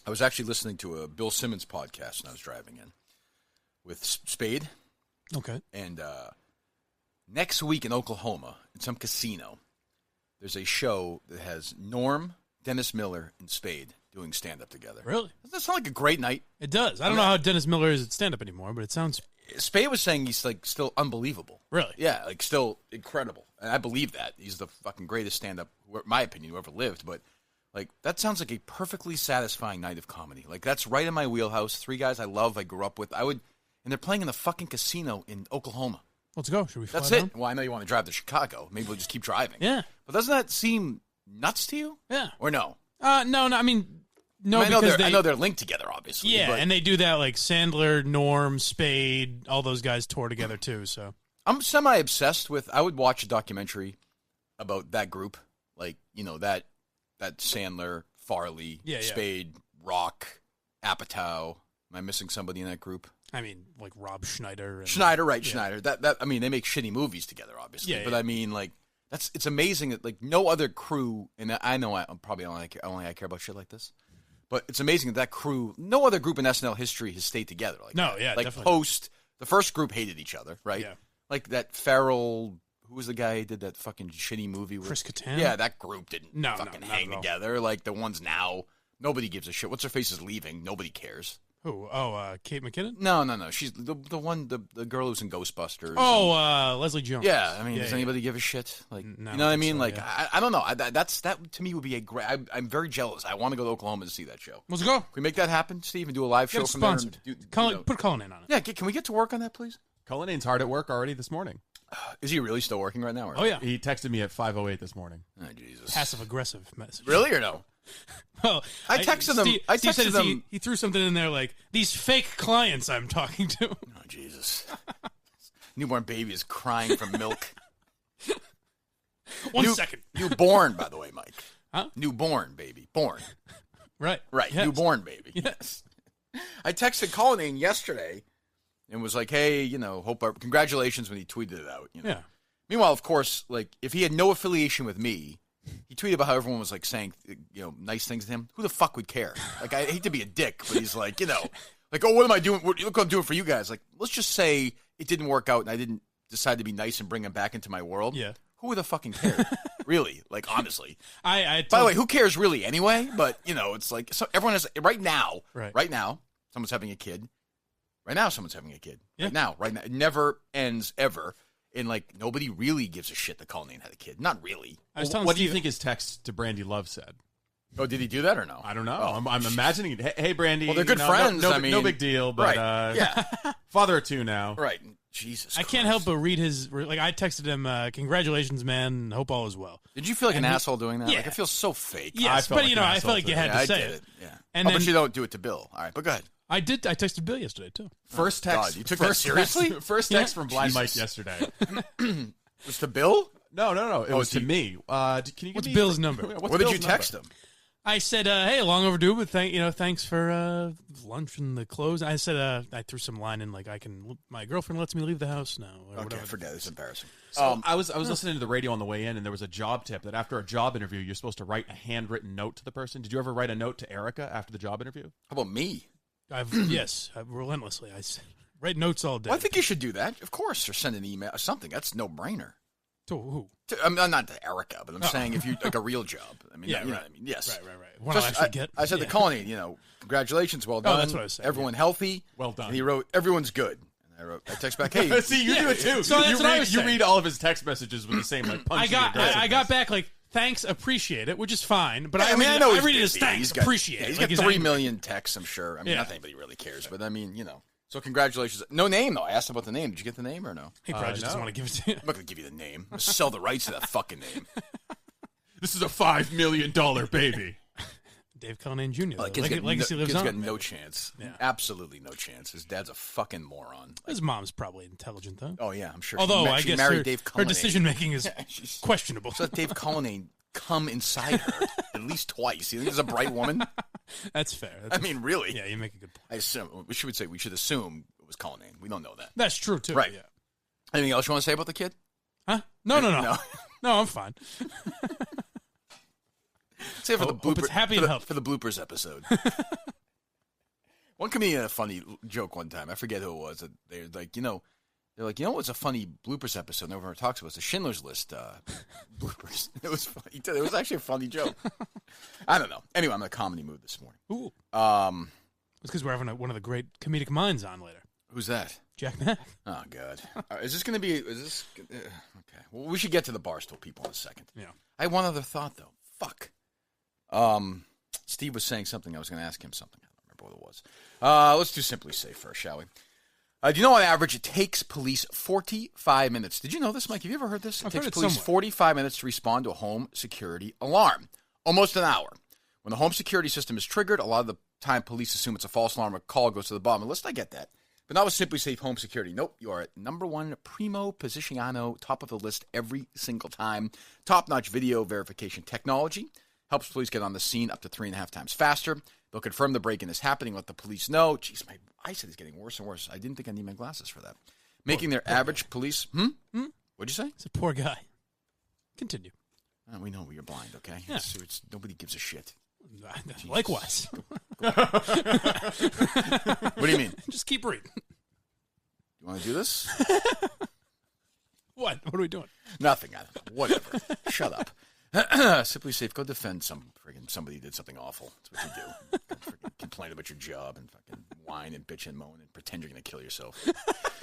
I was actually listening to a Bill Simmons podcast when I was driving in with Spade. Okay. And next week in Oklahoma, in some casino, there's a show that has Norm, Dennis Miller, and Spade doing stand-up together. Really? Doesn't that sound like a great night? It does. I don't know how Dennis Miller is at stand-up anymore, but it sounds... Spade was saying he's like still unbelievable. Really? Yeah, like still incredible. And I believe that. He's the fucking greatest stand-up, in my opinion, who ever lived. But like that sounds like a perfectly satisfying night of comedy. Like that's right in my wheelhouse. 3 guys I love, I grew up with. And they're playing in the fucking casino in Oklahoma. Let's go. Should we fly That's down? it. Well, I know you want to drive to Chicago. Maybe we'll just keep driving. Yeah. But doesn't that seem nuts to you? Yeah. Or no? No, I mean... No, I because I know they're linked together, obviously. Yeah, but and they do that like Sandler, Norm, Spade, all those guys tour together too. So I'm semi-obsessed with. I would watch a documentary about that group, like that Sandler, Farley, Spade, Rock, Apatow. Am I missing somebody in that group? I mean, like Rob Schneider. Schneider. That I mean, they make shitty movies together, obviously. Yeah, but I mean, like it's amazing that like no other crew, and I know I probably only I care about shit like this. But it's amazing that crew, no other group in SNL history has stayed together. Like no, that. Yeah, like definitely. The first group hated each other, right? Yeah. Like that Farrell, who was the guy who did that fucking shitty movie with Chris Kattan? Yeah, that group didn't not hang together. Like the ones now, nobody gives a shit. What's her face is leaving. Nobody cares. Who? Oh, Kate McKinnon? No. She's the one, the girl who's in Ghostbusters. Oh, Leslie Jones. Yeah, I mean, does anybody give a shit? Like, No, you know what I mean? so, like, yeah. I don't know. That to me would be a great. I'm very jealous. I want to go to Oklahoma to see that show. Let's go. Can we make that happen, Steve, and do a live show from sponsored. there? Put Cullen in on it. Yeah, can we get to work on that, please? Cullinan's hard at work already this morning. Is he really still working right now? Or? Oh yeah, He texted me at 5:08 this morning. Oh Jesus. passive aggressive message. Really or no? Well, I texted him. Steve said he threw something in there like these fake clients I'm talking to. Oh Jesus. Newborn baby is crying for milk. One second. Newborn, by the way, Mike. Huh? Newborn baby. Born. Right. Right. Yes. Newborn baby. Yes. I texted Colleen yesterday and was like, hey, congratulations when he tweeted it out. Yeah. Meanwhile, of course, like if he had no affiliation with me, he tweeted about how everyone was like saying, nice things to him. Who the fuck would care? Like, I hate to be a dick, but he's like, like, oh, what am I doing? Look what I'm doing for you guys. Like, let's just say it didn't work out and I didn't decide to be nice and bring him back into my world. Yeah. Who would the fucking care? Really? Like, honestly. By the way, who cares really anyway? But, it's like, so everyone has, right now, someone's having a kid. Right now, someone's having a kid. Yeah. Right now. It never ends ever. And, like, nobody really gives a shit that Colleen had a kid. Not really. What do you think his text to Brandy Love said? Oh, did he do that or no? I don't know. Oh. I'm imagining it. Hey, Brandy. Well, they're good friends. No big deal, but yeah. father of 2 now. Right. Jesus I can't help but read his, like, I texted him, congratulations, man, hope all is well. Did you feel like an asshole doing that? Yeah. Like, it feels so fake. Yes, but, I felt like you had to say it. Yeah. And but then, you don't do it to Bill. All right, but go ahead. I did. I texted Bill yesterday, too. First text. God, you took that seriously? First text from Blind Mike yesterday. Was to Bill? No. It was to me. Can you What's give me Bill's number? What did you text him? I said, hey, long overdue, but thanks for lunch and the clothes. I said, I threw some line in like, my girlfriend lets me leave the house now. Or Okay, whatever. forget it. It's embarrassing. So I was listening to the radio on the way in, and there was a job tip that after a job interview, you're supposed to write a handwritten note to the person. Did you ever write a note to Erica after the job interview? How about me? Yes, relentlessly. I write notes all day. Well, I think you should do that. Of course, or send an email or something. That's no brainer. To who? I'm not to Erica, but I'm saying if you like a real job. I mean, Yeah, you know right. what I mean? Yes. Right. What I'll actually get. I said to Colleen, congratulations, well done. That's what I was saying. Everyone healthy. Well done. And he wrote, everyone's good. And I text back, hey. See, you do it too. So that's what I was you saying. read all of his text messages with the same like punchy I got back like, thanks, appreciate it, which is fine. But I I know read it as busy. thanks, He's got, appreciate it. He's like got 3 million texts, I'm sure. I mean, not that anybody really cares, but I mean, So congratulations. No name, though. I asked about the name. Did you get the name or no? He probably just doesn't want to give it to you. I'm not going to give you the name. I'm going to sell the rights to that fucking name. This is a $5 million baby. Dave Cullinane Jr. Legacy lives kid's on. got no chance. Yeah. Absolutely no chance. His dad's a fucking moron. His mom's probably intelligent, though. Oh, yeah, I'm sure. Although, I she guess married Dave her Cullinane. decision-making is questionable. So let Dave Cullinane come inside her at least twice. You think she's a bright woman? That's fair. Really? Yeah, you make a good point. I assume we should assume it was Cullinane. We don't know that. That's true, too. Right. Yeah. Anything else you want to say about the kid? Huh? No. No, I'm fine. Say it for the Hope it's happy and healthy. for the bloopers episode. One comedian had a funny joke one time. I forget who it was. They're like, what's a funny bloopers episode? No one talks about it's the Schindler's List bloopers. It was funny. It was actually a funny joke. I don't know. Anyway, I'm in a comedy mood this morning. Ooh. It's because we're having one of the great comedic minds on later. Who's that? Jack Mack. Oh, God. Is this going to be... okay. Well, we should get to the Barstool people in a second. Yeah. I have one other thought, though. Fuck. Steve was saying something. I was going to ask him something. I don't remember what it was. Let's do Simply Safe first, shall we? Do you know on average it takes police 45 minutes? Did you know this, Mike? Have you ever heard this? I've takes heard it police somewhere. 45 minutes to respond to a home security alarm. Almost an hour. When the home security system is triggered, a lot of the time police assume it's a false alarm or call goes to the bottom of the list. I get that. But not with Simply Safe Home Security. Nope, you are at number one, primo posicionado, top of the list every single time. Top-notch video verification technology helps police get on the scene up to 3.5 times faster. They'll confirm the break-in is happening, let the police know. Jeez, my eyesight is getting worse and worse. I didn't think I need my glasses for that. Making their average police... What'd you say? He's a poor guy. Continue. We know you're blind, okay? Yeah. Nobody gives a shit. Likewise. What do you mean? Just keep reading. You want to do this? What? What are we doing? Nothing. I don't know. Whatever. Shut up. Simply Safe. Go defend somebody who did something awful. That's what you do. Freaking complain about your job and fucking whine and bitch and moan and pretend you're going to kill yourself.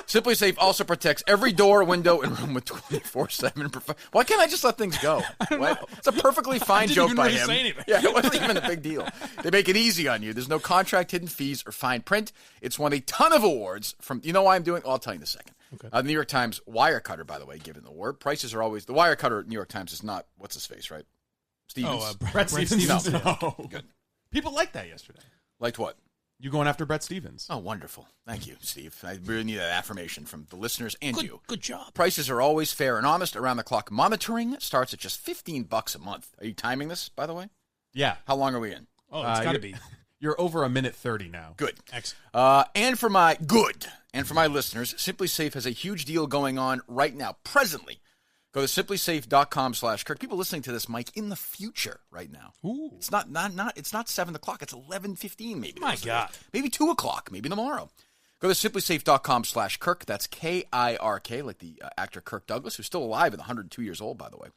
Simply Safe also protects every door, window, and room with 24/7. Why can't I just let things go? It's a perfectly fine joke by him. Say anything. Yeah, it wasn't even a big deal. They make it easy on you. There's no contract, hidden fees, or fine print. It's won a ton of awards from. You know why I'm doing? I'll tell you in a second. Okay. The New York Times Wirecutter, by the way, given the award. Prices are always the Wirecutter. New York Times is not what's his face, right? Stevens. Oh, Brett Stevens. No. No. Good. People liked that yesterday. Liked what? You going after Brett Stevens? Oh, wonderful. Thank you, Steve. I really need that affirmation from the listeners and you. Good job. Prices are always fair and honest. Around-the-clock monitoring starts at just $15 a month. Are you timing this, by the way? Yeah. How long are we in? Oh, it's got to be. You're over 1:30 now. Good. Excellent. And for my listeners, Simply Safe has a huge deal going on right now, presently. Go to simplysafe.com/Kirk. People listening to this, Mike, in the future right now. Ooh. It's not 7 o'clock. It's 11:15 maybe. My God. Maybe 2 o'clock, maybe tomorrow. Go to simplysafe.com/Kirk. That's KIRK, like the actor Kirk Douglas, who's still alive and 102 years old, by the way.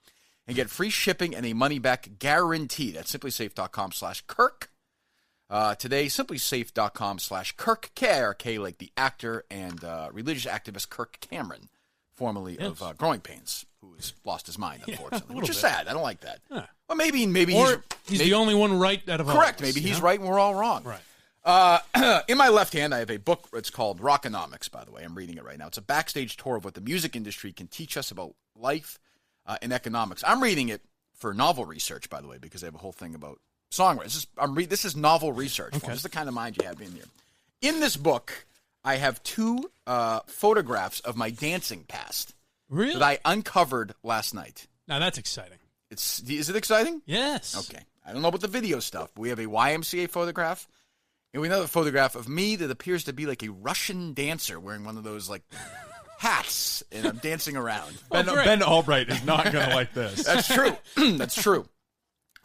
And get free shipping and a money-back guarantee. That's simplysafe.com/Kirk. Today, simplysafe.com/Kirk, KIRK, like the actor and religious activist Kirk Cameron, formerly of Growing Pains, who has lost his mind, unfortunately, which is sad. I don't like that. Yeah. Well, maybe he's the only one right out of all correct. of us, Maybe he's right and we're all wrong. Right. In my left hand, I have a book. It's called Rockonomics, by the way. I'm reading it right now. It's a backstage tour of what the music industry can teach us about life and economics. I'm reading it for novel research, by the way, because I have a whole thing about songwriters. This is novel research. Okay. This is the kind of mind you have in here. In this book, I have 2 photographs of my dancing past Really? that I uncovered last night. Now that's exciting. Is it exciting? Yes. Okay. I don't know about the video stuff, but we have a YMCA photograph, and we have another photograph of me that appears to be like a Russian dancer wearing one of those like hats, and I'm dancing around. Ben Albright is not going to like this. That's true. That's true.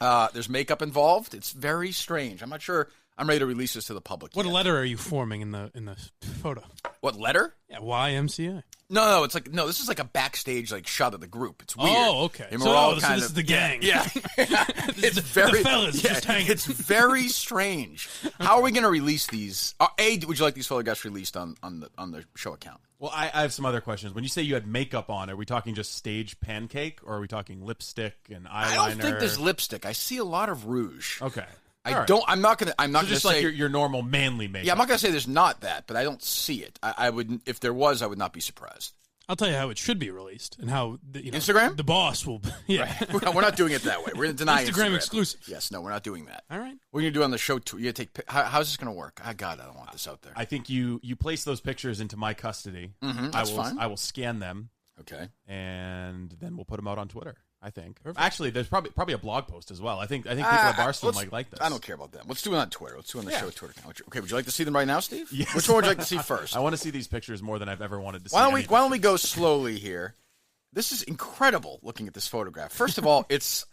There's makeup involved. It's very strange. I'm not sure I'm ready to release this to the public. What yet. letter are you forming in the photo? What letter? Yeah, YMCA. No, it's like this is like a backstage like shot of the group. It's weird. Oh, okay. And So we're all this kind is the gang. Yeah. It's very the fellas just hanging. It's very strange. How are we going to release these? Would you like these photographs released on the show account? Well, I have some other questions. When you say you had makeup on, are we talking just stage pancake, or are we talking lipstick and eyeliner? I don't think there's lipstick. I see a lot of rouge. Okay. I'm not gonna just say like your normal manly makeup. Yeah, I'm not gonna say there's not that, but I don't see it. I would, if there was, I would not be surprised. I'll tell you how it should be released and how Instagram. The boss will. Yeah, Right. We're not doing it that way. We're gonna deny Instagram exclusive. Yes, no, we're not doing that. All right. What are you gonna do on the show tour? You take. How's this gonna work? God, I don't want this out there. I think you place those pictures into my custody. That's fine. I will scan them. Okay. And then we'll put them out on Twitter. I think. Perfect. Actually, there's probably a blog post as well. I think people at Barstool might like this. I don't care about that. Let's do it on Twitter. Let's do it on the show Twitter account. Okay, would you like to see them right now, Steve? Yes. Which one would you like to see first? I want to see these pictures more than I've ever wanted to see. Why don't we go slowly here? This is incredible looking at this photograph. First of all, it's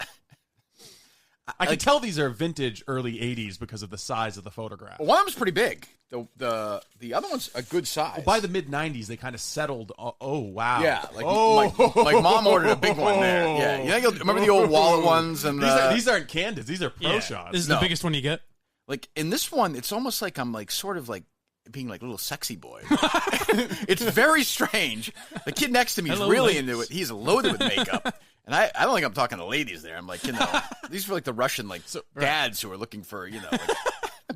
I can tell these are vintage early 80s because of the size of the photograph. One of them's pretty big. The other one's a good size. By the mid 90s, they kind of settled. Oh wow! Yeah, like Mom ordered a big one there. Yeah, remember the old wallet ones and these aren't Candids. These are pro shots. This is the biggest one you get. Like in this one, it's almost like I'm like sort of like being like a little sexy boy. It's very strange. The kid next to me is really into it. He's loaded with makeup. And I don't think I'm talking to ladies there. I'm like, these are like the Russian dads who are looking for,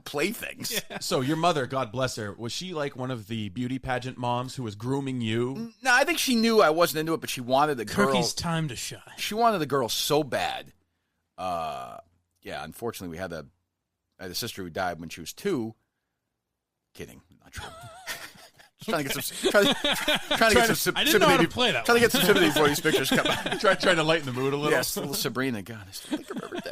playthings. Yeah. So your mother, God bless her, was she like one of the beauty pageant moms who was grooming you? No, I think she knew I wasn't into it, but she wanted the girl. Kirky's time to shine. She wanted the girl so bad. Unfortunately, I had a sister who died when she was 2. Kidding, not true. Trying to get some sympathy. I didn't know how to play that. Trying to get some sympathy before these pictures come out. Trying to lighten the mood a little. Yes, little Sabrina. God, I still think of every day.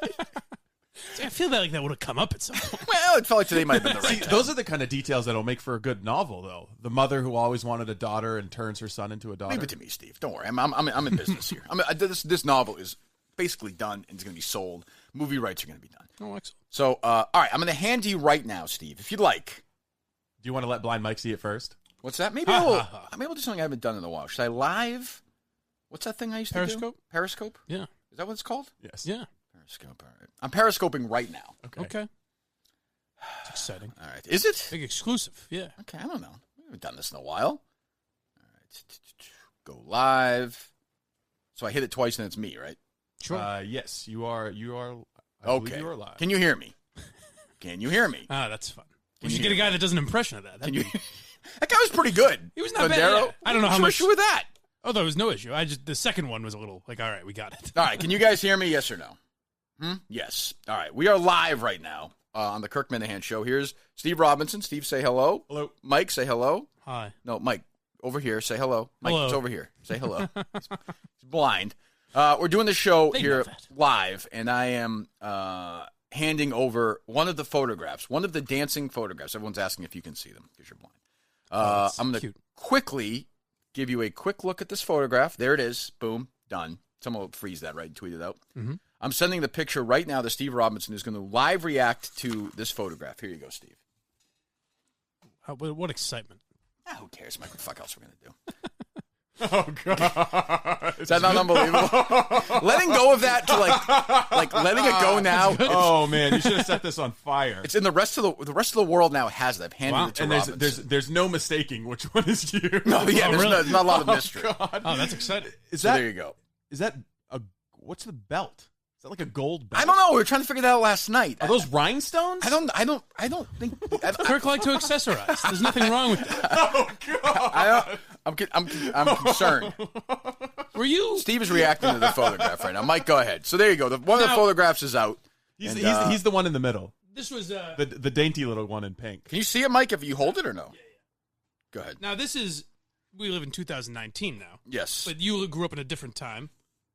I feel like that would have come up at some point. Well, it felt like today might have been the right time. Those are the kind of details that'll make for a good novel, though. The mother who always wanted a daughter and turns her son into a daughter. Leave it to me, Steve. Don't worry. I'm in business here. This novel is basically done and it's going to be sold. Movie rights are going to be done. Oh, excellent. So, all right, I'm going to hand to you right now, Steve, if you'd like. Do you want to let Blind Mike see it first? What's that? Maybe I'll do something I haven't done in a while. Should I live? What's that thing I used to do? Periscope? Yeah. Is that what it's called? Yes. Yeah. Periscope. All right. I'm periscoping right now. Okay. It's exciting. All right. Is it? Big exclusive. Yeah. Okay. I don't know. We haven't done this in a while. All right. Go live. So I hit it twice and it's me, right? Sure. Yes, you are. I okay. You are live. Can you hear me? Can you hear me? That's fun. We should get a guy that does an impression of that. Can you? That guy was pretty good. He was not bad. Yeah. I don't know how much. Issue with that? Oh, there was no issue. The second one was a little like, all right, we got it. All right, can you guys hear me? Yes or no? Yes. All right, we are live right now on the Kirk Minihane Show. Here's Steve Robinson. Steve, say hello. Hello. Mike, say hello. Hi. No, Mike, over here. Say hello. Mike, hello. It's over here. Say hello. He's blind. We're doing the show here live, and I am handing over one of the photographs, one of the dancing photographs. Everyone's asking if you can see them because you're blind. I'm going to quickly give you a quick look at this photograph. There it is. Boom. Done. Someone will freeze that, right, and tweet it out. Mm-hmm. I'm sending the picture right now to Steve Robinson, who's going to live react to this photograph. Here you go, Steve. What excitement. Who cares, Mike? What the fuck else are we going to do? Oh, God. Is that not unbelievable? Letting go of that to like letting it go now. Oh, man. You should have set this on fire. It's in the rest of the world now has it. I've handed it to Robinson. There's no mistaking which one is you. No, yeah, there's not a lot of mystery. God. Oh, that's exciting. There you go. Is that what's the belt? Is that like a gold belt? I don't know. We were trying to figure that out last night. Are those rhinestones? I don't think. Kirk liked to accessorize. There's nothing wrong with that. Oh, God. I'm concerned. Were you? Steve is reacting to the photograph right now. Mike, go ahead. So there you go. One of the photographs is out. He's the one in the middle. This was the dainty little one in pink. Can you see it, Mike? If you hold it or no? Yeah. Go ahead. Now this is. We live in 2019 now. Yes. But you grew up in a different time.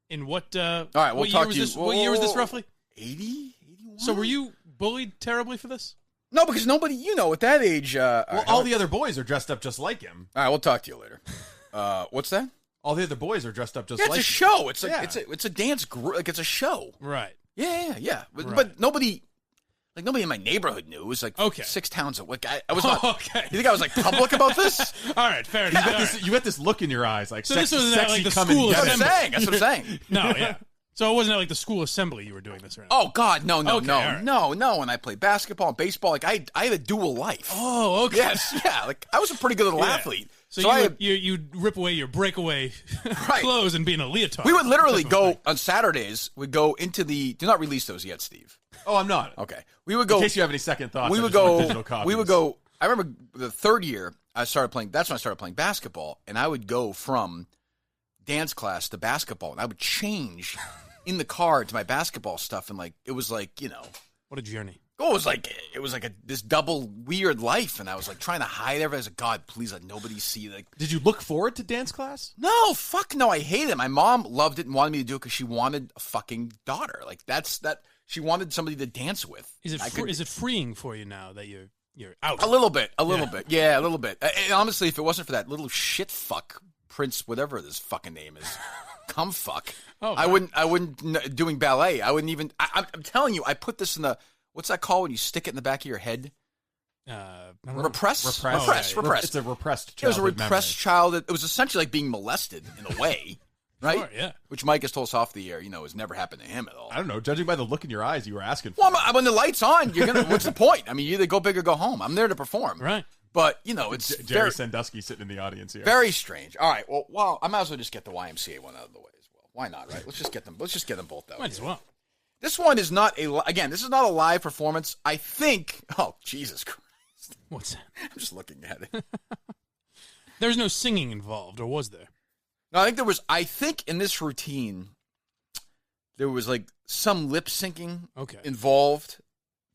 In what? All right, we'll talk to you. What year was this roughly? 80, 81. So were you bullied terribly for this? No, because nobody, at that age. All the other boys are dressed up just like him. All right, we'll talk to you later. What's that? All the other boys are dressed up just like him. It's a show. It's like it's a dance group. Like it's a show. Right. Yeah. Right. But nobody in my neighborhood knew. It was like 6 towns away. I was not. Okay. You think I was like public about this? All right, fair enough. You got this look in your eyes, like so sexy, this was sexy like the coming. school That's assembly. what I'm saying. No, yeah. So it wasn't like the school assembly you were doing this around. Oh God, no. Right. No. When I played basketball and baseball, like I had a dual life. Oh, okay. Yes, yeah. Like I was a pretty good little athlete. So you'd rip away your breakaway clothes and be in a leotard. We would literally go on Saturdays. We'd go into the. Do not release those yet, Steve. Oh, I'm not. Okay. We would go. In case you have any second thoughts, We would go. I remember the third year I started playing. That's when I started playing basketball, and I would go from dance class to basketball, and I would change in the car to my basketball stuff, and it was like what a journey. Oh, it was like this double weird life, and I was like trying to hide everything. I was like, God, please let nobody see. Did you look forward to dance class? No, fuck no, I hate it. My mom loved it and wanted me to do it because she wanted a fucking daughter. Like that. She wanted somebody to dance with. Is it freeing for you now that you're out? A little bit. Yeah, a little bit. And honestly, if it wasn't for that little shit fuck Prince, whatever his fucking name is, cum fuck. Oh, I wouldn't doing ballet. I wouldn't even. I'm telling you, I put this in the what's that called when you stick it in the back of your head? Repressed. Repressed. Repressed. It's a repressed. It was a childhood repressed childhood. It was essentially like being molested in a way, right? Sure, yeah. Which Mike has told us off the air, has never happened to him at all. I don't know. Judging by the look in your eyes, you were asking for. Well, when the light's on, you're gonna. What's the point? I mean, you either go big or go home. I'm there to perform, Right? But it's Jerry very, Sandusky sitting in the audience here. very strange. All right, well, I might as well just get the YMCA one out of the way as well. Why not? Right? Let's just get them both out. Might as well. This one is not this is not a live performance. I think. Oh, Jesus Christ! What's that? I'm just looking at it. There's no singing involved, or was there? No, I think there was. I think in this routine, there was like some lip syncing involved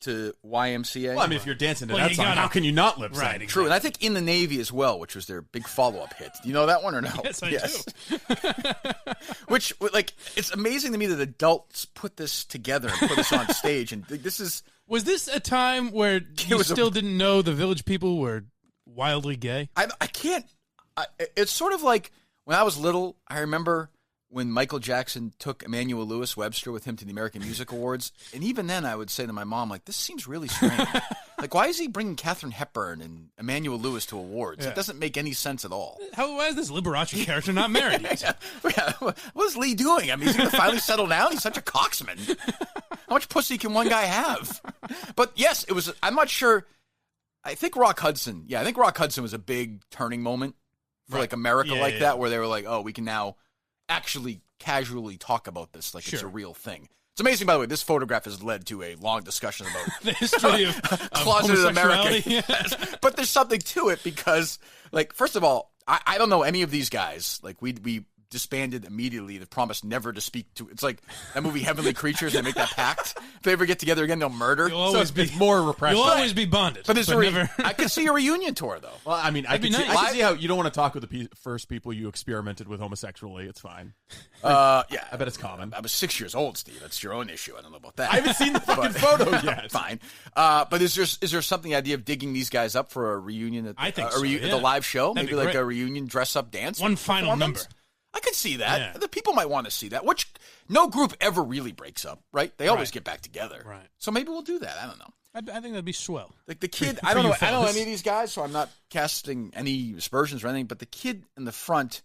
to YMCA. Well, I mean, if you're dancing to that song, how can you not lip sync? Right, exactly. True, and I think In the Navy as well, which was their big follow-up hit. Do you know that one or no? Yes, I do. Which, like, it's amazing to me that adults put this together and put this on stage, and this is... Was this a time where you still didn't know the Village People were wildly gay? I can't... it's sort of like, when I was little, I remember when Michael Jackson took Emmanuel Lewis Webster with him to the American Music Awards, and even then I would say to my mom, like, this seems really strange. Like, why is he bringing Katharine Hepburn and Emmanuel Lewis to awards? Yeah. It doesn't make any sense at all. Why is this Liberace character not married yet? What is Lee doing? I mean, is he going to finally settle down? He's such a coxman. How much pussy can one guy have? But yes, it was, I'm not sure. I think Rock Hudson was a big turning moment for like America that, where they were like, oh, we can now actually casually talk about this like it's a real thing. It's amazing, by the way, this photograph has led to a long discussion about the history of closeted America. Yes. But there's something to it because, like, first of all, I don't know any of these guys. Like, we disbanded immediately. They promised never to speak to. It's like that movie Heavenly Creatures. They make that pact. If they ever get together again, they'll murder. You'll always be more repression. You'll always be bonded. But there's never. I could see a reunion tour though. Well, I mean, I can nice. see how you don't want to talk with the first people you experimented with homosexually. It's fine. Yeah, I bet it's common. I was 6 years old, Steve. That's your own issue. I don't know about that. I haven't seen the fucking photo yet. Fine. But is there something, the idea of digging these guys up for a reunion? I think at the live show? That'd Maybe be like great. a reunion dress up dance. One final number. I could see that. Yeah. The people might want to see that. Which no group ever really breaks up, right? They always get back together. Right. So maybe we'll do that. I don't know. I think that'd be swell. Like the kid, For I don't you know fellas. any of these guys, so I'm not casting any aspersions or anything. But the kid in the front,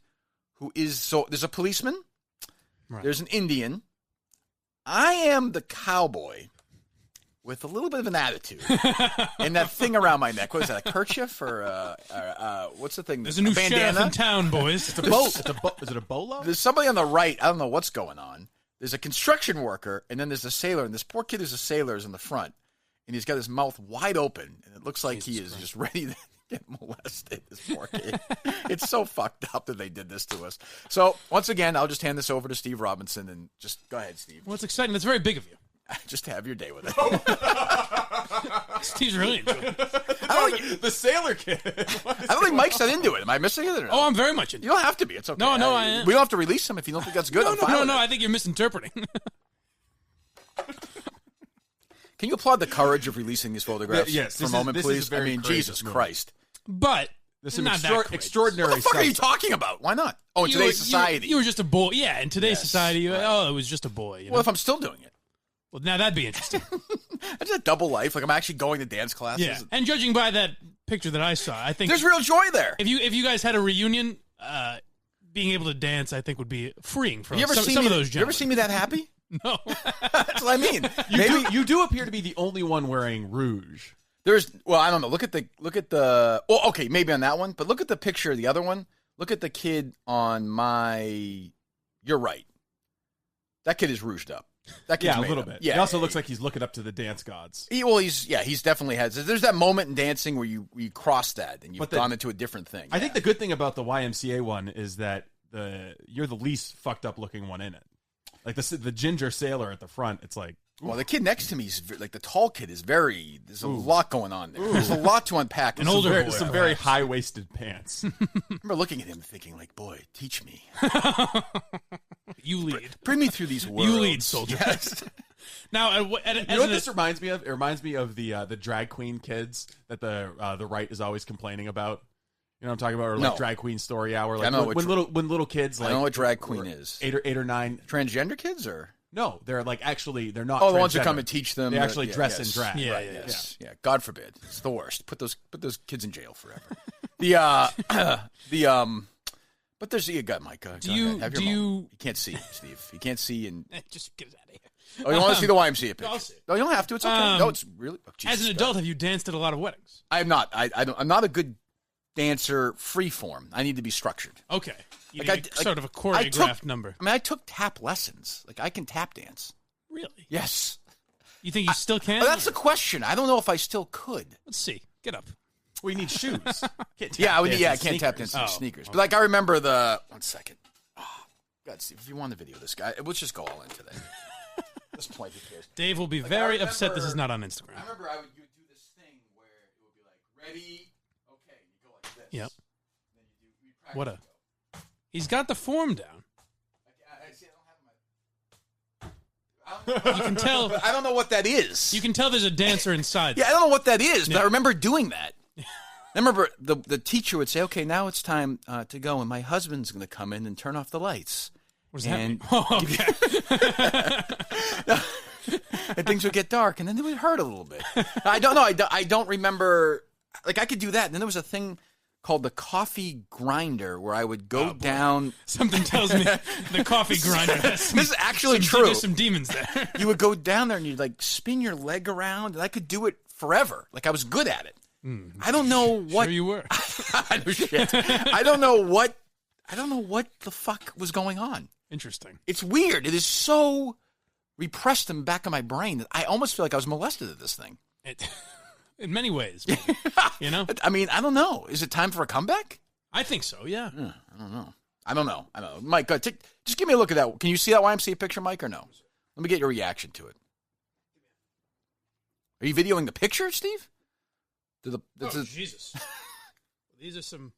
there's a policeman, Right. there's an Indian. I am the cowboy with a little bit of an attitude, and that thing around my neck. What is that? A kerchief or what's the thing? There's a new sheriff in town, boys. It's a boat. Is it a bolo? There's somebody on the right. I don't know what's going on. There's a construction worker, and then there's a sailor. And this poor kid who's a sailor is in the front, and he's got his mouth wide open, and it looks like he is just ready to get molested. This poor kid. It's so fucked up that they did this to us. So once again, I'll just hand this over to Steve Robinson, and just go ahead, Steve. Well, it's exciting. That's very big of you. Just have your day with it. Steve's really into it. The sailor kid. I don't think Mike's that into it. Am I missing it or no? Oh, I'm very much into You don't have to be. It's okay. No, I am. We don't have to release him if you don't think that's good. I'm fine with it. I think you're misinterpreting. Can you applaud the courage of releasing these photographs Yes, for a moment, this please? is a very I mean, courageous Jesus move. Christ. But There's some not that courageous. extraordinary What the fuck stuff. are you talking about? Why not? Oh, in You today's were- society. You were just a boy. Yeah, in today's Yes, society, right. it was just a boy. You know? Well, if I'm still doing it. Well, now that'd be interesting. I just a double life. Like, I'm actually going to dance classes. Yeah, and judging by that picture that I saw, I think There's real joy there. if you guys had a reunion, being able to dance, I think would be freeing for You ever some seen of me? those You ever gentlemen. seen me that happy? No. That's what I mean. Maybe You do appear to be the only one wearing rouge. I don't know. Look at the. Well, okay, maybe on that one, but look at the picture of the other one. Look at the kid on my. You're right. That kid is rouged up. That kid's Yeah, a made little up. bit. Yeah, He also yeah, looks like he's looking up to the dance gods. He's definitely has. There's that moment in dancing where you cross that and you've gone into a different thing. I think the good thing about the YMCA one is that you're the least fucked up looking one in it. Like the ginger sailor at the front, it's like. Well, the kid next to me is like the tall kid is very. There's a lot going on there. There's a lot to unpack. An older boy, some very high waisted pants. I remember looking at him and thinking, like, boy, teach me. You lead. Bring me through these worlds. You lead, soldier. Yes. Now, You know what this reminds me of? It reminds me of the drag queen kids that the right is always complaining about. You know what I'm talking about? Or No. like drag queen story hour. Like I know when little kids like I don't know what drag queen is. 8 or 9. Transgender kids or? No, they're like actually they're not. Oh, the ones who transgender. come and teach them. They actually dress yes. in drag. Yeah, Right, yeah, yes. Yeah. God forbid. It's the worst. Put those kids in jail forever. But there's you got Mike. Go ahead. Have your moment. You can't see, Steve. You can't see and Just get it out of here. oh, you want to see the YMCA picture? I'll see it. No, you don't have to. It's okay. No, it's really. Oh, Jesus As an adult, have you danced at a lot of weddings? I'm not. I'm not a good dancer. Free form. I need to be structured. Okay. You Like need sort of a choreographed number. I mean, I took tap lessons. Like I can tap dance. Really? Yes. You think you still can? But that's the question. I don't know if I still could. Let's see. Get up. We need shoes. I can't tap dance in sneakers. But like I remember one second. Oh, God, Steve, if you want to video this guy, let's just go all in today. At this point, who cares? Dave will be very upset this is not on Instagram. I remember you would do this thing where it would be like, ready, okay, you go like this. Yep. Then you practice go. He's got the form down. I see, I don't have my... You can tell. But I don't know what that is. You can tell there's a dancer inside. Yeah, I don't know what that is, but I remember doing that. I remember the teacher would say, okay, now it's time to go, and my husband's going to come in and turn off the lights. What does that mean? Oh, okay. And things would get dark, and then it would hurt a little bit. I don't know. I don't remember. Like, I could do that. And then there was a thing called the coffee grinder where I would go down. Something tells me the coffee grinder has This is actually true. There's some demons there. You would go down there, and you'd, like, spin your leg around, and I could do it forever. Like, I was good at it. I don't know what. Sure you were. No shit. I don't know what the fuck was going on. Interesting. It's weird. It is so repressed in the back of my brain that I almost feel like I was molested at this thing. In many ways, you know. I mean, I don't know. Is it time for a comeback? I think so. Yeah. I don't know. Mike, go ahead, just give me a look at that. Can you see that YMCA picture, Mike, or no? Let me get your reaction to it. Are you videoing the picture, Steve? Jesus. These are some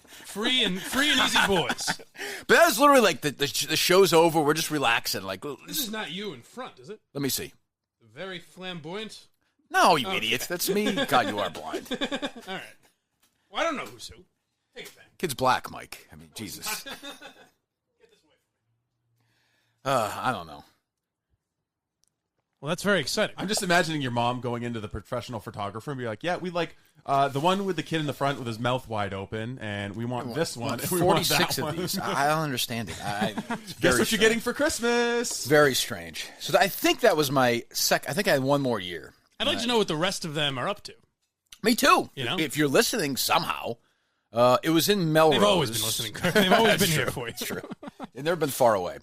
free and easy boys. But that is literally like the show's over. We're just relaxing. Like This is not you in front, is it? Let me see. Very flamboyant. No, you idiot. That's me. God, you are blind. All right. Well, I don't know who's who. Take it back. Kid's black, Mike. I mean, Jesus. Get this away from me. I don't know. Well, that's very exciting. I'm just imagining your mom going into the professional photographer and be like, "Yeah, we like the one with the kid in the front with his mouth wide open, and we want this one. And we want 46 that of one." these. I don't understand it. Guess what you're getting for Christmas? Very strange. So I think that was my second. I think I had one more year. I'd like to know what the rest of them are up to. Me too. You know? If you're listening somehow, it was in Melrose. They've always been listening, Kirk. They've always been here for you. It's true. They've never been far away.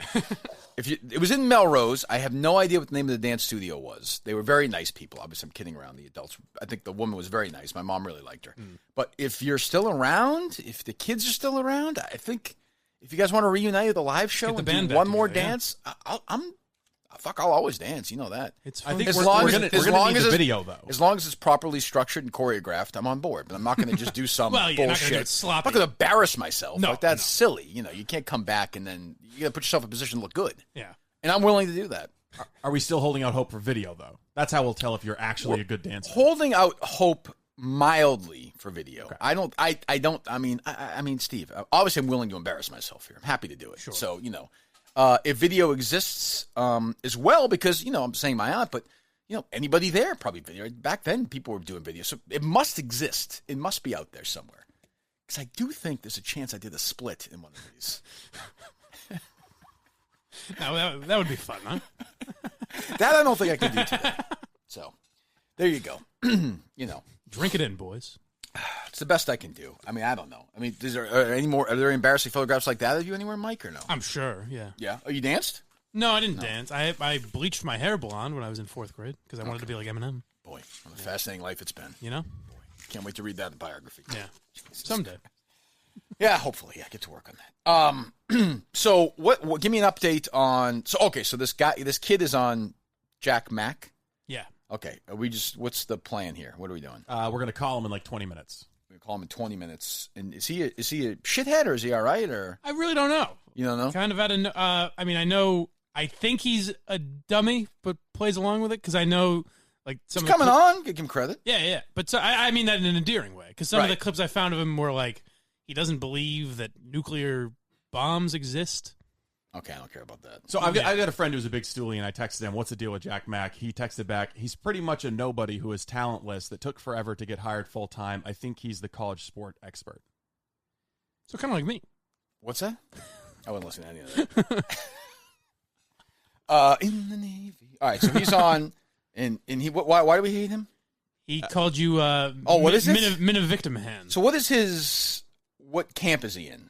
It was in Melrose. I have no idea what the name of the dance studio was. They were very nice people. Obviously, I'm kidding around. The adults. I think the woman was very nice. My mom really liked her. But if you're still around, if the kids are still around, I think if you guys want to reunite at the live show and do one more dance, I'll always dance. You know that. It's I fun. think As we're long gonna as need the it's video though. As long as it's properly structured and choreographed, I'm on board. But I'm not going to just do some Well, you're not bullshit. gonna do it sloppy. I'm not going to embarrass myself. No, like that's no. silly. You know, you can't come back and then you got to put yourself in a position to look good. Yeah. And I'm willing to do that. Are we still holding out hope for video though? That's how we'll tell if you're actually a good dancer. Holding out hope mildly for video. Okay. I mean, Steve, obviously I'm willing to embarrass myself here. I'm happy to do it. Sure. So, you know, if video exists as well, because, you know, I'm saying my aunt, but, you know, anybody there probably video. Back then, people were doing video. So it must exist. It must be out there somewhere. Because I do think there's a chance I did a split in one of these. Now, that would be fun, huh? That I don't think I can do today. So there you go. You know. Drink it in, boys. It's the best I can do. I mean, I don't know. I mean, are there embarrassing photographs like that of you anywhere, Mike, or no? I'm sure, yeah. Yeah. Oh, you danced? No, I didn't dance. I bleached my hair blonde when I was in 4th grade because I wanted to be like Eminem. Boy, what a fascinating life it's been. You know? Can't wait to read that in the biography. Yeah. Jesus. Someday. Yeah, hopefully. I get to work on that. So what give me an update on so this kid is on Jack Mac. Yeah. Okay. What's the plan here? What are we doing? We're gonna call him in like 20 minutes. We're gonna call him in 20 minutes. And is he a shithead or is he all right or I really don't know. You don't know? Kind of I think he's a dummy, but plays along with it because I know like some He's coming on. Give him credit. Yeah. But I mean that in an endearing way because some of the clips I found of him were like He doesn't believe that nuclear bombs exist. Okay, I don't care about that. So I've got a friend who's a big stoolie, and I texted him, "What's the deal with Jack Mack?" He texted back, "He's pretty much a nobody who is talentless that took forever to get hired full time. I think he's the college sport expert." So kind of like me. What's that? I wouldn't listen to any of that. In the Navy. All right, so he's on, and he. Why do we hate him? He called you. What is this? Minifan. So what is his? What camp is he in?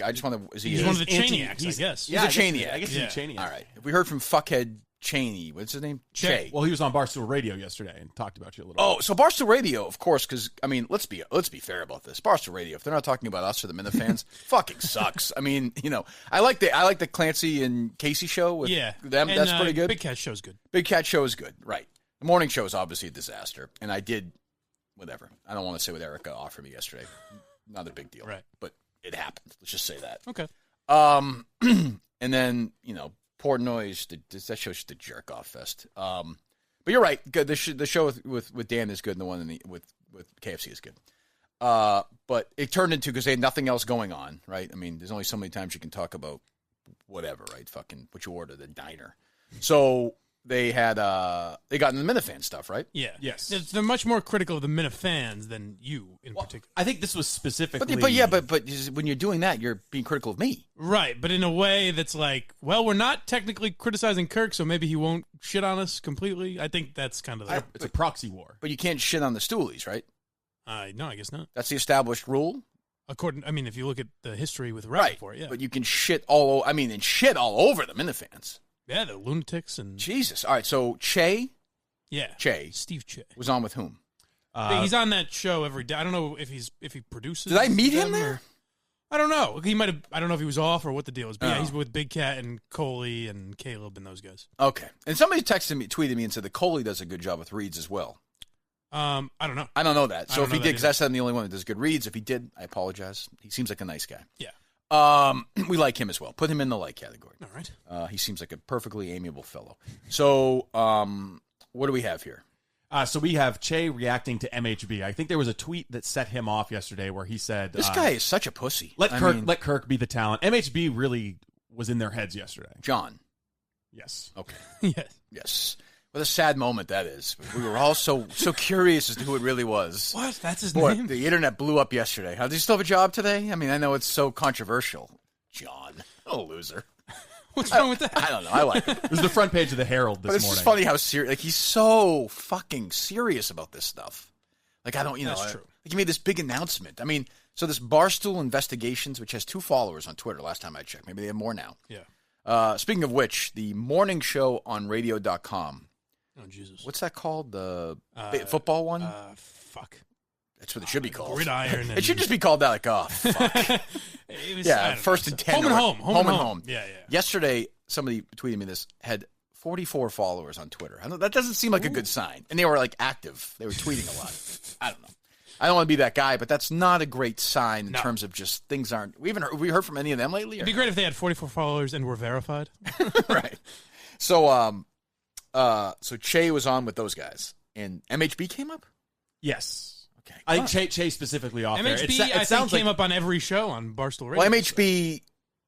I just want to. Is he? He's one of the Chaniacs, I guess. He's a Chaniac. I guess he's a Chaniac. All right. If we heard from fuckhead Cheney, what's his name? Che. Well, he was on Barstool Radio yesterday and talked about you a little. Oh, so Barstool Radio, of course, because I mean, let's be fair about this. Barstool Radio, if they're not talking about us or the Minifans, fucking sucks. I mean, I like the Clancy and Casey show with them. And, that's pretty good. Big Cat show's good. Big Cat show is good, right? The morning show is obviously a disaster, and I did whatever. I don't want to say what Erica offered me yesterday. Not a big deal, right? But it happened. Let's just say that. Okay. And then Portnoy's that show's just a jerk off fest. But you're right. Good. The show with Dan is good, and the one with KFC is good. But it turned into, because they had nothing else going on, right? I mean, there's only so many times you can talk about whatever, right? Fucking what you order, the diner. So they had they got into the Minifan stuff, right? Yeah. Yes. They're much more critical of the Minifans than you in particular. I think this was specifically. But when you're doing that, you're being critical of me. Right, but in a way that's like, well, we're not technically criticizing Kirk, so maybe he won't shit on us completely. I think that's kind of It's a proxy war. But you can't shit on the Stoolies, right? No, I guess not. That's the established rule. If you look at the history with Rappaport, yeah. But you can shit all over the Minifans. Yeah, the lunatics and Jesus. All right, so Che Steve Che was on with whom? He's on that show every day. I don't know if he produces. Did I meet him there? I don't know. He might have. I don't know if he was off or what the deal is. But yeah, he's with Big Cat and Coley and Caleb and those guys. Okay. And somebody tweeted me and said that Coley does a good job with reads as well. I don't know. I don't know that. So if he did, because I said I'm the only one that does good reads. If he did, I apologize. He seems like a nice guy. Yeah. We like him as well. Put him in the like category. All right. He seems like a perfectly amiable fellow. So, what do we have here? So we have Che reacting to MHB. I think there was a tweet that set him off yesterday where he said, "This guy is such a pussy." Let Kirk be the talent. MHB really was in their heads yesterday. John. Yes. Okay. Yes. What a sad moment that is. We were all so curious as to who it really was. What? That's his Boy, name? the internet blew up yesterday. Does he still have a job today? I mean, I know it's so controversial. John. Oh, loser. What's wrong with that? I don't know. I like it. It was the front page of the Herald this But it's morning. just funny how serious. Like, he's so fucking serious about this stuff. Like, I don't, That's true. Like, he made this big announcement. I mean, so this Barstool Investigations, which has 2 followers on Twitter last time I checked. Maybe they have more now. Yeah. Speaking of which, the morning show on radio.com. Oh, Jesus. What's that called? The football one? Fuck. That's what it should be called. Gridiron. It should just be called that. Like, oh, fuck. First and 10. Home and home. Yeah. Yesterday, somebody tweeted me this, had 44 followers on Twitter. I know that doesn't seem like a good sign. And they were like active. They were tweeting a lot. I don't know. I don't want to be that guy, but that's not a great sign in terms of just things aren't. We heard from any of them lately? It'd be great if they had 44 followers and were verified. Right. So Che was on with those guys, and MHB came up? Yes. Okay. I think Che specifically off there. MHB, I think, came up on every show on Barstool Radio. Well, MHB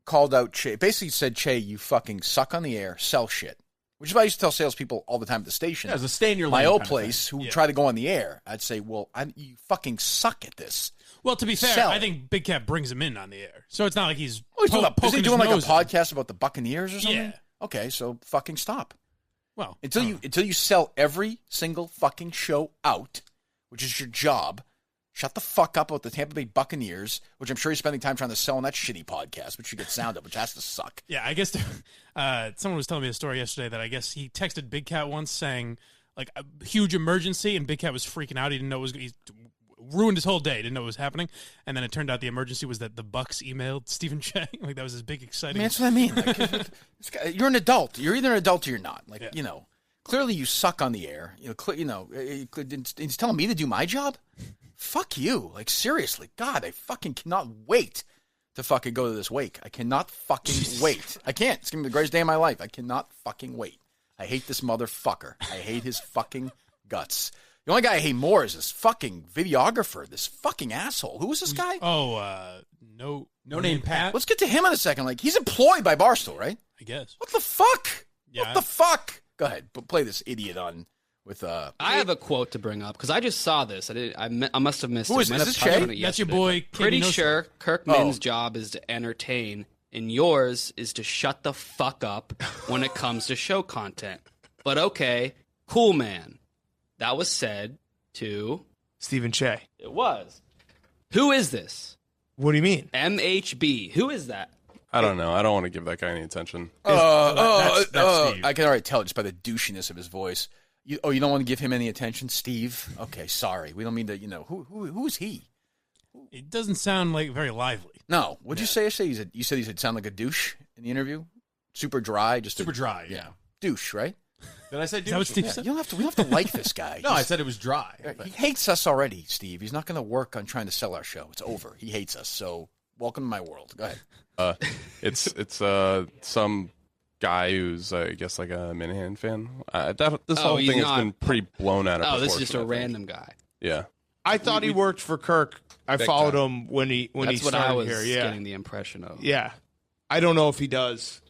called out Che. Basically said, Che, you fucking suck on the air, sell shit. Which is what I used to tell salespeople all the time at the station. Yeah, it was a stay in your my lane old kind of place, thing. who try to go on the air. I'd say, well, you fucking suck at this. Well, to be fair, Sell. I think Big Cat brings him in on the air. So it's not like he's Is he poking doing like his a nose podcast about the Buccaneers or something? Yeah. Okay, so fucking stop. Well, Until you sell every single fucking show out, which is your job, shut the fuck up about the Tampa Bay Buccaneers, which I'm sure you're spending time trying to sell on that shitty podcast, which you get sound of, which has to suck. Yeah, I guess someone was telling me a story yesterday that I guess he texted Big Cat once saying, like, a huge emergency, and Big Cat was freaking out. He didn't know he ruined his whole day. Didn't know what was happening. And then it turned out the emergency was that the Bucks emailed Stephen Che. Like, that was his big exciting. I mean, that's what I mean. Like, you're an adult. You're either an adult or you're not. Like, clearly you suck on the air. He's telling me to do my job? Fuck you. Like, seriously. God, I fucking cannot wait to fucking go to this wake. I cannot fucking wait. I can't. It's going to be the greatest day of my life. I cannot fucking wait. I hate this motherfucker. I hate his fucking guts. The only guy I hate more is this fucking videographer, this fucking asshole. Who is this guy? Oh, no name Pat. Let's get to him in a second. Like, he's employed by Barstool, right? I guess. What the fuck? Yeah. What the fuck? Go ahead, play this idiot on with. I have a quote to bring up because I just saw this. I must have missed it. Who is this? Shay? That's your boy. Pretty sure Kirk Min's job is to entertain, and yours is to shut the fuck up when it comes to show content. But okay, cool, man. That was said to Stephen Shay. It was. Who is this? What do you mean? MHB. Who is that? I don't know. I don't want to give that guy any attention. That's Steve. I can already tell just by the douchiness of his voice. You don't want to give him any attention, Steve? Okay, sorry. We don't mean to. Who is he? It doesn't sound like very lively. No. What'd you say? You said he sound like a douche in the interview. Super dry. Super dry. Yeah. Douche, right? Did I say Is that what douche? Steve Yeah, said? we don't have to like this guy. No, I said it was dry. He hates us already, Steve. He's not going to work on trying to sell our show. It's over. He hates us. So welcome to my world. Go ahead. It's some guy who's I guess like a Minihane fan. This whole thing has been pretty blown out of proportion. This is just a random guy. Yeah. I thought he worked for Kirk. I followed him when he That's what started I was here. Yeah, getting the impression of. yeah. I don't know if he does.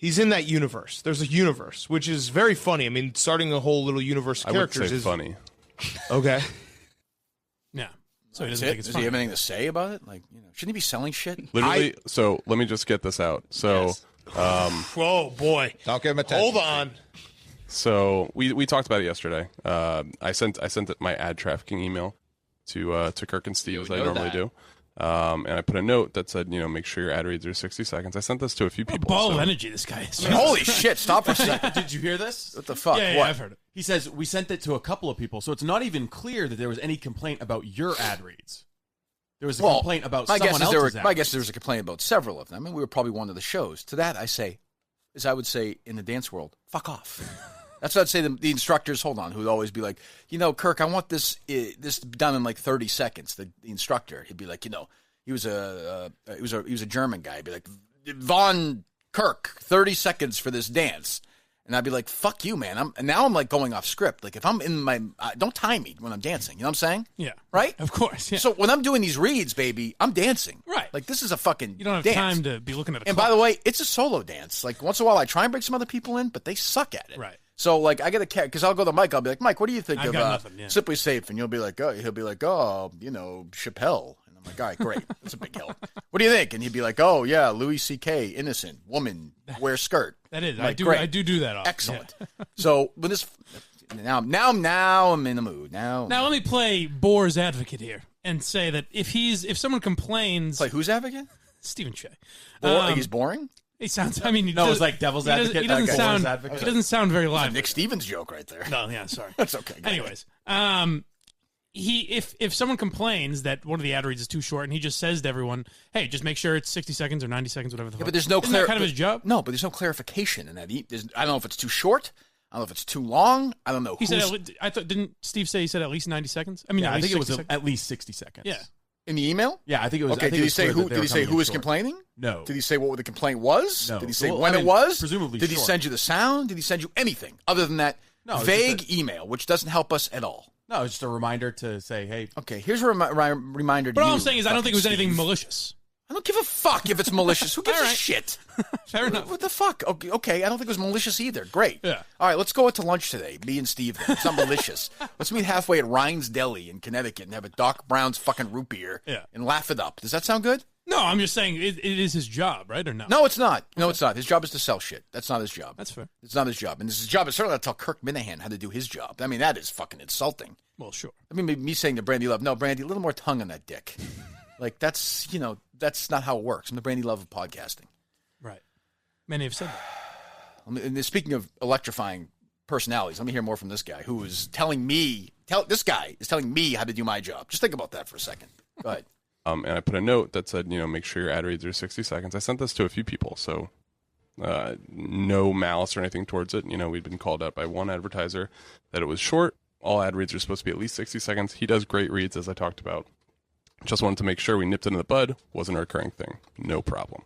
He's in that universe. There's a universe, which is very funny. I mean, starting a whole little universe of I would characters say is funny. Okay. Yeah. So he That's doesn't it? think it's Does funny. he have anything to say about it? Like, shouldn't he be selling shit? Literally, so let me just get this out. So Whoa, boy. Don't give him attention. Hold on. So we talked about it yesterday. I sent my ad trafficking email to Kirk and Steve as I normally do. And I put a note that said, make sure your ad reads are 60 seconds. I sent this to a few What a people. ball of so- energy this guy is. Holy shit! Stop for a second. Did you hear this? What the fuck? Yeah, What? I've heard it. He says we sent it to a couple of people, so it's not even clear that there was any complaint about your ad reads. There was a complaint about someone else's ad My guess is reads. there was a complaint about several of them, and we were probably one of the shows. To that, I would say in the dance world, fuck off. That's what I'd say. The instructors, hold on, who'd always be like, Kirk, I want this done in like 30 seconds. The instructor, he'd be like, he was a German guy. He'd be like, Von Kirk, 30 seconds for this dance. And I'd be like, fuck you, man. Now I'm like going off script. Like if I'm in my, don't time me when I'm dancing. You know what I'm saying? Yeah. Right? Of course. Yeah. So when I'm doing these reads, baby, I'm dancing. Right. Like this is a fucking You don't have dance. time to be looking at a And clock. by the way, it's a solo dance. Like once in a while I try and bring some other people in, but they suck at it. Right. So like I got to because I'll go to Mike. I'll be like, Mike, what do you think I've of got nothing, yeah. Simply Safe? And he'll be like, Chappelle. And I'm like, all right, great. That's a big help. What do you think? And he'd be like, oh yeah, Louis C.K. Innocent woman wear skirt. That is. I'm like, I do. great. I do that often. Excellent. So when this now I'm in the mood. Now Now let me play Boar's advocate here and say that if someone complains, play who's advocate? Stephen Shay, He's boring. he sounds. I mean, No, it was like devil's advocate. He doesn't Okay. sound. Boar's advocate. He doesn't sound very That's a lively. Nick Stevens joke right there. No, yeah, sorry. That's okay. Go ahead. Anyways, if someone complains that one of the ad reads is too short, and he just says to everyone, "Hey, just make sure it's 60 seconds or 90 seconds, whatever the fuck." But there's no Isn't that kind of his job? No, but there's no clarification in that. I don't know if it's too short. I don't know if it's too long. I don't know. He said, "I thought didn't Steve say he said at least 90 seconds?" I mean, Yeah, at I least think it was 60 seconds? at least 60 seconds. Yeah. in the email. Yeah, I think it was. Okay. I think Did it he was say clear who? that they Did were he say coming who in was short. complaining? No. Did he say what the complaint was? No. Did he say Well, when I mean, it was? presumably Did he short. send you the sound? Did he send you anything other than that No, it's vague just email, which doesn't help us at all? No, it's just a reminder to say, hey. Okay, here's a reminder to But you. all I'm saying is I don't think it was fucking anything Steve. malicious. I don't give a fuck if it's malicious. Who gives All a right. shit? Fair enough. What the fuck? Okay, I don't think it was malicious either. Great. Yeah. All right, let's go out to lunch today. Me and Steve. Then. It's not malicious. Let's meet halfway at Ryan's Deli in Connecticut and have a Doc Brown's fucking root beer. Yeah. And laugh it up. Does that sound good? No, I'm just saying it is his job, right? Or no? No, it's not. No, it's not. His job is to sell shit. That's not his job. That's fair. It's not his job. And his job is certainly not to tell Kirk Minihane how to do his job. I mean, that is fucking insulting. Well, sure. I mean, me saying to Brandy Love, no, Brandy, a little more tongue on that dick. Like, that's not how it works. I'm the Brandy Love of podcasting. Right. Many have said that. And speaking of electrifying personalities, let me hear more from this guy who is telling me, this guy is telling me how to do my job. Just think about that for a second. Go ahead. And I put a note that said, make sure your ad reads are 60 seconds. I sent this to a few people, so no malice or anything towards it. We'd been called out by one advertiser that it was short. All ad reads are supposed to be at least 60 seconds. He does great reads, as I talked about. Just wanted to make sure we nipped it in the bud. Wasn't a recurring thing. No problem.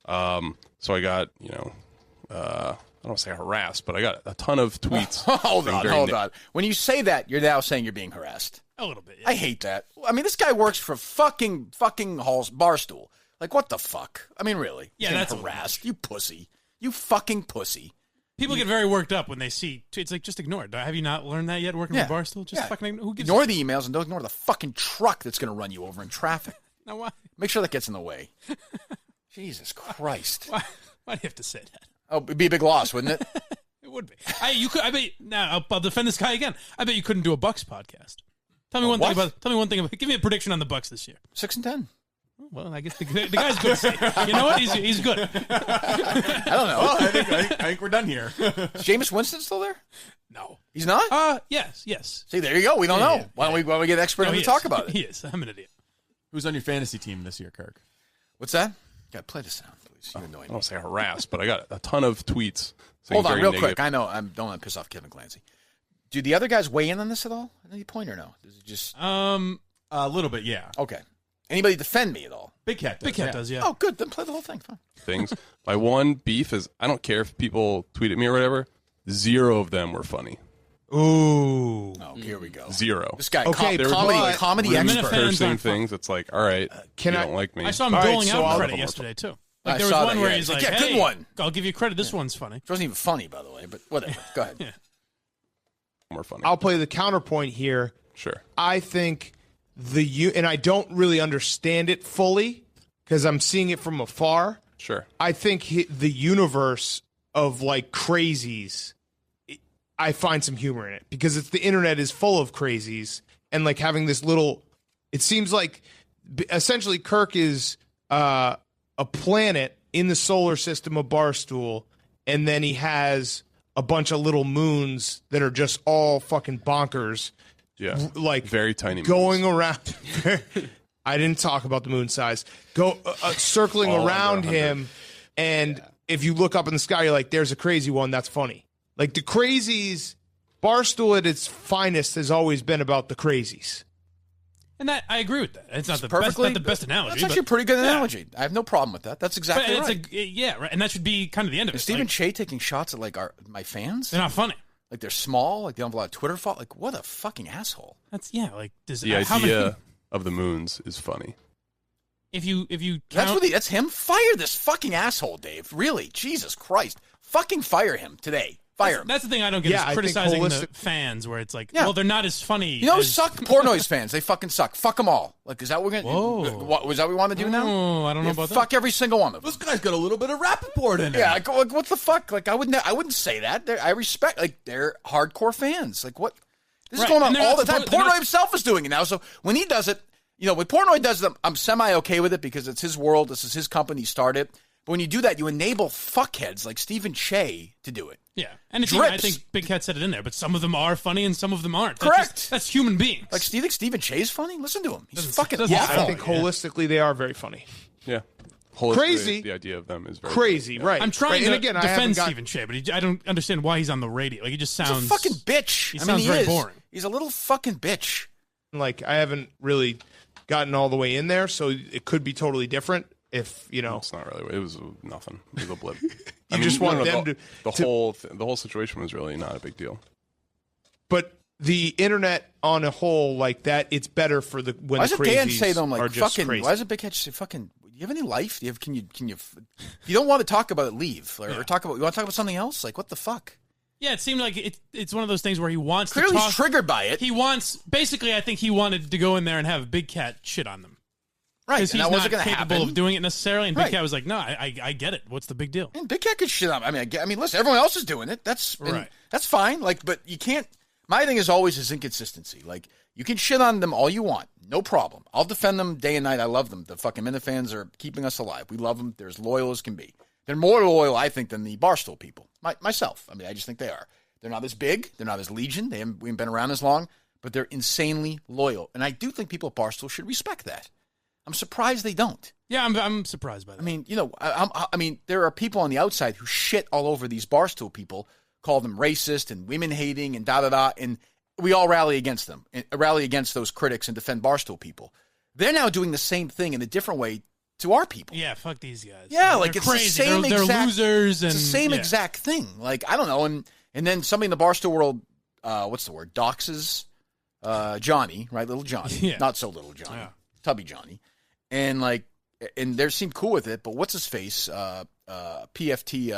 So I got, don't want to say harassed, but I got a ton of tweets. Hold on. When you say that, you're now saying you're being harassed. A little bit. Yeah. I hate that. I mean, this guy works for fucking Barstool. Like, what the fuck? I mean, really? Yeah, that's harassed. You pussy. You fucking pussy. People get very worked up when they see tweets. Like, just ignore it. Have you not learned that yet? Working for Barstool, fucking who gives ignore the emails and don't ignore the fucking truck that's going to run you over in traffic. Now why? Make sure that gets in the way. Jesus Christ! Why do you have to say that? Oh, it'd be a big loss, wouldn't it? It would be. I bet. Now I'll defend this guy again. I bet you couldn't do a Bucks podcast. Tell me one thing about. Give me a prediction on the Bucks this year. 6-10. Well, I guess the guy's good. You know what? He's good. I don't know. Well, I think we're done here. Is Jameis Winston still there? No, he's not. Yes. See, there you go. We don't know. Yeah. Why don't we get an expert to talk about it? He is. I'm an idiot. Who's on your fantasy team this year, Kirk? What's that? Gotta play the sound, please. You annoy me. I don't want to say harassed, but I got a ton of tweets. Hold on, very real negative. quick. I know I don't want to piss off Kevin Clancy. Do the other guys weigh in on this at all? At any point or no? Does it just a little bit, yeah. okay? Anybody defend me at all? Big Cat does. Yeah. Oh, good. Then play the whole thing. Fine. Things. My one beef is I don't care if people tweet at me or whatever. 0 of them were funny. Ooh. Oh, here we go. 0. This guy, Okay, comedy Minifan expert. Cursing aren't fun. things. It's like, all right, can you I- don't like me. I saw him All right, doling so out I'll- credit yesterday too. Like I there was saw one that, where yeah. he's He's like, like, yeah, "Hey, good one." I'll give you credit. This one's funny." It wasn't even funny, by the way, but whatever. Go ahead. Yeah. More funny. I'll play the counterpoint here. Sure. I think and I don't really understand it fully because I'm seeing it from afar. Sure. I think the universe of like crazies, I find some humor in it because the internet is full of crazies and like having this little. It seems like essentially Kirk is a planet in the solar system of Barstool, and then he has a bunch of little moons that are just all fucking bonkers. Yeah. Like very tiny going moons. around. I didn't talk about the moon size. Circling All around under 100. him, and if you look up in the sky, you're like, "There's a crazy one." That's funny. Like the crazies, Barstool at its finest has always been about the crazies. And that I agree with that. It's not the best analogy. That's actually a pretty good analogy. I have no problem with that. That's but exactly it's right. right. And that should be kind of the end of it. Is Stephen Like, Che taking shots at like my fans? they're not funny. Like they're small. Like they don't have a lot of Twitter follow. Like what a fucking asshole. Like The idea of the moons is funny. if you That's count, that's him. Fire this fucking asshole, Dave. Really, Jesus Christ, fucking fire him today. Fire him. that's the thing I don't get Yeah, I is think criticizing the holistic- fans where it's like, Yeah. well, they're not as funny. You know, as, suck Pornoise fans. They fucking suck. Fuck them all. Like, is that what we're gonna? Whoa. What was that we want to do now? Oh, I don't know Yeah, about that. fuck every single one of them. This guy's got a little bit of Rappaport in it. Yeah, like, what the fuck? Like, I wouldn't say that. I respect. Like, they're hardcore fans. Like, what? This is Right, going on and they're all the not time. supposed- they're Pornoy not- himself is doing it now. So when he does it, when Pornoy does it, I'm semi okay with it because it's his world. This is his company. He started. But when you do that, you enable fuckheads like Stephen Che to do it. Yeah, and it's even, I Drips. think Big Cat said it in there, but some of them are funny and some of them aren't. Correct. That's human beings. Like, do you think Stephen Che is funny? Listen to him. He's Doesn't- fucking doesn't awful. sound I think holistically they are very funny. Yeah. Holistically, Crazy. The idea of them is very Crazy, Yeah. right? I'm trying right. to And again, I haven't defend got- Stephen Che, but I don't understand why he's on the radio. Like he just He's sounds a fucking bitch. He I mean, sounds he very is. boring. He's a little fucking bitch. Like I haven't really gotten all the way in there, so it could be totally different. If It's not really. It was nothing. It was a blip. just want them the whole situation was really not a big deal. But the internet on a whole, like that, it's better for when Why the does it Dan crazies say them are like just fucking? crazy. Why does a big head say fucking? Do you have any life? Do you have? Can you? If you don't want to talk about it, leave. Or talk about. You want to talk about something else? Like what the fuck? Yeah, it seemed like it's one of those things where he wants Clearly, to he's talk. triggered by it. He wants basically. I think he wanted to go in there and have Big Cat shit on them Right, because and he's that not wasn't going to capable happen. of doing it necessarily. And Big Right. Cat was like, "No, I get it. What's the big deal?" And Big Cat could shit on. I mean, listen, everyone else is doing it. That's Right. That's fine. Like, but you can't. My thing is always is inconsistency. Like, you can shit on them all you want, no problem. I'll defend them day and night. I love them. The fucking Minifans are keeping us alive. We love them. They're as loyal as can be. They're more loyal, I think, than the Barstool people. Myself. I mean, I just think they are. They're not as big. They're not as legion. We haven't been around as long, but they're insanely loyal. And I do think people at Barstool should respect that. I'm surprised they don't. Yeah, I'm surprised by that. I mean, I mean, there are people on the outside who shit all over these Barstool people, call them racist and women hating and da-da-da, and we all rally against them, and rally against those critics and defend Barstool people. They're now doing the same thing in a different way to our people. Yeah, fuck these guys. Yeah, They're like it's crazy. the same they're exact losers, and it's the same yeah. exact thing. Like I don't know, and then somebody in the Barstool world, what's the word? Doxes Johnny, right? Little Johnny, Yeah. not so little Johnny, Yeah. Tubby Johnny, and they seemed cool with it. But what's his face? PFT.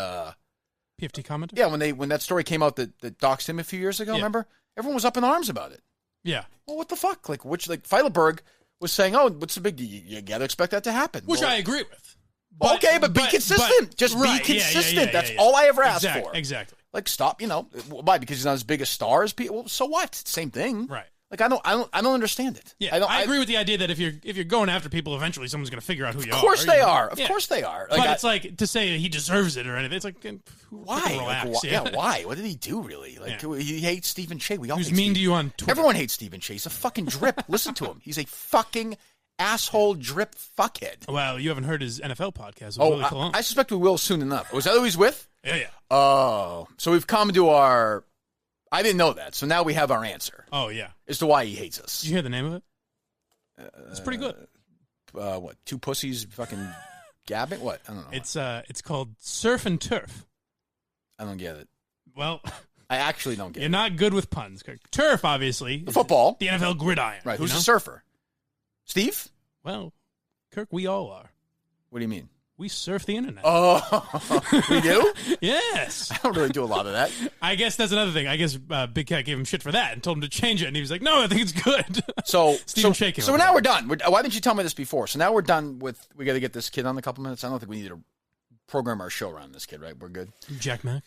PFT commenter. Yeah, when that story came out that doxed him a few years ago, Yeah. remember? Everyone was up in arms about it. Yeah. Well, what the fuck? Like Feidelberg was saying, "Oh, what's the big deal? You gotta expect that to happen." Which well, I agree with. but be consistent. Just right, be yeah, consistent. yeah, That's yeah. all I ever asked for. Exactly. Like, stop. Why? Because he's not as big a star as people. Well, so what? It's the same thing. Right. Like, I don't understand it. Yeah, I agree with the idea that if you're going after people, eventually someone's going to figure out who you are. Of course they are. Yeah. Of course they are. But it's like to say he deserves it or anything. It's like why? Relax. Like, why? Why? What did he do really? Like he hates Stephen Che. We all Who's hate mean Stephen. to you on Twitter? Everyone hates Stephen Che. He's a fucking drip. Listen to him. He's a fucking asshole drip fuckhead. Well, you haven't heard his NFL podcast with Willie Colon. I suspect we will soon enough. Was that who he's with? Yeah. Oh, so we've come to our. I didn't know that. So now we have our answer Oh yeah. as to why he hates us. Did you hear the name of it? It's pretty good. What? Two pussies fucking gabbing? What? I don't know. It's called Surf and Turf. I don't get it. Well, I actually don't get you're it. not good with puns. Kirk. Turf, obviously. The football. The NFL gridiron. Right. Who's you know? a surfer? Steve? Well, Kirk, we all are. What do you mean? We surf the internet. Oh, we do? Yes. I don't really do a lot of that. I guess that's another thing. I guess Big Cat gave him shit for that and told him to change it, and he was like, "No, I think it's good." So, Stephen shaking. so now we're done. Why didn't you tell me this before? So now we're done with. We got to get this kid on in a couple minutes. I don't think we need to program our show around this kid, right? We're good. Jack Mack.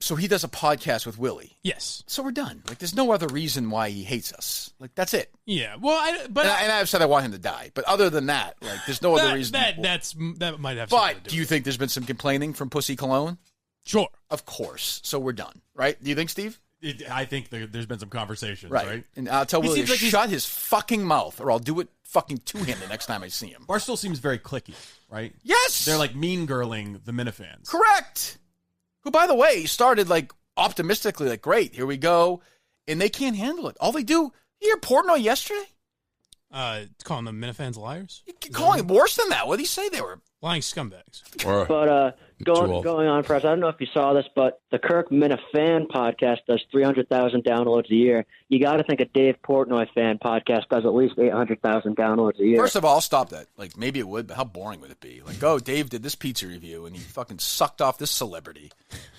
So he does a podcast with Willie. Yes. So we're done. Like, there's no other reason why he hates us. Like, that's it. Yeah. Well, and I've said I want him to die, but other than that, like, there's no other reason. That might have. But do you think there's been some complaining from Pussy Cologne? Sure. Of course. So we're done, right? Do you think, Steve? I think there's been some conversations, right? And I'll tell Willie to like shut his fucking mouth, or I'll do it fucking to him the next time I see him. Barstool seems very cliquey, right? Yes. They're like mean girling the Minifans. Correct. Who, by the way, started like optimistically, like, great, here we go. And they can't handle it. All they do, you hear Portnoy yesterday? Calling the Minifans liars? Calling it worse than that. What did he say they were? Lying scumbags. But going on, Press, I don't know if you saw this, but the Kirk Minifan podcast does 300,000 downloads a year. You got to think a Dave Portnoy fan podcast does at least 800,000 downloads a year. First of all, I'll stop that. Like, maybe it would, but how boring would it be? Like, oh, Dave did this pizza review, and he fucking sucked off this celebrity.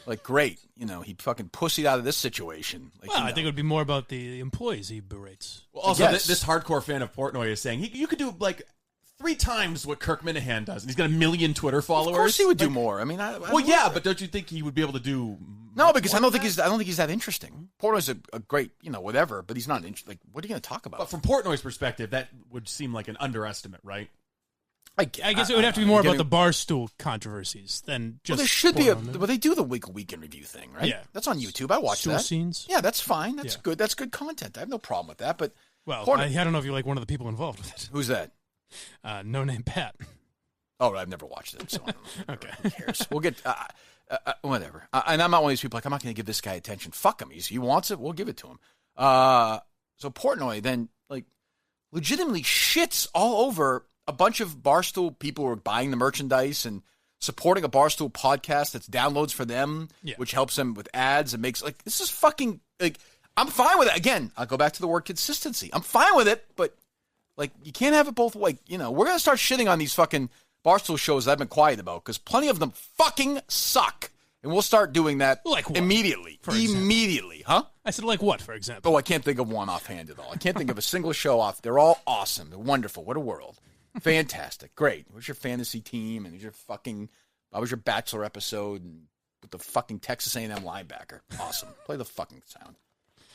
Like, great. He fucking pussied out of this situation. Like, Well, I think it would be more about the employees he berates. Well, also, Yes. this hardcore fan of Portnoy is saying you could do like 3 times what Kirk Minihane does, and he's got 1 million Twitter followers. Of course he would do more. I mean, but don't you think he would be able to do? No, because I don't think he's that interesting. Portnoy's a great, whatever, but he's not interesting. Like, what are you going to talk about? But from Portnoy's perspective, that would seem like an underestimate, right? I guess it would have to be more about the Barstool controversies than just. Well, there should be Portnoy. but they do the week in review thing, right? Yeah. That's on YouTube. I watch Stool that. scenes. Yeah, that's fine. That's Yeah. good. That's good content. I have no problem with that. But Well, Portnoy- I don't know if you're like one of the people involved with it. who's that? No name Pat. Oh, I've never watched it. So I don't know. Okay. Who cares? We'll get whatever. And I'm not one of these people like I'm not going to give this guy attention. Fuck him. He wants it. We'll give it to him. So Portnoy then legitimately shits all over a bunch of Barstool people who are buying the merchandise and supporting a Barstool podcast that's downloads for them, which helps them with ads and makes this is fucking I'm fine with it. Again, I'll go back to the word consistency. I'm fine with it, but you can't have it both ways. We're gonna start shitting on these fucking Barstool shows that I've been quiet about because plenty of them fucking suck, and we'll start doing that Like what, immediately. for example? Immediately, huh? I said, like what, for example? Oh, I can't think of one offhand at all. I can't think of a single show off. They're all awesome. They're wonderful. What a world. Fantastic. Great. What's your fantasy team? And how was your Bachelor episode with the fucking Texas A&M linebacker? Awesome. Play the fucking sound.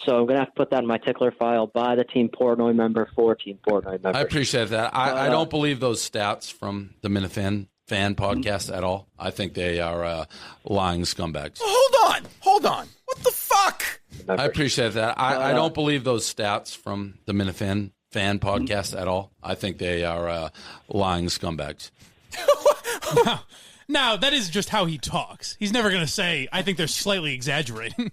So I'm going to have to put that in my tickler file by the Team Portnoy member for Team Portnoy member. I appreciate that. I don't believe those stats from the Minifan fan podcast at all. I think they are lying scumbags. Hold on. What the fuck? I appreciate that. I don't believe those stats from the Minifan fan podcast at all. I think they are lying scumbags. Now, that is just how he talks. He's never going to say, I think they're slightly exaggerating.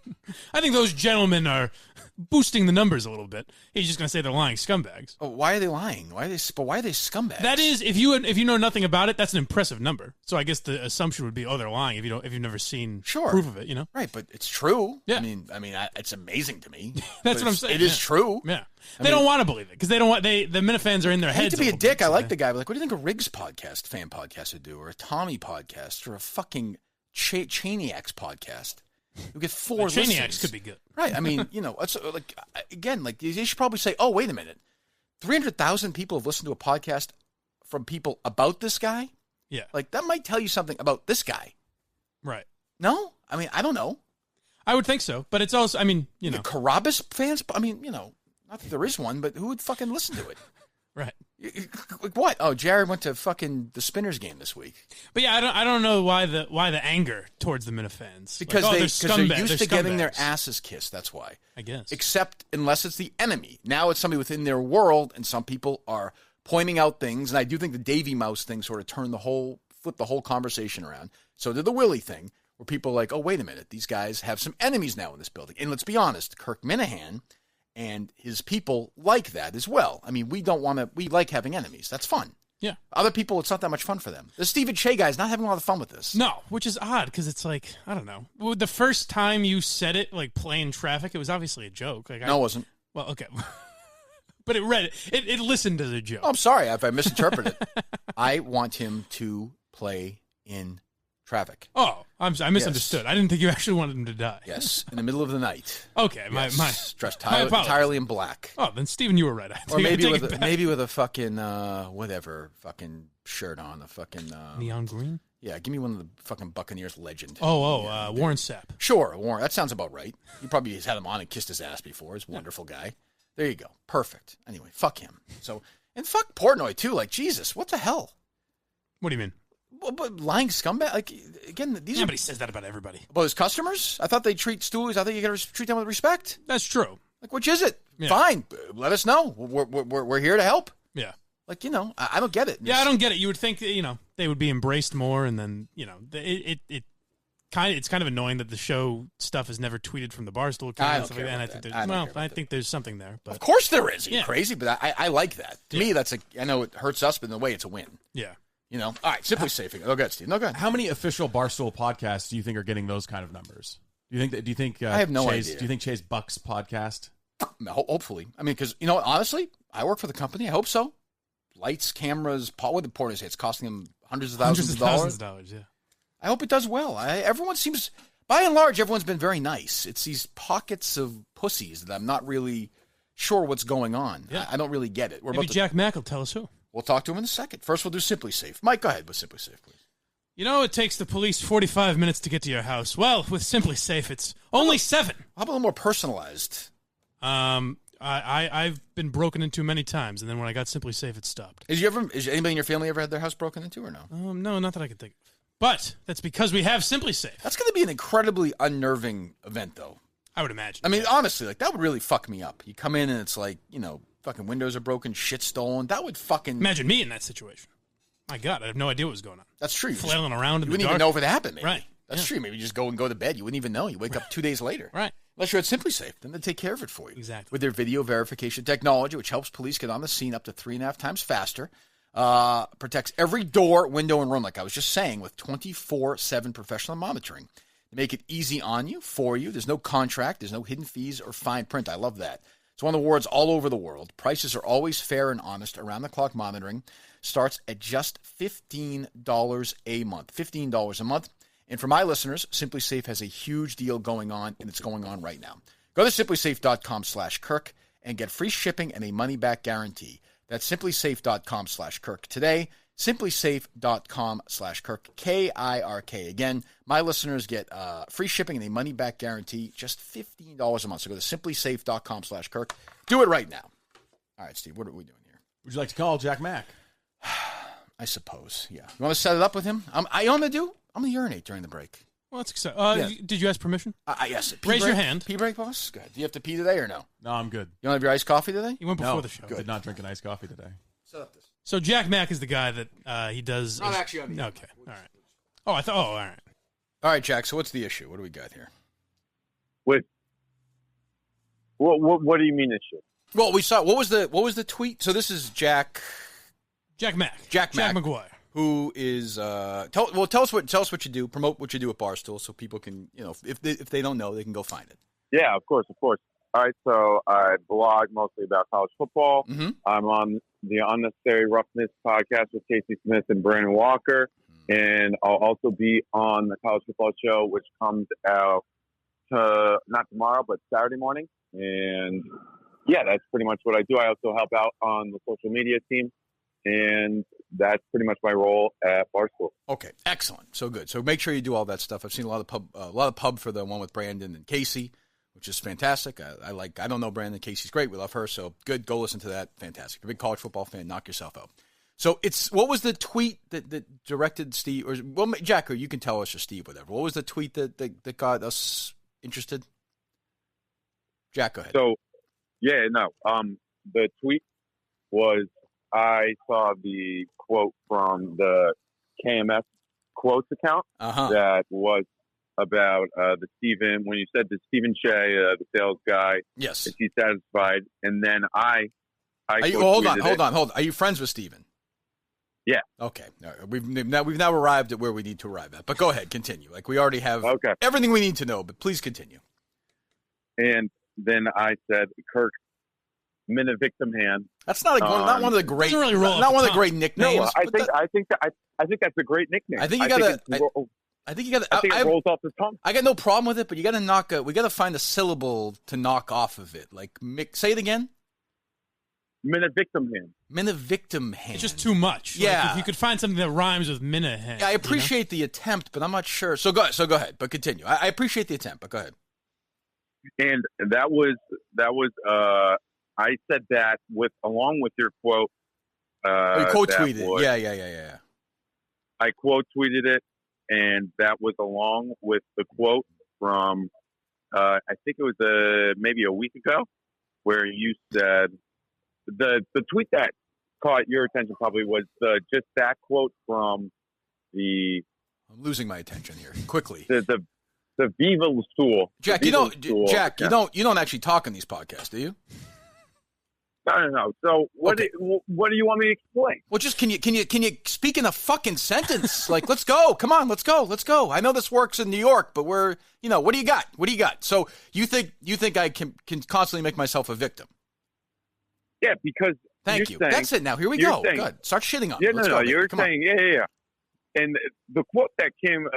I think those gentlemen are boosting the numbers a little bit. He's just going to say they're lying scumbags. Oh, why are they lying? Why are they scumbags? That is, if you know nothing about it, that's an impressive number. So I guess the assumption would be, oh, they're lying if you've never seen proof of it. Right, but it's true. Yeah. I mean, it's amazing to me. That's what I'm saying. It is true. Yeah, they don't want to believe it because they don't want the Minifans are in their I hate heads. to be a dick. I like the guy, but like, what do you think a Riggs fan podcast would do, or a Tommy podcast, or a fucking Chaniacs podcast? You get 4 listens. Chaniacs could be good. Right. I mean, it's like, again, like they should probably say, oh, wait a minute. 300,000 people have listened to a podcast from people about this guy. Yeah. Like that might tell you something about this guy. Right. No? I mean, I don't know. I would think so, but it's also, I mean, The Carabas fans, I mean, not that there is one, but who would fucking listen to it? Right. Like what? Oh, Jared went to fucking the Spinners game this week. But yeah, I don't know why the anger towards the Minifans. Because they're used to getting their asses kissed. That's why. I guess. Except unless it's the enemy. Now it's somebody within their world, and some people are pointing out things. And I do think the Davy Mouse thing sort of flipped the whole conversation around. So did the Willie thing, where people are like, oh, wait a minute, these guys have some enemies now in this building. And let's be honest, Kirk Minihane and his people like that as well. I mean, we like having enemies. That's fun. Yeah. Other people, it's not that much fun for them. The Stephen Shea guy's not having a lot of fun with this. No, which is odd because it's like, I don't know. Well, the first time you said it, like playing traffic, it was obviously a joke. Like, No, it wasn't. Well, okay. But it listened as a joke. Oh, I'm sorry if I misinterpreted it. I want him to play in traffic. Oh, I misunderstood. Yes. I didn't think you actually wanted him to die. Yes, in the middle of the night. Okay, yes. Dressed entirely in black. Oh, then Steven, you were right. Or maybe with a fucking whatever fucking shirt on, a fucking neon green. Yeah, give me one of the fucking Buccaneers legend. Warren Sapp. Sure, Warren. That sounds about right. He probably has had him on and kissed his ass before. He's a wonderful guy. There you go. Perfect. Anyway, fuck him. So and fuck Portnoy too. Like Jesus, what the hell? What do you mean? Well, but lying scumbag. Like again, these Nobody says that about everybody. About his customers. I thought they treat stoolies. I think you got to treat them with respect. That's true. Like, which is it? Yeah. Fine. Let us know. We're here to help. Yeah. Like I don't get it. Yeah, I don't get it. You would think that, they would be embraced more, and then it's kind of annoying that the show stuff is never tweeted from the Barstool account. I think there's something there. But of course there is. You're crazy, but I like that. To me, that's I know it hurts us, but in a way, it's a win. Yeah. All right, Simply Safe. Go ahead, Steve. No, go ahead. How many official Barstool podcasts do you think are getting those kind of numbers? Do you think I have no idea. Do you think Chase Buck's podcast? Hopefully. I mean, because honestly, I work for the company. I hope so. Lights, cameras, what did Porter say? It's costing him hundreds of thousands of dollars. Yeah. I hope it does well. Everyone seems, by and large, everyone's been very nice. It's these pockets of pussies that I'm not really sure what's going on. Yeah. I don't really get it. Maybe Jack Mack will tell us who. We'll talk to him in a second. First, we'll do Simply Safe. Mike, go ahead with Simply Safe, please. It takes the police 45 minutes to get to your house. Well, with Simply Safe, it's only 7. How about a little more personalized? I've been broken into many times, and then when I got Simply Safe, it stopped. Is anybody in your family ever had their house broken into, or no? No, not that I can think of. But that's because we have Simply Safe. That's going to be an incredibly unnerving event, though. I would imagine. I mean, honestly, that would really fuck me up. You come in and it's like, fucking windows are broken, shit stolen. That would fucking... Imagine me in that situation. My God, I have no idea what was going on. That's true. Flailing around in the dark. You wouldn't even know if it happened, maybe. Right. That's true. Maybe you just go to bed. You wouldn't even know. You wake up 2 days later. Right. Unless you're at Simply Safe. Then they take care of it for you. Exactly. With their video verification technology, which helps police get on the scene up to 3.5 times faster. Protects every door, window, and room, like I was just saying, with 24/7 professional monitoring. They make it easy on you, for you. There's no contract. There's no hidden fees or fine print. I love that. It's won awards all over the world. Prices are always fair and honest. Around-the-clock monitoring starts at just $15 a month. $15 a month. And for my listeners, Simply Safe has a huge deal going on, and it's going on right now. Go to simplysafe.com/Kirk and get free shipping and a money-back guarantee. That's simplysafe.com/Kirk today. Simplysafe.com/Kirk, KIRK. Again, my listeners get free shipping and a money-back guarantee, just $15 a month. So go to simplysafe.com/Kirk. Do it right now. All right, Steve, what are we doing here? Would you like to call Jack Mack? I suppose, yeah. You want to set it up with him? I'm going to urinate during the break. Well, that's exciting. Did you ask permission? Yes. Raise your hand. Pee break, boss? Good. Do you have to pee today or no? No, I'm good. You don't have your iced coffee today? You went before the show. I did not drink an iced coffee today. Set up this. So Jack Mack is the guy that he does... Not actually on the... Okay, all right. Oh, I thought... Oh, all right. All right, Jack, so what's the issue? What do we got here? What do you mean it should? Well, we saw what was the tweet? So this is Jack McGuire, who is tell us what you do, promote what you do at Barstool, so people can, if they don't know, they can go find it. Yeah, of course. All right, so I blog mostly about college football. Mm-hmm. I'm on the Unnecessary Roughness podcast with Casey Smith and Brandon Walker, and I'll also be on the College Football Show, which comes out not tomorrow, but Saturday morning. And yeah, that's pretty much what I do. I also help out on the social media team, and that's pretty much my role at Barstool. Okay, excellent. So good. So make sure you do all that stuff. I've seen a lot of pub for the one with Brandon and Casey, which is fantastic. I don't know Brandon. Casey's great. We love her. So good. Go listen to that. Fantastic. You're a big college football fan. Knock yourself out. So what was the tweet that directed Steve, or well, Jack, or you can tell us, or Steve, whatever. What was the tweet that got us interested? Jack, go ahead. So, the tweet was, I saw the quote from the KMS quotes account that was about when you said the Stephen Shea, the sales guy. Yes. Is he satisfied? And then hold on. Are you friends with Stephen? Yeah. Okay. All right. We've now arrived at where we need to arrive at. But go ahead, continue. Like, we already have everything we need to know, but please continue. And then I said, Kirk Minihane. That's not one of the great. Really not one of the great nicknames. No, I think that's a great nickname. I think you got to. I think it rolls off the tongue. I got no problem with it, but you got to we got to find a syllable to knock off of it. Like, say it again. Minihane. It's just too much. Yeah. Like, if you could find something that rhymes with Minihane. Yeah, I appreciate the attempt, but I'm not sure. So go ahead, but continue. I appreciate the attempt, but go ahead. And that was I said that along with your quote. You quote tweeted it. Yeah. I quote tweeted it, and that was along with the quote from I think it was maybe a week ago, where you said the tweet that caught your attention probably was just that quote from the. I'm losing my attention here quickly. The Viva Stool. Jack, you don't actually talk on these podcasts, do you? No. So what do you want me to explain? Well, just can you speak in a fucking sentence? Like, let's go. Come on, let's go. I know this works in New York, but what do you got? So you think I can constantly make myself a victim? Yeah, because thank you. Saying, that's it. Now here we go. Good. Start shitting on me. Yeah, you're saying yeah. And the quote that came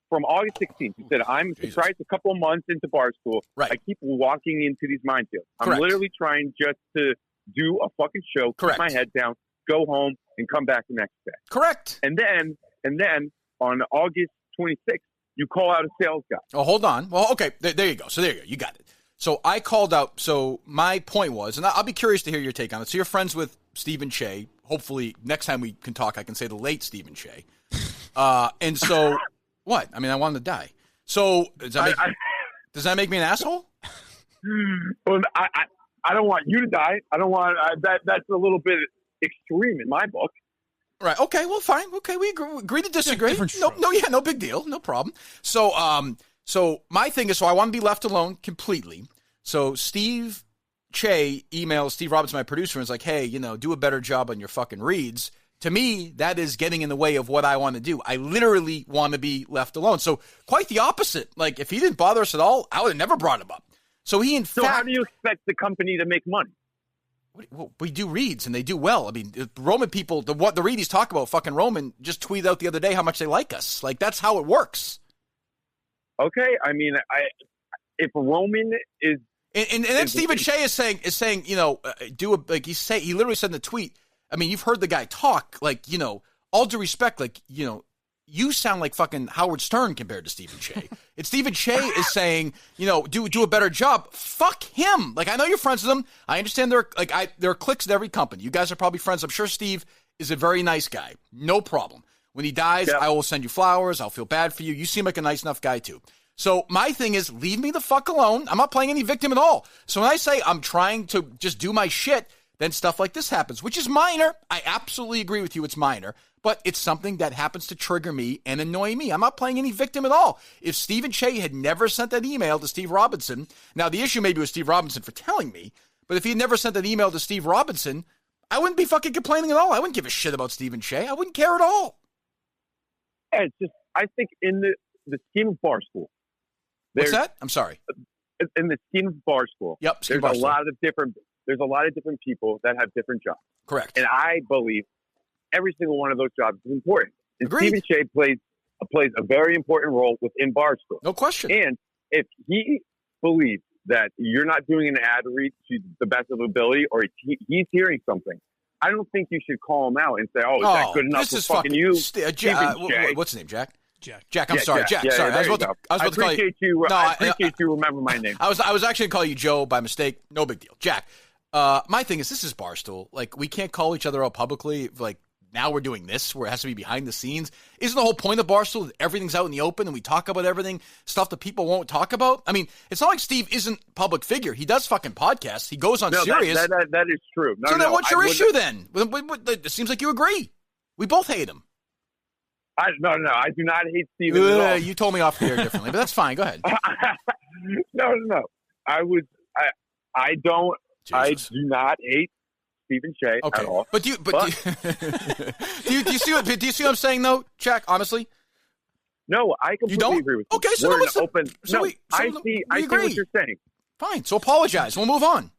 from August 16th, you said, I'm surprised a couple of months into Barstool. Right. I keep walking into these minefields. I'm literally trying just to do a fucking show, keep my head down, go home, and come back the next day. Correct. And then on August 26th, you call out a sales guy. Oh, hold on. Well, okay, there you go. So there you go. You got it. So I called out. So my point was, and I'll be curious to hear your take on it. So you're friends with Stephen Shea. Hopefully, next time we can talk, I can say the late Stephen Shea. And so... What? I mean, I wanted to die. So does that make me an asshole? Well, I don't want you to die. I don't want that's a little bit extreme in my book. Right. Okay. Well, fine. Okay. We agree to disagree. No big deal. No problem. So my thing is, I want to be left alone completely. So Steve Che emails Steve Robinson, my producer, and is like, hey, do a better job on your fucking reads. To me, that is getting in the way of what I want to do. I literally want to be left alone. So quite the opposite. Like, if he didn't bother us at all, I would have never brought him up. So how do you expect the company to make money? Well, we do reads, and they do well. I mean, Roman people, the read he's talking about, fucking Roman, just tweeted out the other day how much they like us. Like, that's how it works. Okay. I mean, if Roman is... And then Stephen Shea is saying, he literally said in the tweet, I mean, you've heard the guy talk, like, all due respect, like, you sound like fucking Howard Stern compared to Stephen Shea. And Stephen Shea is saying, do a better job. Fuck him. Like, I know you're friends with him. I understand there are cliques at every company. You guys are probably friends. I'm sure Steve is a very nice guy. No problem. When he dies, I will send you flowers. I'll feel bad for you. You seem like a nice enough guy, too. So my thing is, leave me the fuck alone. I'm not playing any victim at all. So when I say I'm trying to just do my shit, then stuff like this happens, which is minor. I absolutely agree with you. It's minor, but it's something that happens to trigger me and annoy me. I'm not playing any victim at all. If Stephen Che had never sent that email to Steve Robinson, now the issue maybe was Steve Robinson for telling me, but if he had never sent that email to Steve Robinson, I wouldn't be fucking complaining at all. I wouldn't give a shit about Stephen Che. I wouldn't care at all. Yeah, it's just, I think in the scheme of Barstool. What's that? I'm sorry. In the scheme of Barstool. Yep. There's a lot of different people that have different jobs. Correct. And I believe every single one of those jobs is important. And Agreed. Stephen Che plays a very important role within Barstool. No question. And if he believes that you're not doing an ad read to the best of ability, or he's hearing something, I don't think you should call him out and say, "Oh, is that good enough for fucking you?" What's his name, Jack? Jack. I'm sorry, Jack. Sorry, I was about to call you. I appreciate you remember my name. I was actually going to call you Joe by mistake. No big deal, Jack. My thing is, this is Barstool. Like, we can't call each other out publicly. Like, now we're doing this where it has to be behind the scenes. Isn't the whole point of Barstool that everything's out in the open and we talk about everything, stuff that people won't talk about? I mean, it's not like Steve isn't a public figure. He does fucking podcasts. He goes on Sirius. That is true. Then what's your issue then? It seems like you agree. We both hate him. No, I do not hate Steven at all. You told me off the air differently, but that's fine. Go ahead. No. I do not hate Stephen Che at all. But do you see what I'm saying though, Jack? Honestly, no, I completely agree with you. Okay, so I see what you're saying. Fine, so apologize. We'll move on.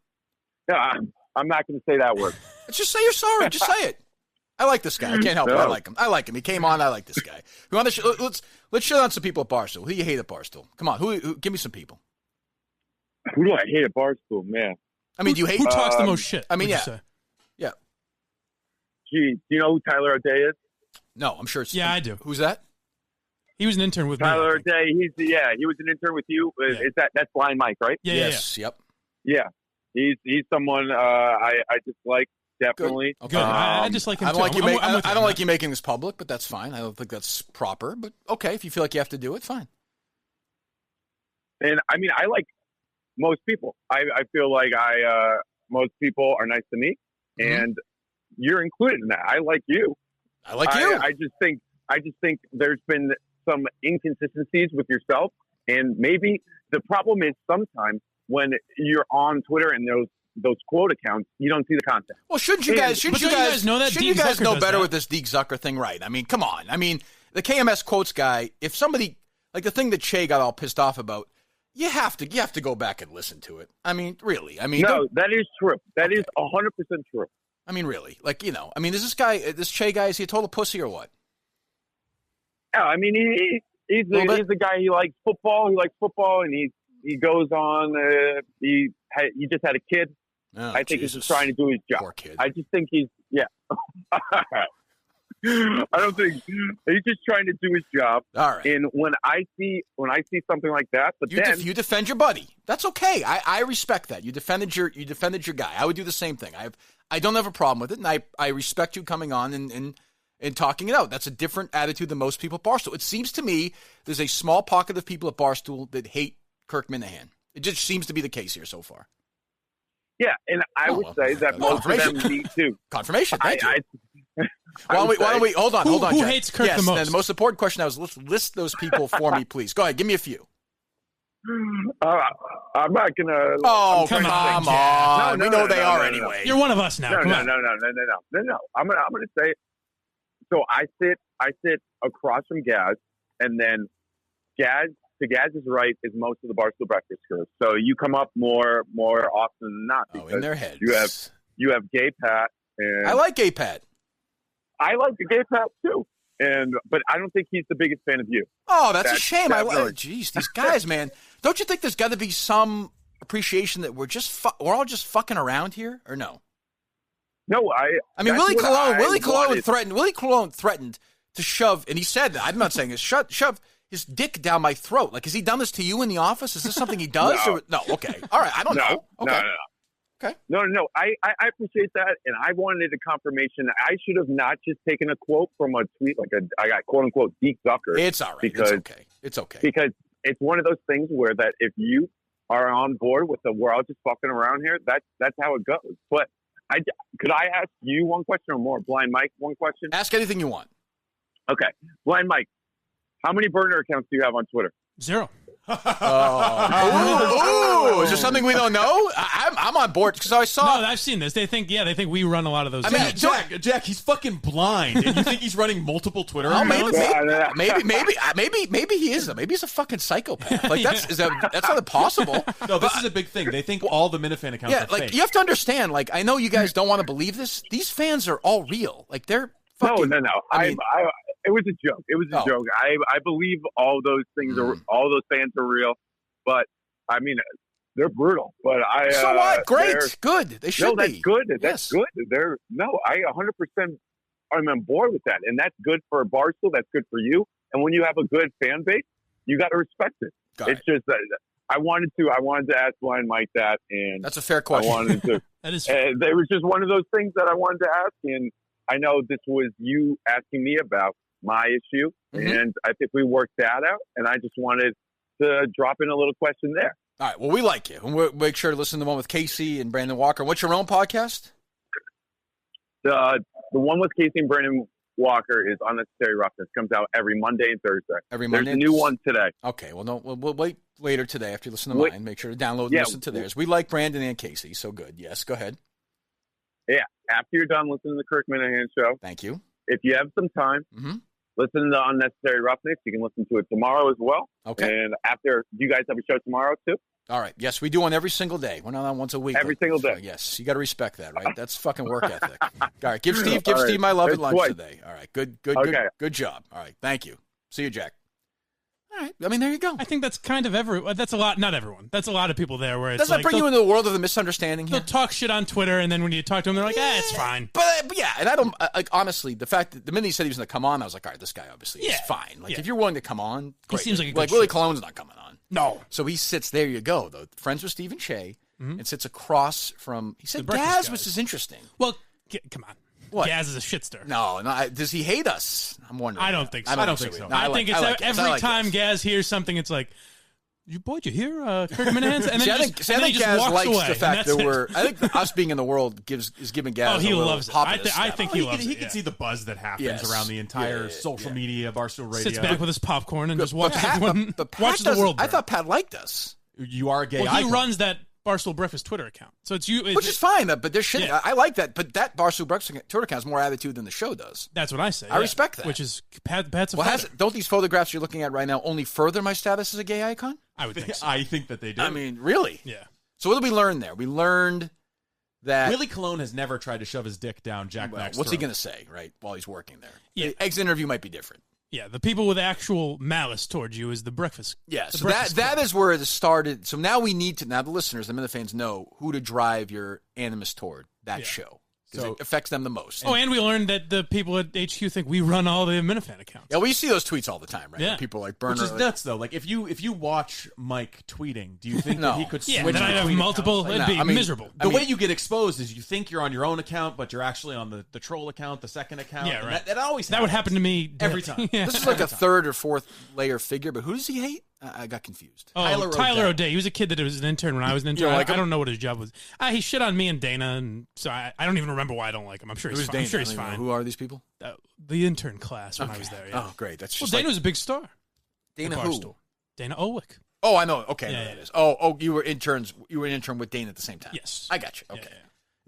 No, I'm not going to say that word. Just say you're sorry. Just say it. I like this guy. I can't help it. I like him. He came on. I like this guy. Let's shit on some people at Barstool. Who do you hate at Barstool? Come on. Who give me some people. Who do I hate at Barstool, man? I mean, who talks the most shit? I mean, yeah. Gee, do you know who Tyler O'Day is? No, I'm sure. I do. Who's that? He was an intern with Tyler me. O'Day. He was an intern with you. Yeah. That's Blind Mike, right? Yeah. Yes. Yep. Yeah. He's someone I just like. Definitely. Good. Okay. I just like him. I don't like you making this public, but that's fine. I don't think that's proper. But okay, if you feel like you have to do it, fine. And I mean, I like most people. I feel like most people are nice to me, and you're included in that. I like you. I like you. I just think there's been some inconsistencies with yourself, and maybe the problem is sometimes when you're on Twitter and those quote accounts, you don't see the content. Well, shouldn't you guys know that? Shouldn't you guys know better with this Deke Zucker thing, right? I mean, come on. I mean, the KMS quotes guy, if somebody, like the thing that Che got all pissed off about, you have to go back and listen to it. I mean, really. I mean, no, that is true. That is 100% true. I mean, really. Like, I mean, is this Che guy, is he a total pussy or what? Yeah, I mean, he's the guy, he likes football. He likes football, and he goes on, he just had a kid. Oh, I think he's just trying to do his job. Poor kid. I just think I don't think he's just trying to do his job. All right. And when I see something like that, but you defend your buddy. That's okay. I respect that. You defended your guy. I would do the same thing. I don't have a problem with it, and I respect you coming on and talking it out. That's a different attitude than most people at Barstool. It seems to me there's a small pocket of people at Barstool that hate Kirk Minihane. It just seems to be the case here so far. Yeah, and I would say that most of them need to. Confirmation. Thank you. Why don't we hold on, who Jack. hates Kirk the most? And the most important question now is let's list those people for me, please. Go ahead, give me a few. I'm not gonna. Oh, come on! We know they are anyway. You're one of us now. No. I'm gonna say. So I sit across from Gaz, and then Gaz. To Gaz's right is most of the Barstool Breakfast crew. So you come up more often than not. Oh, in their heads. You have Gay Pat. And I like Gay Pat. I like the Gay Pat too. But I don't think he's the biggest fan of you. Oh, that's a shame. Jeez, these guys, man. Don't you think there's got to be some appreciation that we're all just fucking around here, or no? No, I mean, Willie Colon threatened to shove, and he said that. I'm not saying this. Shove his dick down my throat. Like, has he done this to you in the office? Is this something he does? No. Okay. All right. I don't know. Okay. No. Okay. No. I appreciate that, and I wanted a confirmation. I should have not just taken a quote from a tweet, I got quote unquote Deke Zucker. It's all right. It's okay. Because it's one of those things where that if you are on board with the we're all just fucking around here, that's how it goes. But Could I ask you one question or more? Blind Mike, one question? Ask anything you want. Okay. Blind Mike, how many burner accounts do you have on Twitter? 0. Oh, is there something we don't know? I'm on board because I saw. No, I've seen this. They think we run a lot of those. I mean, Jack, he's fucking blind, and you think he's running multiple Twitter accounts? Maybe he is. Maybe he's a fucking psychopath. Like that's not impossible. No, this is a big thing. They think all the Minifan accounts are like fake. you have to understand. Like I know you guys don't want to believe this. These fans are all real. Like they're fucking. No. It was a joke. It was a joke. I believe all those things all those fans are real, but I mean they're brutal. But so what? Great, good. They should be. That's good. Yes. That's good. I 100% I'm on board with that, and that's good for Barstool. That's good for you. And when you have a good fan base, you got to respect it. It's just that I wanted to ask Blind Mike that, and that's a fair question. I wanted to. That is. There was just one of those things that I wanted to ask, and I know this was you asking me about my issue, and I think we worked that out, and I just wanted to drop in a little question there. All right, well, we like you, and we'll make sure to listen to the one with Casey and Brandon Walker. What's your own podcast? The one with Casey and Brandon Walker is Unnecessary Roughness. Comes out every Monday and Thursday. Every Monday? There's a new one today. Okay, well, no, we'll wait later today after you listen to mine. Make sure to download and listen to theirs. We like Brandon and Casey, so good. Yes, go ahead. Yeah, after you're done listening to the Kirk Minihane Show. Thank you. If you have some time, listen to Unnecessary Roughness. You can listen to it tomorrow as well. Okay. And after, do you guys have a show tomorrow too? All right. Yes, we do one every single day. We're not on once a week. Every single day. Yes, you got to respect that, right? That's fucking work ethic. All right, give Steve my love at lunch today. All right, good job. All right, thank you. See you, Jack. All right, I mean, there you go. I think that's kind of that's a lot. Not everyone. That's a lot of people there. Where it's does that bring you into the world of the misunderstanding here? They'll talk shit on Twitter, and then when you talk to them, they're like, it's fine. But yeah, and I don't like honestly. The fact that the minute he said he was going to come on, I was like, all right, this guy obviously is fine. Like if you're willing to come on, great. He seems like a good Willie Cologne's not coming on. No. So he sits there. You go though. Friends with Stephen Shea, and sits across from. He said Gaz, which is interesting. Well, come on. What? Gaz is a shitster. No. Does he hate us? I'm wondering. I don't think so. I don't think so. No, I think it's every time Gaz hears something, it's like, did you hear Kirk Minihane? And then I think Gaz likes the fact that I think us being in the world is giving Gaz. He loves it. I think he loves it. He can see the buzz that happens around the entire social media, Barstool Radio. Sits back with his popcorn and just watches everyone. Watch the world. I thought Pat liked us. You are a gay. Well, he runs that Barstool Breakfast Twitter account, so it's you, which is fine. But there's shit. I like that. But that Barstool Breakfast Twitter account has more attitude than the show does. That's what I say. I respect that. Which is Pat's. Don't these photographs you're looking at right now only further my status as a gay icon? I would think so. I think that they do. I mean, really? Yeah. So what did we learn there? We learned that Willie Cologne has never tried to shove his dick down Jack Mack's what's he throat. going to say, right, while he's working there? Yeah. The exit interview might be different. Yeah, the people with actual malice towards you is the breakfast. Yeah, so that is where it started. So now we need to, now the listeners, the Minifans know who to drive your animus toward that show. Because it affects them the most. Oh, and we learned that the people at HQ think we run all the Minifan accounts. Yeah, well, you see those tweets all the time, right? Yeah. Where people like Burner. Which is nuts, though. Like, if you watch Mike tweeting, do you think that he could switch then I'd have multiple, accounts? it'd be miserable. The way you get exposed is you think you're on your own account, but you're actually on the troll account, the second account. Yeah, right. That always happens. That would happen to me every time. Yeah. This is like a third or fourth layer figure, but who does he hate? I got confused. Oh, Tyler O'Day. He was a kid that was an intern when I was an intern. I don't know what his job was. He shit on me and Dana, and so I don't even remember why I don't like him. I'm sure he's fine. I'm sure he's fine. Who are these people? The intern class when I was there. Yeah. Oh, great. That's just Dana was a big star. Dana who? Dana Olick. Oh, I know. Okay, that is. Oh, you were interns. You were an intern with Dana at the same time. Yes, I got you. Okay,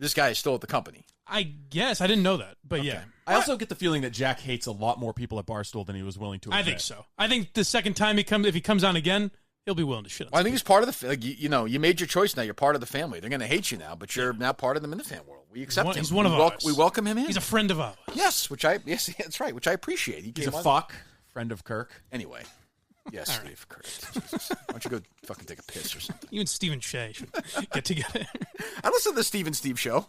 this guy is still at the company. I guess I didn't know that, but yeah. I also get the feeling that Jack hates a lot more people at Barstool than he was willing to admit. I think so. I think the second time if he comes on again, he'll be willing to shit on I think he's part of the you made your choice now. You're part of the family. They're going to hate you now, but you're now part of the Minifan world. We accept him. He's one of ours. We welcome him in. He's a friend of ours. Yes, that's right. Which I appreciate. He's a friend of Kirk. Anyway. Yes, Steve. Kirk. Jesus. Why don't you go fucking take a piss or something? You and Stephen Shea should get together. I listen to the Steve and Steve show.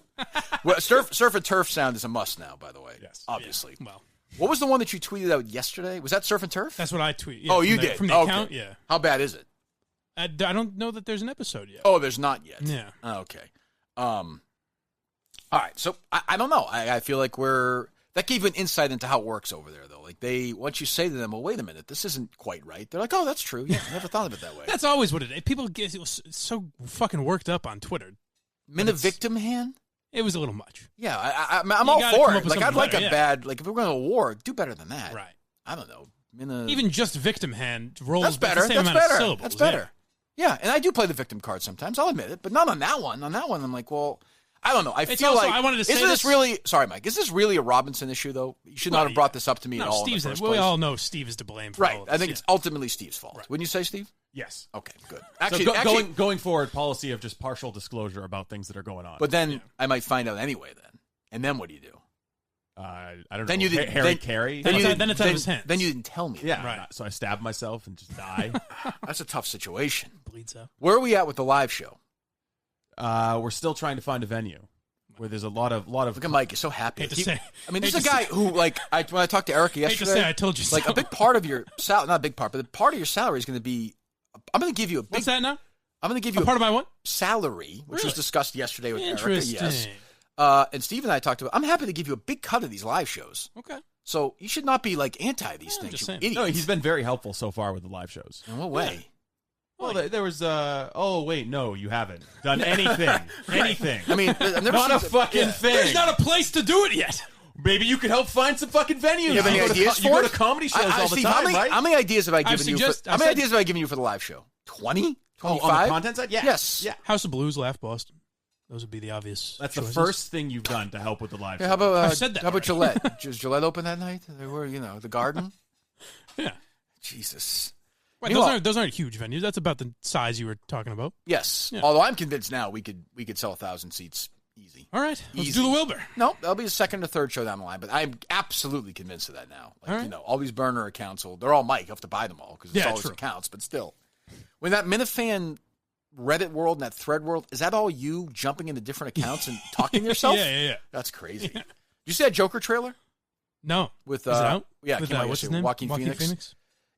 Well, surf and turf sound is a must now, by the way. Yes. Obviously. Yeah. Well. What was the one that you tweeted out yesterday? Was that surf and turf? That's what I tweeted. Yeah, you did? From the account, yeah. How bad is it? I don't know that there's an episode yet. Oh, there's not yet. Yeah. Okay. All right. So I don't know. I feel like that gave you an insight into how it works over there, though. Like once you say to them, well, wait a minute, this isn't quite right. They're like, oh, that's true. Yeah, I never thought of it that way. That's always what it is. People get so fucking worked up on Twitter. Minivictim hand? It was a little much. Yeah, I'm all for it. Like, I'd like better, a bad, like, if we're going to war, do better than that. Right. I don't know. Even just victim hand rolls. That's better. The same That's amount better. Of syllables, That's better. Yeah, and I do play the victim card sometimes. I'll admit it, but not on that one. On that one, I'm like, well, I don't know. I feel also, like I wanted to say isn't this really? Sorry, Mike. Is this really a Robinson issue, though? You should not have brought this up to me at all. Steve's in the first we place. all know Steve is to blame for right. all of this. I think it's ultimately Steve's fault. Right. Wouldn't you say, Steve? Yes. Okay, good. Actually, going forward, policy of just partial disclosure about things that are going on. But then I might find out anyway. Then, and then what do you do? I don't then know. You did, Harry Carey. Then it's out of his hands. Then you didn't tell me. Yeah. Right. So I stabbed myself and just die. That's a tough situation. Bleeds out. Where are we at with the live show? We're still trying to find a venue where there's a lot of. Look at Mike. He's so happy. Hate to say. I mean, this is a guy who, like, when I talked to Erica yesterday. Hate to say, I told you so. Like, a big part of your salary, not a big part, but a part of your salary is going to be. I'm going to give you a big. What's that now? I'm going to give you a part of my what? Salary, which was discussed yesterday with Erica. Yes. And Steve and I talked about. I'm happy to give you a big cut of these live shows. Okay. So you should not be like anti these things. Just you saying. idiot. No, he's been very helpful so far with the live shows. In what way? Well, there was. Oh wait, no, you haven't done anything. Anything. I mean, I've never not seen a fucking thing. There's not a place to do it yet. Maybe you could help find some fucking venues. You have any ideas for you it? go to comedy shows all the Steve, time, right? How many ideas have I given you? How many ideas have I given you for the live show? 20? 25? On the content side? Yeah. Yes. Yeah. House of Blues, Laugh Boston. Those would be the obvious. That's choices. the first thing you've done to help with the live show. How about I've said that how about already. Gillette? Was Gillette open that night? They were, the garden. Yeah. Jesus. Right, those aren't huge venues. That's about the size you were talking about. Yes. Yeah. Although I'm convinced now we could sell 1,000 seats easy. All right. Let's Easy. do the Wilbur. No, that'll be the second or third show down the line. But I'm absolutely convinced of that now. Like, All right. all these burner accounts, they're all Mike. You have to buy them all because it's all his true. accounts. But still, when that Minifan Reddit world and that thread world, is that all you jumping into different accounts and talking to yourself? Yeah. That's crazy. Did you see that Joker trailer? No. With Is it out? Yeah, With, came out what's his yesterday, name? Joaquin Phoenix.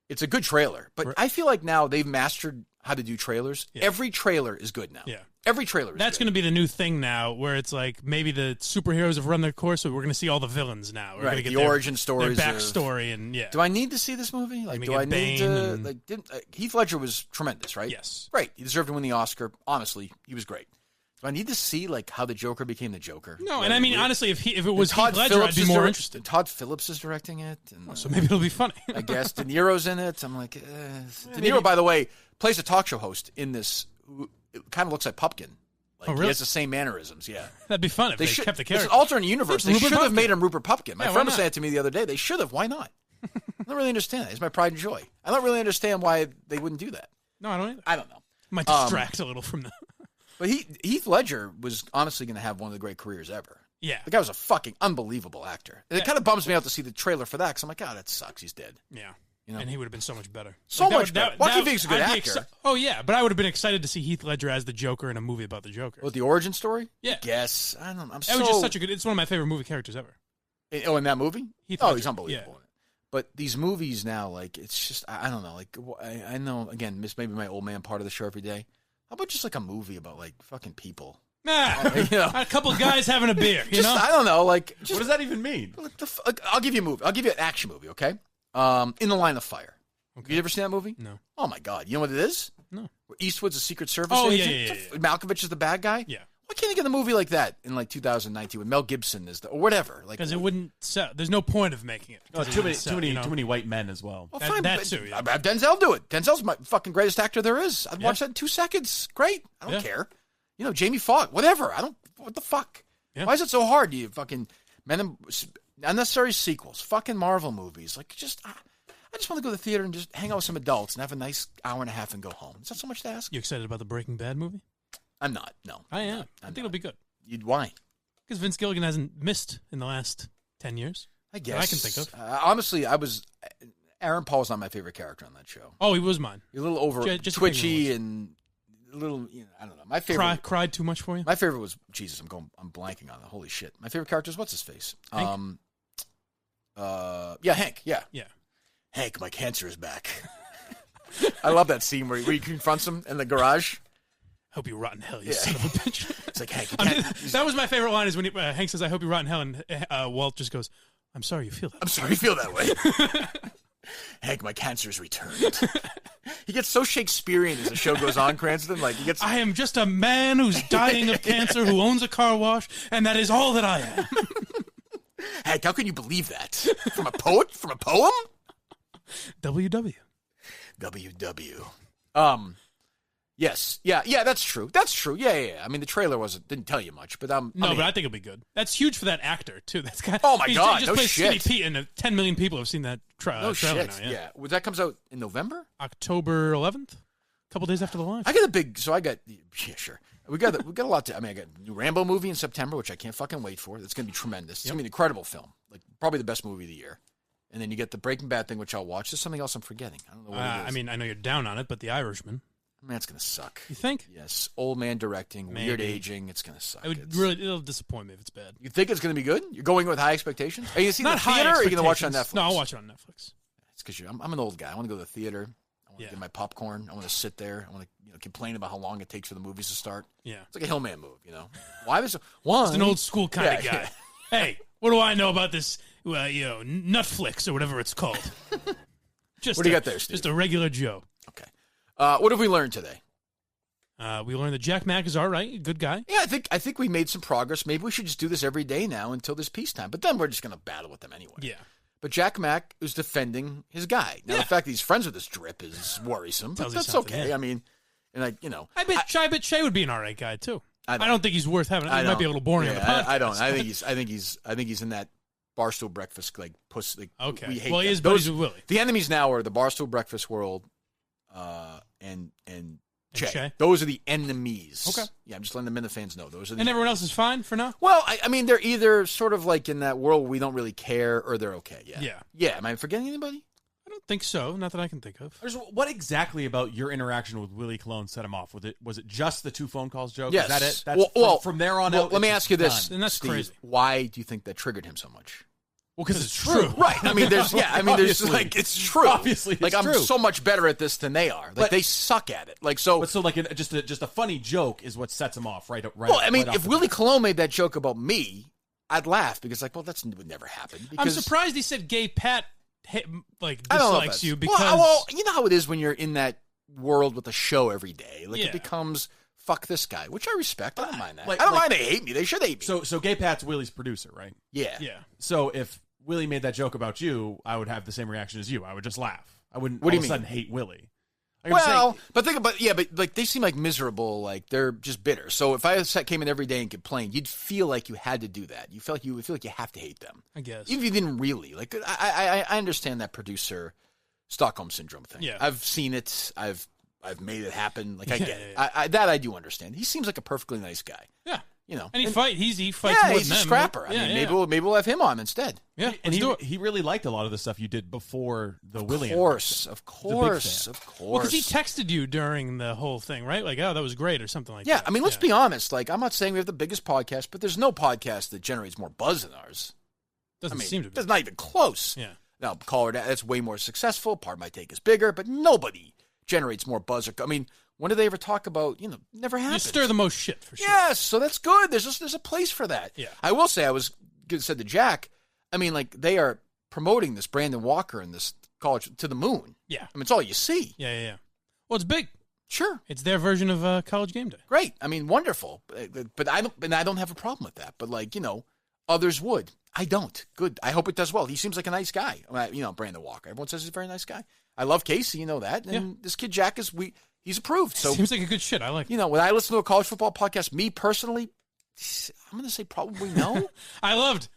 It's a good trailer, but I feel like now they've mastered how to do trailers. Yeah. Every trailer is good now. Yeah. Every trailer is That's good. going to be the new thing now, where it's like maybe the superheroes have run their course, so we're going to see all the villains now. We're Right, going to get the origin stories, their backstory, and Do I need to see this movie? Like, do I need to? Heath Ledger was tremendous, right? Yes. Right. He deserved to win the Oscar. Honestly, he was great. Do I need to see how the Joker became the Joker? No, and I mean honestly, if it was Todd Heath Ledger, Phillips I'd be more interested. Todd Phillips is directing it, and, so maybe it'll be funny. I guess De Niro's in it. I'm like, De Niro, by the way, plays a talk show host in this. Who kind of looks like Pupkin. Like, really? He has the same mannerisms. Yeah, that'd be fun if they kept the character. It's an alternate universe. They should have made him Rupert Pupkin. My Yeah, friend why was not? saying it to me the other day. They should have. Why not? I don't really understand that. It's my pride and joy. I don't really understand why they wouldn't do that. No, I don't either. I don't know. Might distract a little from the. But Heath Ledger was honestly going to have one of the great careers ever. Yeah. The guy was a fucking unbelievable actor. And it kind of bums me out to see the trailer for that because I'm like, that sucks. He's dead. Yeah. You know? And he would have been so much better. So much better. Joaquin Phoenix is a good I'd be actor. oh, yeah, but I would have been excited to see Heath Ledger as the Joker in a movie about the Joker. What, the origin story? Yeah. Yes. I don't know. It was just such a good. It's one of my favorite movie characters ever. In that movie? Heath Oh, Ledger. he's unbelievable in it. But these movies now, like, it's just, I don't know. Like, I know, again, this may be my old man part of the show every day. How about just like a movie about like fucking people? A couple of guys having a beer. You know? I don't know. Like, what does that even mean? I'll give you a movie. I'll give you an action movie. Okay. In the Line of Fire. Okay. You ever seen that movie? No. Oh my God. You know what it is? No. Where Eastwood's a Secret Service Oh, agent. yeah. Malkovich is the bad guy. Yeah. Why can't they get a movie like that in like 2019 with Mel Gibson or whatever? Like, Because it wouldn't sell. There's no point of making it. Oh, too many white men as well. Well, fine, that but too, yeah. I'd have Denzel do it. Denzel's my fucking greatest actor there is. I'd watch that in 2 seconds. Great. I don't care. Jamie Foxx, whatever. What the fuck? Yeah. Why is it so hard? You fucking unnecessary sequels, fucking Marvel movies. Like, I just want to go to the theater and just hang out with some adults and have a nice hour and a half and go home. Is that so much to ask? You excited about the Breaking Bad movie? I'm not. No. I am. I think it'll be good. Why? Because Vince Gilligan hasn't missed in the last 10 years. I guess. That I can think of. Honestly, Aaron Paul's not my favorite character on that show. Oh, he was mine. You're a little over twitchy and a little, I don't know. My favorite. Cried too much for you? My favorite was, Jesus, I'm blanking on it. Holy shit. My favorite character is what's his face? Hank? Hank. Yeah. Hank, my cancer is back. I love that scene where he confronts him in the garage. Hope you rot in hell, you son of a bitch. It's like, Hank, that was my favorite line is when Hank says, I hope you rot in hell, and Walt just goes, I'm sorry you feel that way. I'm sorry you feel that way. Hank, my cancer's returned. He gets so Shakespearean as the show goes on, Cranston. Like he gets. I am just a man who's dying of cancer, who owns a car wash, and that is all that I am. Heck, how can you believe that? From a poet? From a poem? WW. Yes. Yeah, that's true. That's true. Yeah. I mean, the trailer didn't tell you much, but but I think it'll be good. That's huge for that actor, too. That's kind oh, my God. He just no plays shit. Skinny Pete, and 10 million people have seen that trailer shit. now. Yeah. Well, that comes out in November? October 11th? A couple days after the launch. Sure. We got a lot to, I got a new Rambo movie in September, which I can't fucking wait for. That's going to be tremendous. It's going to be an incredible film. Like, probably the best movie of the year. And then you get the Breaking Bad thing, which I'll watch. There's something else I'm forgetting. I don't know what it is. I mean, I know you're down on it, but The Irishman. Man, it's going to suck. You think? Yes. Old man directing, weird aging. It's going to suck. It'll disappoint me if it's bad. You think it's going to be good? You're going with high expectations? Are you going to see the theater, or are you going to watch it on Netflix? No, I'll watch it on Netflix. It's because I'm an old guy. I want to go to the theater. I want to get my popcorn. I want to sit there. I want to complain about how long it takes for the movies to start. Yeah. It's like a Hillman move, Why was one? Just an old school kind of guy. Hey, what do I know about this, Netflix or whatever it's called? What do you got there, Steve? Just a regular Joe. Okay. What have we learned today? We learned that Jack Mack is all right, good guy. Yeah, I think we made some progress. Maybe we should just do this every day now until there's peacetime. But then we're just going to battle with them anyway. Yeah. But Jack Mack is defending his guy. Now, the fact that he's friends with this drip is worrisome, but that's okay. Yeah. I mean, and I bet Shay would be an all right guy too. I don't think he's worth having. He might be a little boring on the podcast. I don't. I think he's in that Barstool Breakfast puss. Okay. We hate well, he them. is buddies with Willie. The enemies now are the Barstool Breakfast world, and Che. Che? Those are the enemies. Okay. Yeah, I'm just letting the Minifans know. Those are. And everyone else is fine for now? Well, I mean, they're either sort of like in that world where we don't really care, or they're okay. Yeah. Yeah. Am I forgetting anybody? I don't think so. Not that I can think of. What exactly about your interaction with Willie Colon set him off? Was it just the 2 phone calls, Joe? Yes. Is that it? That's from there on out. Let me ask you this, and that's Steve, crazy. Why do you think that triggered him so much? Well, because it's true. Right. I mean, there's it's true. Obviously, it's I'm true. so much better at this than they are. Like, they suck at it. Like, so. But so, just a funny joke is what sets him off, right? Well, I mean, if Willie Colon made that joke about me, I'd laugh because, that would never happen. I'm surprised he said Gay Pat, dislikes you because. Well, you know how it is when you're in that world with a show every day. Like, it becomes. Fuck this guy, which I respect. I don't mind that. I don't mind they hate me. They should hate me. So Gay Pat's Willie's producer, right? Yeah. Yeah. So if Willie made that joke about you, I would have the same reaction as you. I would just laugh. I wouldn't all of a sudden hate Willie. But think about but they seem like miserable, like they're just bitter. So if I came in every day and complained, you'd feel like you had to do that. You feel like you have to hate them. I guess. Even if you didn't really. Like I understand that producer Stockholm syndrome thing. Yeah. I've seen it. I've made it happen. Like I get it. I do understand. He seems like a perfectly nice guy. Yeah. And he fights more he's than a them. scrapper. Yeah, I mean, maybe we'll have him on instead. Yeah, and he really liked a lot of the stuff you did before the Willie. Of course. Well, because he texted you during the whole thing, right? Like, oh, that was great, or something like that. Yeah, I mean, let's be honest. Like, I'm not saying we have the biggest podcast, but there's no podcast that generates more buzz than ours. Doesn't seem to be. It's not even close. Yeah. Now, Caller, that's way more successful. Part of my take is bigger, but nobody generates more buzz. I mean, when do they ever talk about, never happened. You stir the most shit, for sure. Yes, so that's good. There's a place for that. Yeah. I will say, said to Jack, I mean, like, they are promoting this Brandon Walker and this college to the moon. Yeah. I mean, it's all you see. Yeah. Well, it's big. Sure. It's their version of College Game Day. Great. I mean, wonderful. But I don't have a problem with that. But, like, others would. I don't. Good. I hope it does well. He seems like a nice guy. Brandon Walker. Everyone says he's a very nice guy. I love Casey. You know that. And this kid Jack he's approved. So seems like a good shit. I like. When I listen to a college football podcast, me personally, I'm going to say probably no.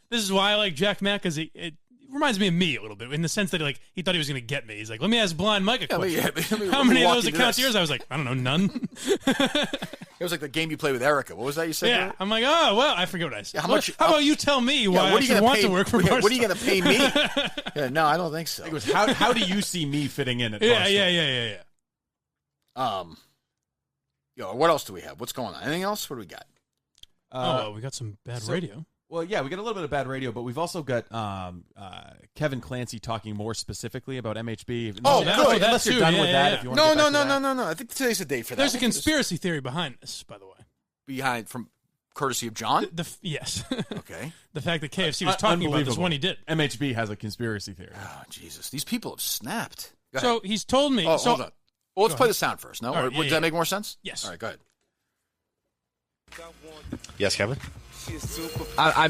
This is why I like Jack Mack, because it reminds me of me a little bit in the sense that he thought he was going to get me. He's like, let me ask Blind Mike a question. How many of those accounts yours? I was like, I don't know, none. It was like the game you play with Erica. What was that you said? Yeah, I'm like, oh well, I forget what I said. Yeah, how about you tell me why I should want to work for Barstool? What are you going to pay me? Yeah, no, I don't think so. It was how do you see me fitting in at Barstool? Yeah. What else do we have? What's going on? Anything else? What do we got? We got some bad radio. Well, yeah, we got a little bit of bad radio, but we've also got Kevin Clancy talking more specifically about MHB. Good. Unless you're done with that. If you want to No. I think today's the day for that. There's a conspiracy theory behind this, by the way. From courtesy of John? Yes. Okay. The fact that KFC was talking about this when he did. MHB has a conspiracy theory. Oh, Jesus. These people have snapped. So he's told me. Hold on. Well, let's play the sound first. No, Right, does that make more sense? Yes. All right, go ahead. Yes, Kevin. I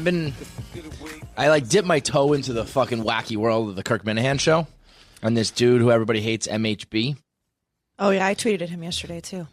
like dipped my toe into the fucking wacky world of the Kirk Minihane show, and this dude who everybody hates, MHB. Oh yeah, I tweeted at him yesterday too.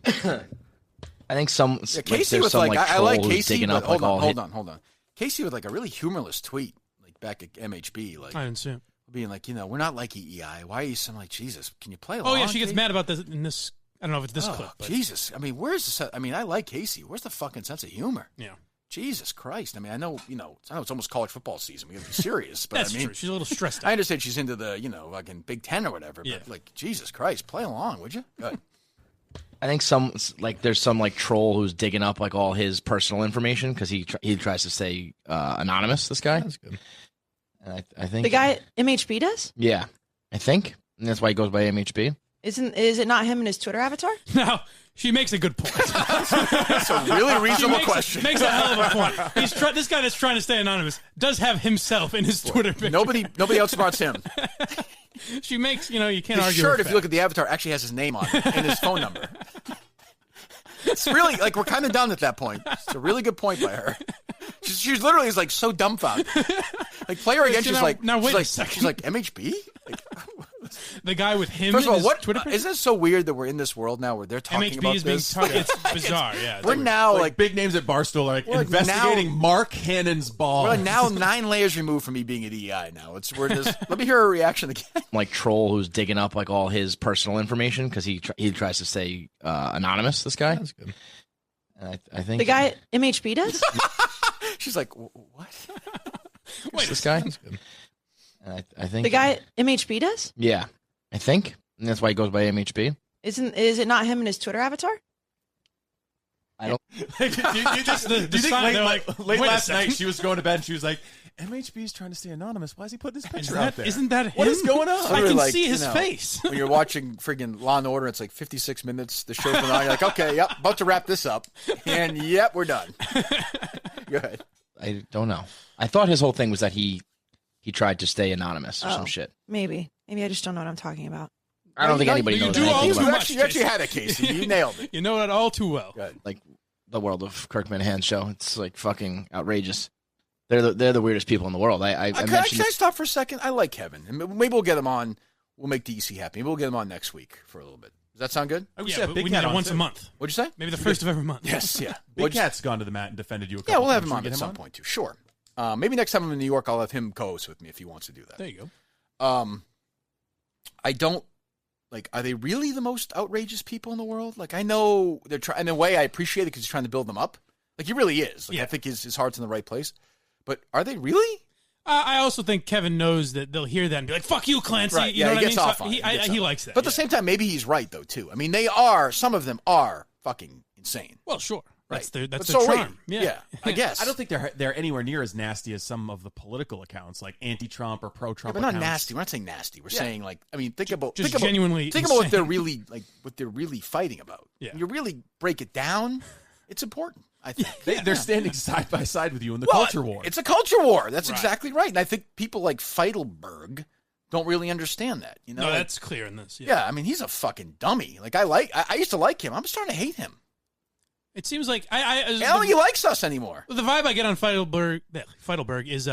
I think some Casey there's was some, like, I like troll who's Casey. digging But up, hold on. Casey with like a really humorless tweet, like back at MHB, like I didn't see it. being like, we're not like EEI. Why are you so like Jesus? Can you play along? Oh yeah, she gets Casey? mad about this in this. I don't know if it's this clip. But. Jesus, I mean, where's the? I mean, I like Casey. Where's the fucking sense of humor? Yeah. Jesus Christ. I mean, I know it's almost college football season. We got to be serious. But That's I mean, true. She's a little stressed out. I understand she's into the, fucking Big Ten or whatever. Yeah. But like, Jesus Christ, play along, would you? Good. I think there's some like troll who's digging up like all his personal information because he tries to stay anonymous. This guy. That's good. And I think The guy MHB does? Yeah, I think, and that's why he goes by MHB. Is it not him and his Twitter avatar? No, she makes a good point. That's a really reasonable question. Makes a hell of a point. This guy that's trying to stay anonymous does have himself in his Twitter picture. Nobody outsmarts him. She makes, you can't His argue. shirt, with if you look at the avatar, actually has his name on it and his phone number. It's really like we're kind of done at that point. It's a really good point by her. She's literally is like so dumbfounded. Like play her again. She's like, now wait a second. She's like MHB. Like, the guy with him. first of all, what Twitter picture? Isn't it so weird that we're in this world now where they're talking MHB about is being this? it's bizarre. Yeah, We're now like big names at Barstool are like investigating Mark Hannon's ball. We're now 9 layers removed from me being at EI. Now we're just. Let me hear her reaction again. Like troll who's digging up like all his personal information because he tries to stay anonymous. This guy. That's good. And I think The guy MHB does? She's like, what? Wait, this guy. That's good. And I think The guy MHB does? Yeah, I think, and that's why he goes by MHB. Is it not him and his Twitter avatar? I don't. Do you just do you think late wait a last second. night she was going to bed and she was like, MHB's trying to stay anonymous. Why is he putting his picture out there? Isn't that him? What is going on? I can Like, see his face. When you're watching friggin' Law and Order, it's like 56 minutes. The show's been on. You're like, okay, yep, about to wrap this up, and yep, we're done. Go ahead. I don't know. I thought his whole thing was that he tried to stay anonymous or some shit. Maybe I just don't know what I'm talking about. I don't think anybody knows anything about You actually had it, Casey. You nailed it. You know that all too well. like the world of Kirk Minihane show. It's like fucking outrageous. They're the weirdest people in the world. I Can mentioned I stop for a second? I like Kevin. And maybe we'll get him on. We'll make DC happy. Maybe we'll get him on next week for a little bit. Does that sound good? Yeah, but we need it once a month. What'd you say? Maybe the first of every month. Yes, yeah. Big Cat's gone to the mat and defended you a couple Yeah, we'll have times. him on Should we at get some on? point too. Sure. Maybe next time I'm in New York, I'll have him co-host with me if he wants to do that. There you go. I don't like. Are they really the most outrageous people in the world? Like, I know they're trying. In a way, I appreciate it because he's trying to build them up. Like, he really is. Like, I think his heart's in the right place. But are they really? I also think Kevin knows that they'll hear that and be like, "Fuck you, Clancy." Right. You Yeah, know he what gets I mean? off on it. He likes that. But at the same time, maybe he's right though too. I mean, they are. Some of them are fucking insane. Well, sure. Right. That's their But charm. so are we. Yeah. I guess. I don't think they're anywhere near as nasty as some of the political accounts, like anti-Trump or pro-Trump. Yeah, but not accounts. nasty. We're not saying nasty. We're saying like. I mean, think about genuinely think about what insane. they're really like. What they're really fighting about. Yeah. When you really break it down, it's important. I think They're standing side by side with you in the culture war. It's a culture war. That's exactly right. And I think people like Feidelberg don't really understand that. You know, No, like, that's clear in this. yeah. I mean, he's a fucking dummy. Like I used to like him. I'm starting to hate him. It seems like I don't think he likes us anymore. The vibe I get on Feidelberg is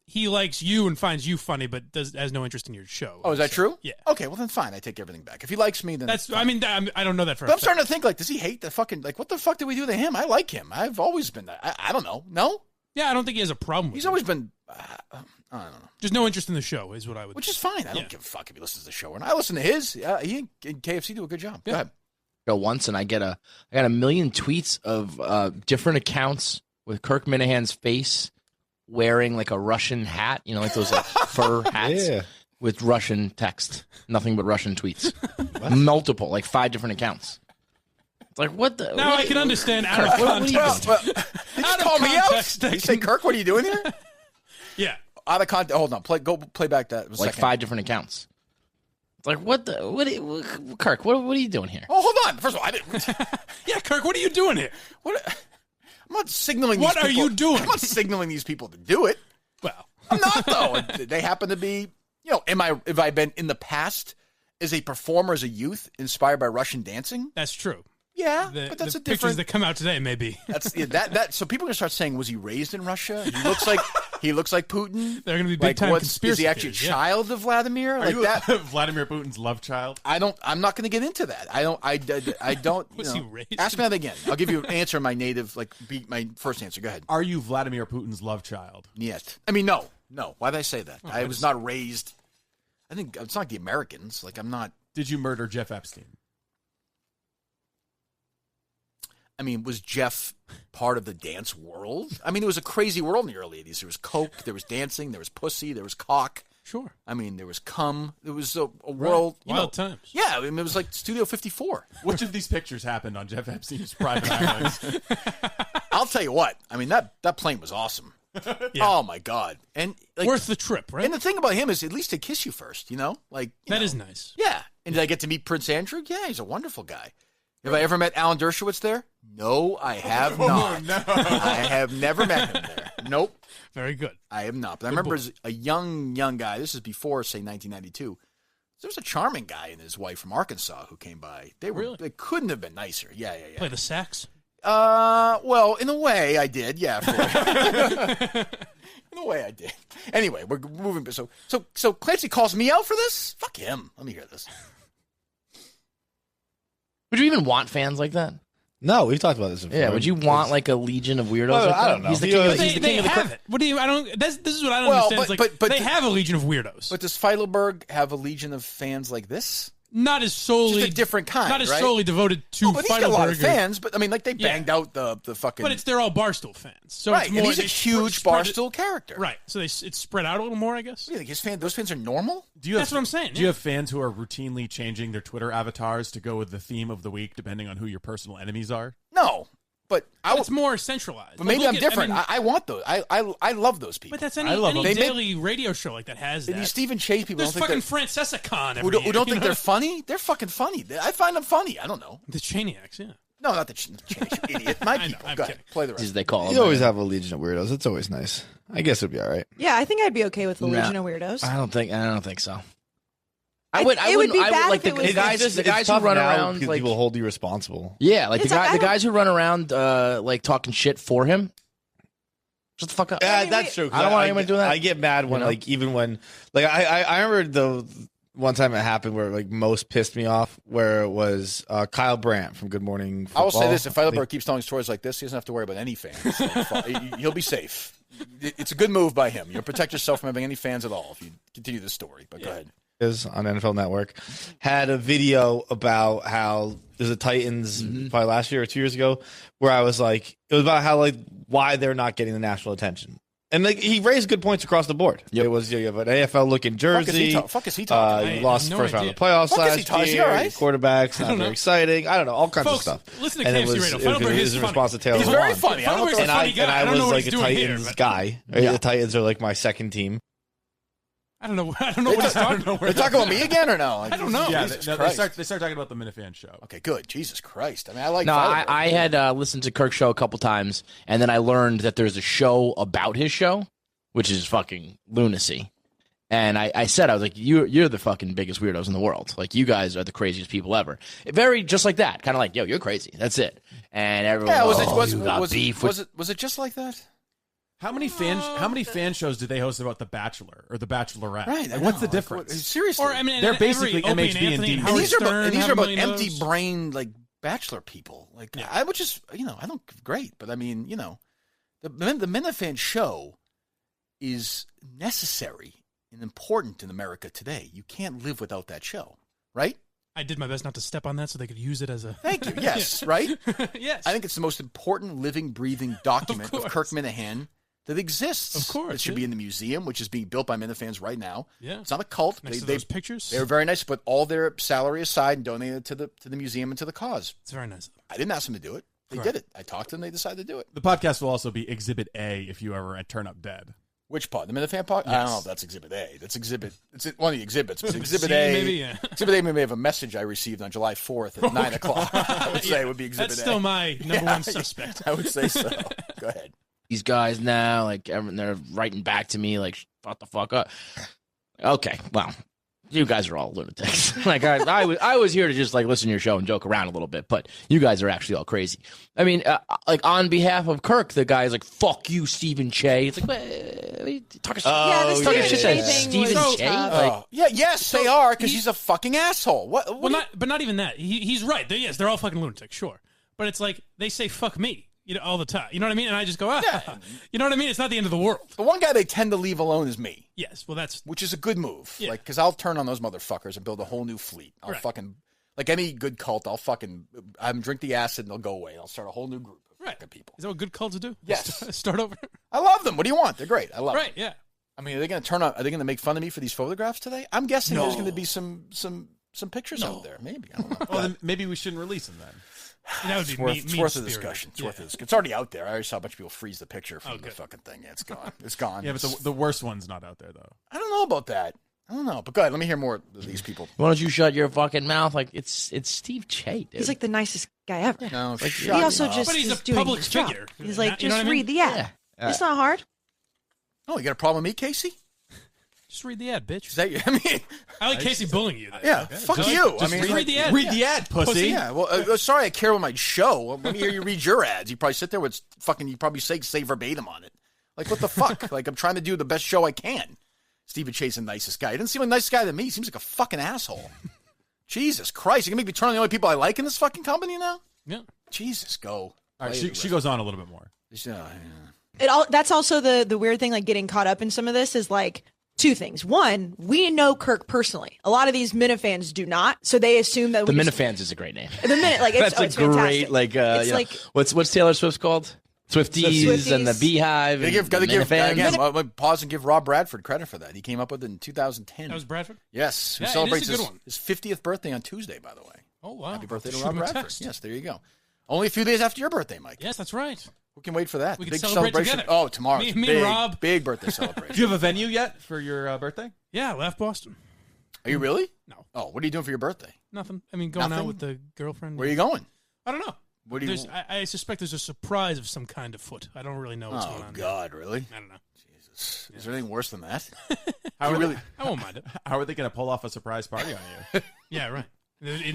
he likes you and finds you funny, but has no interest in your show. Oh, is that true? Yeah. Okay, well then fine. I take everything back. If he likes me, then That's. fine. I don't know that for. But I'm starting to think like, does he hate the fucking like? What the fuck did we do to him? I like him. I've always been that. I don't know. No. Yeah, I don't think he has a problem with He's it. always been. I don't know. Just no interest in the show is what I would. Which is fine. I don't give a fuck if he listens to the show or not. I listen to his. He and KFC do a good job. Go ahead. Go once, and I got a million tweets of different accounts with Kirk Minihane's face wearing like a Russian hat, you know, like those like fur hats with Russian text, nothing but Russian tweets, multiple, like 5 different accounts. It's like what the? Now I can understand out of context. Did you call me out? Did you say, Kirk, what are you doing here? Yeah. Out of context. Hold on. Play back that. Like 5 different accounts. It's like what the? Kirk, what are you doing here? Oh, hold on. First of all, I didn't. Yeah, Kirk, what are you doing here? I'm not signaling. What these are people, you doing? I'm not signaling these people to do it. Well, I'm not though. They happen to be. You know, have I been in the past as a performer, as a youth, inspired by Russian dancing. That's true. Yeah, The, but that's the a pictures different. that come out today, maybe. That's that. So people are gonna start saying, was he raised in Russia? He looks like Putin. They're gonna be big time conspiracy. Is he actually a child of Vladimir? Are Like you that? Vladimir Putin's love child? I'm not gonna get into that. I don't. Was he raised? Ask me that again. I'll give you an answer. My native, my first answer. Go ahead. Are you Vladimir Putin's love child? Yes. I mean, no. Why did I say that? Oh, I was not raised. I think it's not like the Americans. Like I'm not. Did you murder Jeff Epstein? I mean, was Jeff part of the dance world? I mean, it was a crazy world in the early 80s. There was coke, there was dancing, there was pussy, there was cock. Sure. I mean, there was cum. There was a world. Right. Wild times. Yeah, I mean, it was like Studio 54. Which of these pictures happened on Jeff Epstein's private islands? I'll tell you what. I mean, that plane was awesome. Yeah. Oh, my God. And like, worth the trip, right? And the thing about him is at least they kiss you first, you know? Like that is nice. Yeah. And did I get to meet Prince Andrew? Yeah, he's a wonderful guy. Have I ever met Alan Dershowitz there? No, I have not. No. I have never met him there. Nope. Very good. I have not. But I remember as a young guy, this is before, say, 1992, there was a charming guy and his wife from Arkansas who came by. They couldn't have been nicer. Yeah. Play the sax? Well, in a way, I did. Yeah. In a way, I did. Anyway, we're moving. So Clancy calls me out for this? Fuck him. Let me hear this. Would you even want fans like that? No, we've talked about this before. Yeah, would you want like a legion of weirdos? Well, like I that? don't know. He's the king of, They, he's the they king of the have it. What do you? I don't. This is what I don't understand. But they have a legion of weirdos. But does Feidelberg have a legion of fans like this? Not as solely Just a different kind. Not as right? solely devoted to but he's got a lot of Feidelberg. fans. But I mean, like they banged out the fucking. But they're all Barstool fans. So right, it's more, and he's a huge Barstool character. Right. So it's spread out a little more, I guess. What do you think his fans? Those fans are normal? That's what I'm saying. Do you have fans who are routinely changing their Twitter avatars to go with the theme of the week, depending on who your personal enemies are? No. But it's more centralized. But maybe I'm different. I want those. I love those people. But that's any daily radio show like that has that. These Stephen Chase people. There's fucking Francesca Khan who don't think they're funny. They're fucking funny. I find them funny. I don't know. The Chaniacs, yeah. No, not the Chaniacs, you idiot. My people. Go ahead. Play the rest. As they call them. You always have a legion of weirdos. It's always nice. I guess it'd be all right. Yeah, I think I'd be okay with the No. Legion of Weirdos. I don't think so. It would be bad like if it was- the guys It's who tough run now around because like people hold you responsible. yeah, like It's the like, I the don't- guys who run around like talking shit for him. Shut the fuck up. Yeah, that's true. 'cause I don't want anyone doing that. I get mad when, You know? like, even when, like, I remember the one time it happened where, like, most pissed me off, where it was Kyle Brandt from Good Morning Football. I will say this: if Feidelberg keeps telling stories like this, he doesn't have to worry about any fans. He'll be safe. It's a good move by him. You'll protect yourself from having any fans at all if you continue this story. But go ahead. Is on NFL Network had a video about how there's a Titans probably last year or 2 years ago where I was like, it was about how like why they're not getting the national attention. And like he raised good points across the board. It was you have an AFL looking jersey. Fuck is he talking? You lost the first round of the playoffs Fuck is he last talking? Is he year. all right? Quarterbacks not very exciting. I don't know, all kinds Folks, of stuff. listen to and KFC Radio. it Feidelberg was is in funny. response to Taylor He's very Lewan. funny. I don't Feidelberg's know. a funny guy. And I I don't was know what like he's a doing here, Titans but- guy. The Titans are like my second team. I don't know what he's talking about. They're talking about me again or no? I don't know. Yeah, Jesus they Christ. start talking about the Minifan Show. Okay, good. Jesus Christ. I mean, I like. No, Feidelberg. I had listened to Kirk's show a couple times, and then I learned that there's a show about his show, which is fucking lunacy. And I said, I was like, you're the fucking biggest weirdos in the world. Like, you guys are the craziest people ever. Very just like that. Kind of like, yo, you're crazy. That's it. And everyone, was it just like that? How many fan shows do they host about The Bachelor or The Bachelorette? Right. Like, what's the difference? Seriously. Or I mean, They're every basically Opie and MHB and Anthony D. and And Howard these are about, Stern, and these are however about many empty knows. brain like bachelor people. Like I would just I don't great, but I mean the Minifan Show is necessary and important in America today. You can't live without that show, right? I did my best not to step on that so they could use it as a. Thank you. Yes, right. Yes. I think it's the most important living, breathing document of Kirk Minihane that exists. Of course, it should be in the museum, which is being built by Minifans right now. Yeah, it's not a cult. Next to those pictures, they were very nice. Put all their salary aside and donated it to the museum and to the cause. It's very nice. I didn't ask them to do it. They did it. I talked to them. They decided to do it. The podcast will also be Exhibit A if you ever turn up dead. Which part? The Minifan part? Yes. I don't know if that's Exhibit A. That's Exhibit. It's one of the exhibits. But Exhibit C, A. maybe, yeah. Exhibit A may have a message I received on July 4th at 9 o'clock. I would say it would be Exhibit That's A. still my number one suspect. I would say so. Go ahead. these guys now, like, they're writing back to me, like, shut the fuck up. Okay, well, You guys are all lunatics. Like I was here to just like listen to your show and joke around a little bit, but you guys are actually all crazy. I mean, like on behalf of Kirk, the guy's like, "Fuck you, Stephen Che." It's like, what are you talking shit? Yeah, the talking Stephen shit Che to thing Stephen was Che. tough. Like, yes, they are, because he's a fucking asshole. What? Well, but not even that. He's right. Yes, they're all fucking lunatics, sure. But it's like they say "fuck me," all the time. You know what I mean? And I just go, you know what I mean? It's not the end of the world. The one guy they tend to leave alone is me. Yes, well, which is a good move. Yeah. Like, because I'll turn on those motherfuckers and build a whole new fleet. I'll fucking, like any good cult, I'll fucking have them drink the acid and they'll go away. I'll start a whole new group of fucking people. Is that what good cults do? Yes. Start over? I love them. What do you want? They're great. I love them. Right, yeah. I mean, are they going to turn on? Are they going to make fun of me for these photographs today? I'm guessing there's going to be some pictures out there. Maybe. I don't know. Well, then maybe we shouldn't release them then. That would be It's worth a discussion. It's worth a discussion. It's already out there. I already saw a bunch of people freeze the picture from the fucking thing. Yeah, it's gone. It's gone. Yeah, but the worst one's not out there though. I don't know about that. I don't know. But go ahead. Let me hear more of these people. why don't you shut your fucking mouth? Like it's Steve Che, dude. He's like the nicest guy ever. No, like, he also just but he's is a doing public his job. figure. He's like, You know just what I mean? read the ad. It's not hard. Oh, you got a problem with me, Casey? Just read the ad, bitch. Is that, I mean, I like Casey bullying you. Yeah, fuck you. Just read the ad. Read the ad, pussy. Yeah, well, sorry I care about my show. Let me hear you read your ads. You probably sit there with fucking, you probably say verbatim on it. Like, what the fuck? Like, I'm trying to do the best show I can. Stephen Che's the nicest guy. He doesn't seem like a nice guy to me. He seems like a fucking asshole. Jesus Christ. You're going to make me turn on the only people I like in this fucking company now? Yeah. Jesus, go. All right, she goes on a little bit more. That's also the weird thing, like getting caught up in some of this is like two things. One, we know Kirk personally. A lot of these Minifans do not, so they assume that the Minifans is a great name. The minute, like it's, that's a great fantastic. it's like what's Taylor Swift's called? Swifties and the Beehive. Gotta give again. I'll pause and give Rob Bradford credit for that. He came up with it in 2010. That was Bradford. Yes, who Yeah, celebrates it is a good one. his 50th birthday on Tuesday, by the way. Oh wow! Happy birthday to Shoot Rob him a Bradford. text. Yes, there you go. Only a few days after your birthday, Mike. Yes, that's right. We can wait for that. We can Big celebrate celebration. together. Oh, tomorrow. Me big, and Rob. Big birthday celebration. Do you have a venue yet for your birthday? Yeah, I left Boston. Are you really? No. Oh, what are you doing for your birthday? Nothing. I mean, going Nothing? out with the girlfriend. Where are you going? I don't know. What do you? I suspect there's a surprise of some kind afoot. I don't really know what's going Oh on. God, really? I don't know. Jesus, is there anything worse than that? How are really? I won't mind it. How are they going to pull off a surprise party on you? Yeah, right.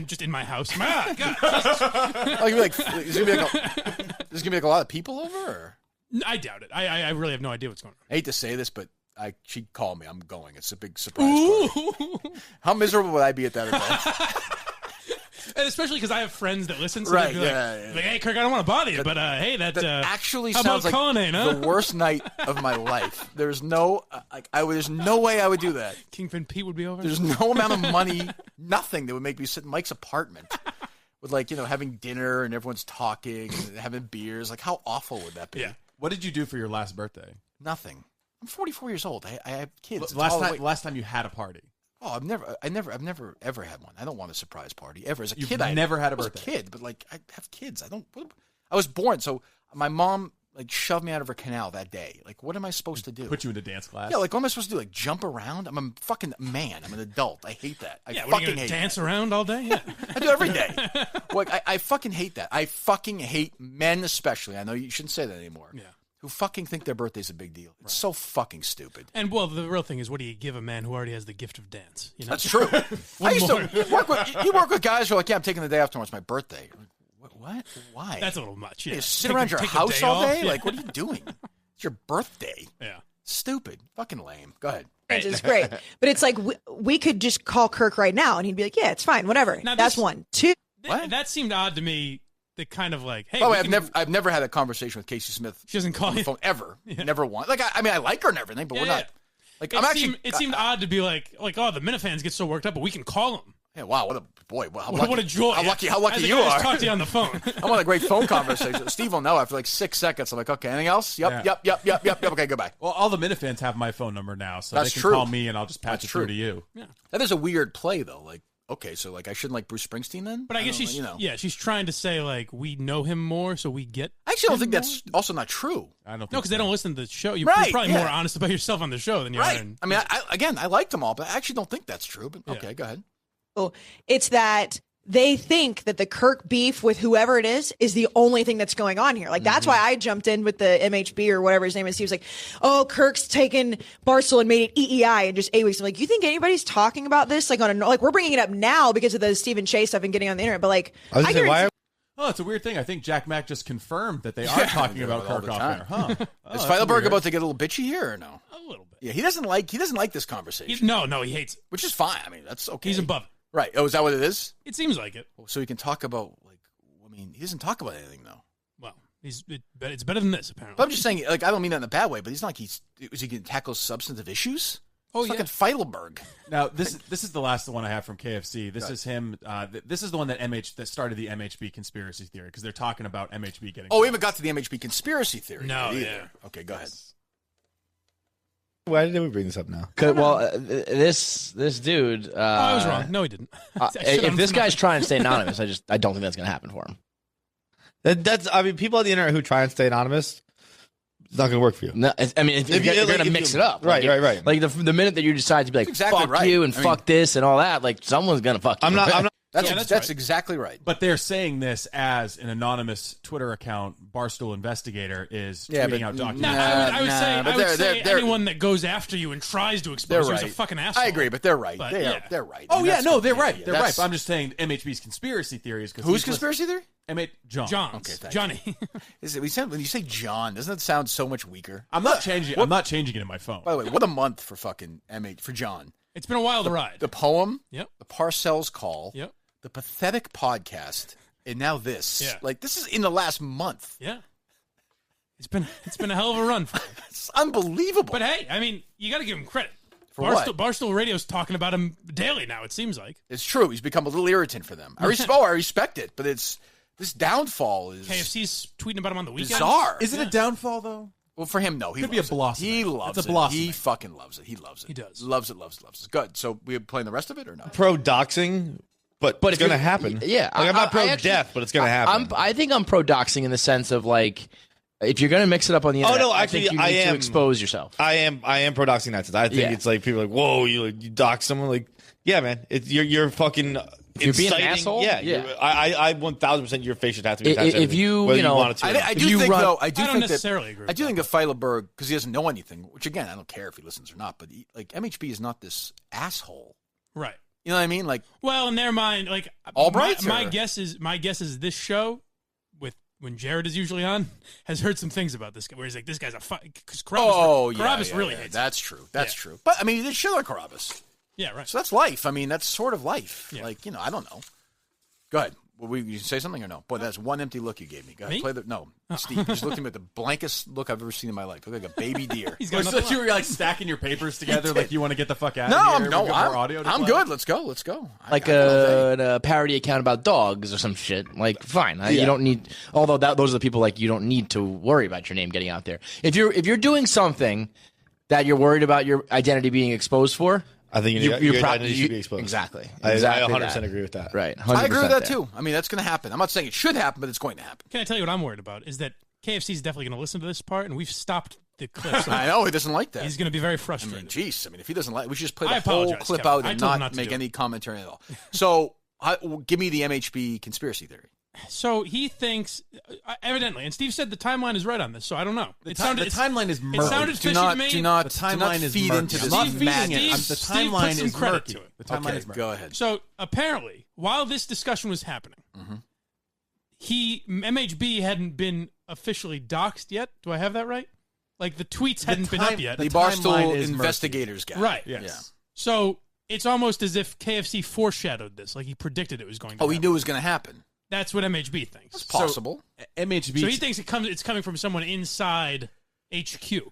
Just in my house. God. There's gonna be like a lot of people over. Or? I doubt it. I really have no idea what's going on. I hate to say this, but she called me. I'm going. It's a big surprise party. How miserable would I be at that event? And especially because I have friends that listen, so Right, they'd be like, yeah. hey, Kirk, I don't want to bother you, but hey, that actually how sounds about like Colonnade, huh? the worst night of my life. There's no, there's no way I would do that. Kingpin Pete would be over. There's no amount of money, nothing that would make me sit in Mike's apartment with having dinner and everyone's talking and having beers. Like, how awful would that be? Yeah. What did you do for your last birthday? Nothing. I'm 44 years old. I have kids. Last time you had a party. Oh, I've never ever had one. I don't want a surprise party ever. As a You've kid, I never had a was birthday. a kid, but I have kids. I was born, so my mom shoved me out of her canal that day. Like, what am I supposed to do? Put you into dance class. Yeah, what am I supposed to do? Jump around? I'm a fucking man. I'm an adult. I hate that. I yeah, fucking what, are you hate dance that. around all day? Yeah. I do every day. I fucking hate that. I fucking hate men, especially. I know you shouldn't say that anymore. Yeah. Who fucking think their birthday's a big deal. It's so fucking stupid. And, well, the real thing is, what do you give a man who already has the gift of dance? You know? That's true. I used to work with guys who are like, yeah, I'm taking the day off tomorrow. It's my birthday. What? Why? That's a little much. Yeah. You sit around your house all day? Like, what are you doing? It's your birthday. Yeah. Stupid. Fucking lame. Go ahead. It's great. But it's like we could just call Kirk right now and he'd be like, yeah, it's fine, whatever. Now That's one. Two. That seemed odd to me. The kind of like, hey. By the way, I've never had a conversation with Casey Smith. She doesn't call on the you phone ever. Yeah. Never once. I mean, I like her and everything, but we're not. Like, it seemed odd to be like, oh, the Minifans get so worked up, but we can call them. Yeah, wow, what a boy! What a joy! How lucky you I are! Talk to you on the phone. I'm on a great phone conversation. Steve will know after 6 seconds. I'm like, okay, anything else? Yep. Okay, goodbye. Well, all the Minifans have my phone number now, so That's they can true. call me and I'll just patch it through to you. Yeah, that is a weird play though. Okay, so I shouldn't like Bruce Springsteen then? But I guess she's trying to say we know him more, so we get. I actually don't think that's also not true. I don't. No, because they don't listen to the show. You're probably more honest about yourself on the show than you are. I mean, I like them all, but I actually don't think that's true. But okay, go ahead. It's that they think that the Kirk beef with whoever it is the only thing that's going on here. Like, that's why I jumped in with the MHB or whatever his name is. He was like, oh, Kirk's taken Barstool and made it EEI in just 8 weeks. I'm like, you think anybody's talking about this? Like, we're bringing it up now because of the Stephen Shea stuff and getting on the internet. But like, Oh, it's a weird thing. I think Jack Mack just confirmed that they are talking about Kirk off there. Huh? Is Feilberg about to get a little bitchy here or no? A little bit. Yeah, he doesn't like this conversation. No, he hates it. Which is fine. I mean, that's okay. He's above it. Right. Oh, is that what it is? It seems like it. So he can talk about, he doesn't talk about anything, though. Well, it's better than this, apparently. But I'm just saying, I don't mean that in a bad way, but he's not like is he going to tackle substantive issues? Oh, fucking Feilberg. Now, this is the last one I have from KFC. This is him. This is the one that started the MHB conspiracy theory, because they're talking about MHB getting... Oh, we haven't got to the MHB conspiracy theory no, either. Yeah. Okay, go ahead. Why did we bring this up now? This dude. I was wrong. No, he didn't. If this guy's trying to stay anonymous, I don't think that's going to happen for him. People on the internet who try and stay anonymous, it's not going to work for you. No, I mean, if you're going to mix it up, right. Like the minute that you decide to be like, exactly fuck right. you and fuck this and all that, like someone's going to fuck you. I'm not. That's right. exactly right. But they're saying this as an anonymous Twitter account. Barstool investigator is tweeting out documents. I would say anyone that goes after you and tries to expose you is a fucking asshole. I agree, but they're right. But, they're right. Oh, yeah, no, they're right. They're right. But I'm just saying MHB's conspiracy theories. Whose conspiracy theory? John's. Okay, Johnny. When you say John, doesn't that sound so much weaker? I'm not changing it in my phone. By the way, what a month for fucking for John. It's been a wild ride. The poem. Yep. The Parcells call. Yep. The pathetic podcast, and now this. Yeah. Like, this is in the last month. Yeah. It's been a hell of a run for him. It's unbelievable. But hey, I mean, you got to give him credit. For what? Barstool Radio's talking about him daily now, it seems like. It's true. He's become a little irritant for them. I respect it, but this downfall is... KFC's tweeting about him on the weekend. Bizarre. Is it a downfall, though? Well, for him, no. He could be a blossom. He loves it. He fucking loves it. He loves it. He does. Loves it. Good. So we playing the rest of it or no? Pro doxing. But it's going to happen. Yeah. I'm not pro-death, but it's going to happen. I think I'm pro-doxing in the sense of, like, if you're going to mix it up on the internet, I think you need to expose yourself. I am pro-doxing that. I think it's like people are like, whoa, you dox someone. Like, yeah, man. You're fucking you're being an asshole? Yeah. I 1,000% your face should have to be attached. If you want it to. I do think, though, I don't necessarily agree. I do think that Feilberg, because he doesn't know anything, which, again, I don't care if he listens or not, but MHB is not this asshole. Right. You know what I mean? Like, well, in their mind, like Albright. My guess is this show, with when Jared is usually on, has heard some things about this guy. Where he's like, this guy's a because Carabas really hates. That's true. That's true. But I mean, they shit on Carabas. Yeah, right. So that's life. I mean, that's sort of life. Yeah. Like, I don't know. Go ahead. You say something or no? Boy, that's one empty look you gave me. Go ahead. Me? Play no, Steve. You just looked at me with the blankest look I've ever seen in my life. Look like a baby deer. You were like stacking your papers together, like you want to get the fuck out of here. I'm good. Let's go. Like a parody account about dogs or some shit. Like, fine. You don't need. Although those are the people, like, you don't need to worry about your name getting out there. If you're doing something that you're worried about your identity being exposed for. I think your identity should be exposed. Exactly. I 100% agree with that. Right. I agree with that too. I mean, that's going to happen. I'm not saying it should happen, but it's going to happen. Can I tell you what I'm worried about? Is that KFC is definitely going to listen to this part, and we've stopped the clip. So I know he doesn't like that. He's going to be very frustrated. I mean, jeez. I mean, if he doesn't like, we should just play the whole clip out and not make any commentary at all. So, give me the MHB conspiracy theory. So he thinks, evidently, and Steve said the timeline is right on this, so I don't know. The timeline is murky. It sounded fishy to me. Do not feed into this. I'm not feeding it. The timeline is murky. The timeline is murky. Go ahead. So apparently, while this discussion was happening, MHB hadn't been officially doxxed yet. Do I have that right? Like the tweets hadn't been up yet. The Barstool investigators guy. Right. Yes. Yeah. So it's almost as if KFC foreshadowed this, like he predicted it was going to happen. He knew it was going to happen. That's what MHB thinks. It's possible. So, MHB. So he thinks it's coming from someone inside HQ.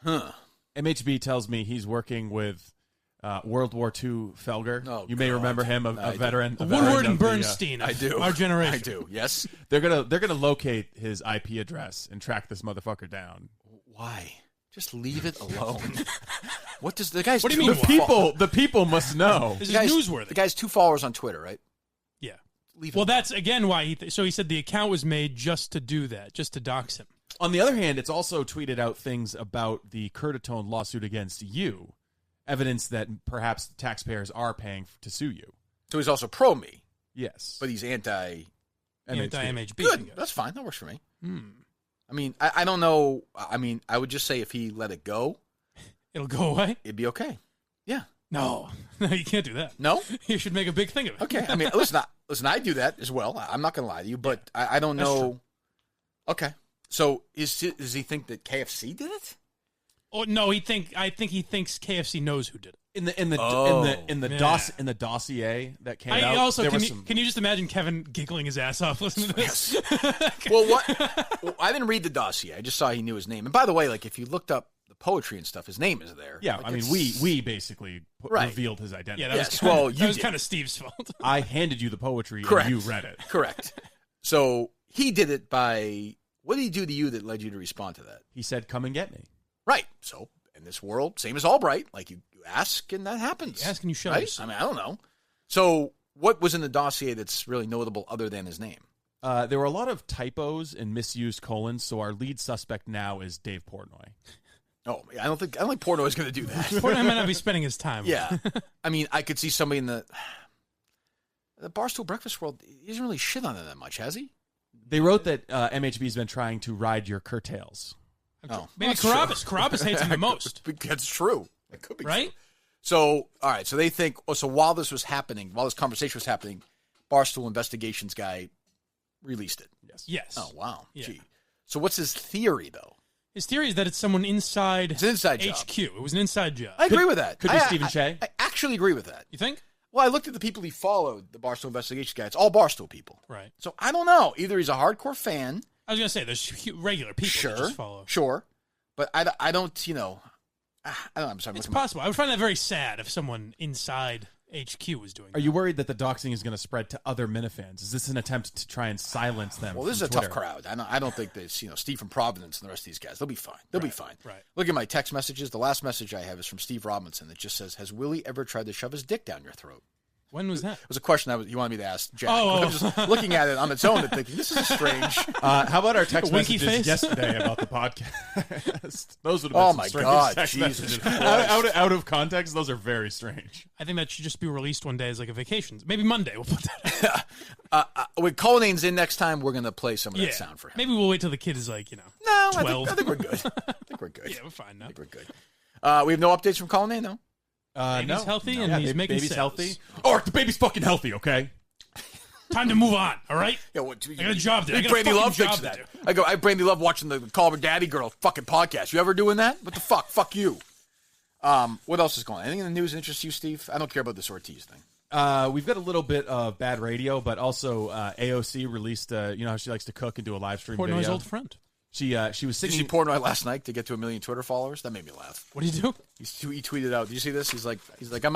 Huh. MHB tells me he's working with World War II Felger. Oh, you may remember him, a veteran. Woodward and Bernstein. I do. Our generation. I do. Yes. They're gonna locate his IP address and track this motherfucker down. Why? Just leave it alone. What does the guy's? What do you mean? The people must know. This is newsworthy. The guy's 2 followers on Twitter, right? Yeah. Well, that's again why so he said the account was made just to do that, just to dox him. On the other hand, it's also tweeted out things about the Curtatone lawsuit against you, evidence that perhaps taxpayers are paying to sue you. So he's also pro me. Yes. But he's anti-MHB. Anti-MHB. Good. That's fine. That works for me. I mean, I don't know. I mean, I would just say if he let it go, it'll go away. It'd be okay. Yeah. No, you can't do that. No? You should make a big thing of it. Okay. I mean, listen, I do that as well. I'm not going to lie to you, but I don't know. True. Okay. So does he think that KFC did it? Oh no, I think he thinks KFC knows who did it. In the dossier that came out. Also, can you just imagine Kevin giggling his ass off listening to this? Well, I didn't read the dossier. I just saw he knew his name. And by the way, like if you looked up the poetry and stuff, his name is there. Yeah, like, I mean, we basically revealed his identity. Yeah, that was kind of Steve's fault. I handed you the poetry Correct. and you read it. Correct. So he did it by, what did he do to you that led you to respond to that? He said, "Come and get me." Right. So in this world, same as Albright, like you ask and that happens. You ask and you show. Right? I mean, I don't know. So what was in the dossier that's really notable other than his name? There were a lot of typos and misused colons, so our lead suspect now is Dave Portnoy. Oh, I don't think Portnoy's going to do that. Portnoy might not be spending his time. Yeah. I mean, I could see somebody in the Barstool Breakfast world. He hasn't really shit on it that much, has he? They wrote that MHB's been trying to ride your curtails. Oh, maybe Carabas. Carabas hates him the most. That's true. It could be right. True. So, all right. So they think. Oh, so while this was happening, while this conversation was happening, Barstool investigations guy released it. Yes. Oh, wow. Yeah. Gee. So what's his theory, though? His theory is that it's someone inside. It's an inside job. HQ. It was an inside job. I agree with that. Could be Stephen Shea. I actually agree with that. You think? Well, I looked at the people he followed, the Barstool investigation guy. It's all Barstool people. Right. So I don't know. Either he's a hardcore fan. I was going to say, there's regular people that just follow. Sure. But I don't, I don't know. I'm sorry. It's possible. I would find that very sad if someone inside HQ was doing that. Are you worried that the doxing is going to spread to other Minifans? Is this an attempt to try and silence them? Well, this is a Twitter? tough crowd. I don't think that Steve from Providence and the rest of these guys. They'll be fine. They'll be fine. Right. Look at my text messages. The last message I have is from Steve Robinson that just says, "Has Willie ever tried to shove his dick down your throat?" When was that? It was a question you wanted me to ask Jack. Oh. I was just looking at it on its own and thinking, this is strange. How about our text messages face? yesterday about the podcast? Those would have been Oh some my strange God, text Jesus messages. Out of context, those are very strange. I think that should just be released one day as like a vacation. Maybe Monday we'll put that out. When Cullinane's in next time, we're going to play some of that sound for him. Maybe we'll wait till the kid is like, No, 12. I think we're good. I think we're good. Yeah, we're fine now. I think we're good. We have no updates from Cullinane, though? Baby's healthy and he's making baby's sales. healthy. Or the baby's fucking healthy, okay? Time to move on, all right? Yeah, I got a job to do. I got a Brandy fucking Love job thinks to that. do. I Brandy Love watching the Call Her Daddy Girl fucking podcast. You ever doing that? What the fuck? Fuck you. What else is going on? Anything in the news interests you, Steve? I don't care about this Ortiz thing. We've got a little bit of bad radio, but also AOC released, how she likes to cook and do a live stream Portnoy's video. old friend. She was Did singing. you see Portnoy last night to get to 1 million Twitter followers? That made me laugh. What did he do? He tweeted out. Did you see this? He's like, I'm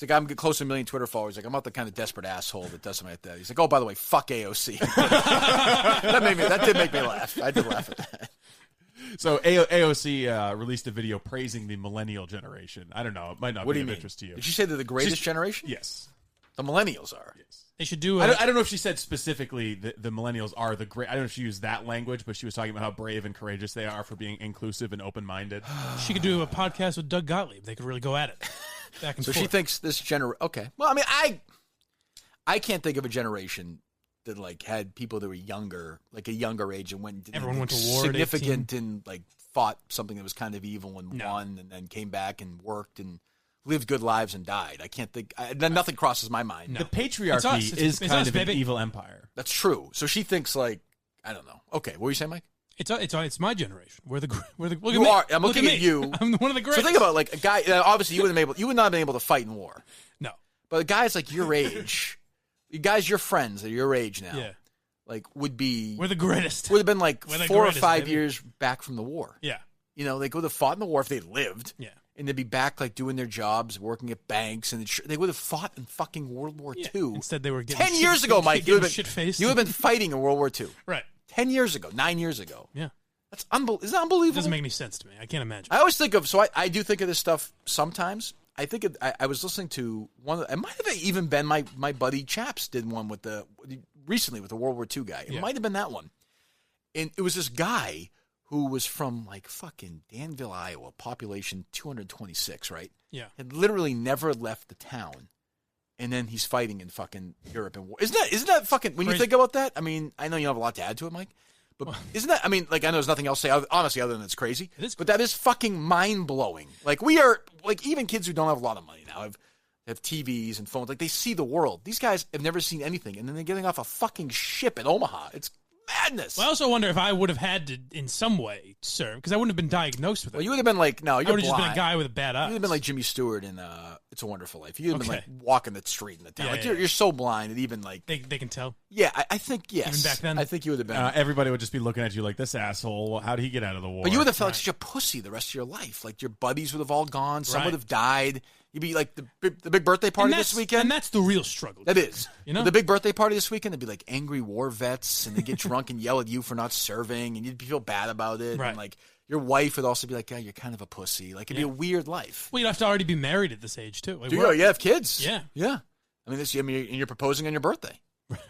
getting close to 1 million Twitter followers. He's like, I'm not the kind of desperate asshole that does something like that. He's like, oh, by the way, fuck AOC. that did make me laugh. I did laugh at that. So AOC released a video praising the millennial generation. I don't know. It might not be of interest to you. Did she say they're the greatest generation? Yes. The millennials are. Yes. They should do. I don't know if she said specifically the millennials are the great. I don't know if she used that language, but she was talking about how brave and courageous they are for being inclusive and open-minded. She could do a podcast with Doug Gottlieb. They could really go at it. Back and so forth. she thinks this generation. Okay. Well, I mean, I can't think of a generation that like had people that were younger, like a younger age, and went. Everyone went to war. Significant and like fought something that was kind of evil and won, and then came back and worked and lived good lives and died. I can't think. Nothing crosses my mind. No. The patriarchy is kind of an evil empire. That's true. So she thinks like I don't know. Okay, what were you saying, Mike? It's my generation. We're the look you at are. me. I'm looking at you. I'm one of the greatest. So think about like a guy. Obviously, you would not have been able to fight in war. No. But guys like your age, guys, your friends at your age now, yeah, like would be. We're the greatest. Would have been like 4 or 5 years back from the war. Yeah. They would have fought in the war if they lived. Yeah. And they'd be back like doing their jobs, working at banks, and they would have fought in fucking World War II. Instead, they were getting 10 years ago, Mike. You would have been fighting in World War II. Right. 10 years ago, 9 years ago. Yeah. That's Isn't that unbelievable? It doesn't make any sense to me. I can't imagine. I always think of, so I do think of this stuff sometimes. I think I was listening to one. It might have even been my buddy Chaps did one recently with the World War II guy. It might have been that one, and it was this guy who was from like fucking Danville, Iowa, population 226, right? Yeah, had literally never left the town, and then he's fighting in fucking Europe and war. Isn't that fucking when you think about that? I mean, I know you have a lot to add to it, Mike. But isn't that? I mean, like I know there's nothing else to say honestly other than it's crazy. But that is fucking mind blowing. Like we are like even kids who don't have a lot of money now have TVs and phones. Like they see the world. These guys have never seen anything, and then they're getting off a fucking ship in Omaha. It's madness. Well, I also wonder if I would have had to, in some way, serve, because I wouldn't have been diagnosed with it. Well, you would have been like, no, you're I would have just been blind. a guy with a bad eye. You would have been like Jimmy Stewart in It's a Wonderful Life. You would have been like walking the street in the town. You're so blind that even like they can tell. Yeah, I think yes. Even back then, I think you would have been. Everybody would just be looking at you like this asshole. How did he get out of the war? But you would have felt like such a pussy the rest of your life. Like your buddies would have all gone. Some would have died. You'd be like the big birthday party this weekend. And that's the real struggle. That is. You know? The big birthday party this weekend, they'd be like angry war vets, and they'd get drunk and yell at you for not serving, and you'd feel bad about it. Right. And like your wife would also be like, yeah, you're kind of a pussy. Like it'd be a weird life. Well, you'd have to already be married at this age, too. Like, Do you have kids? Yeah. Yeah. I mean, and you're proposing on your birthday.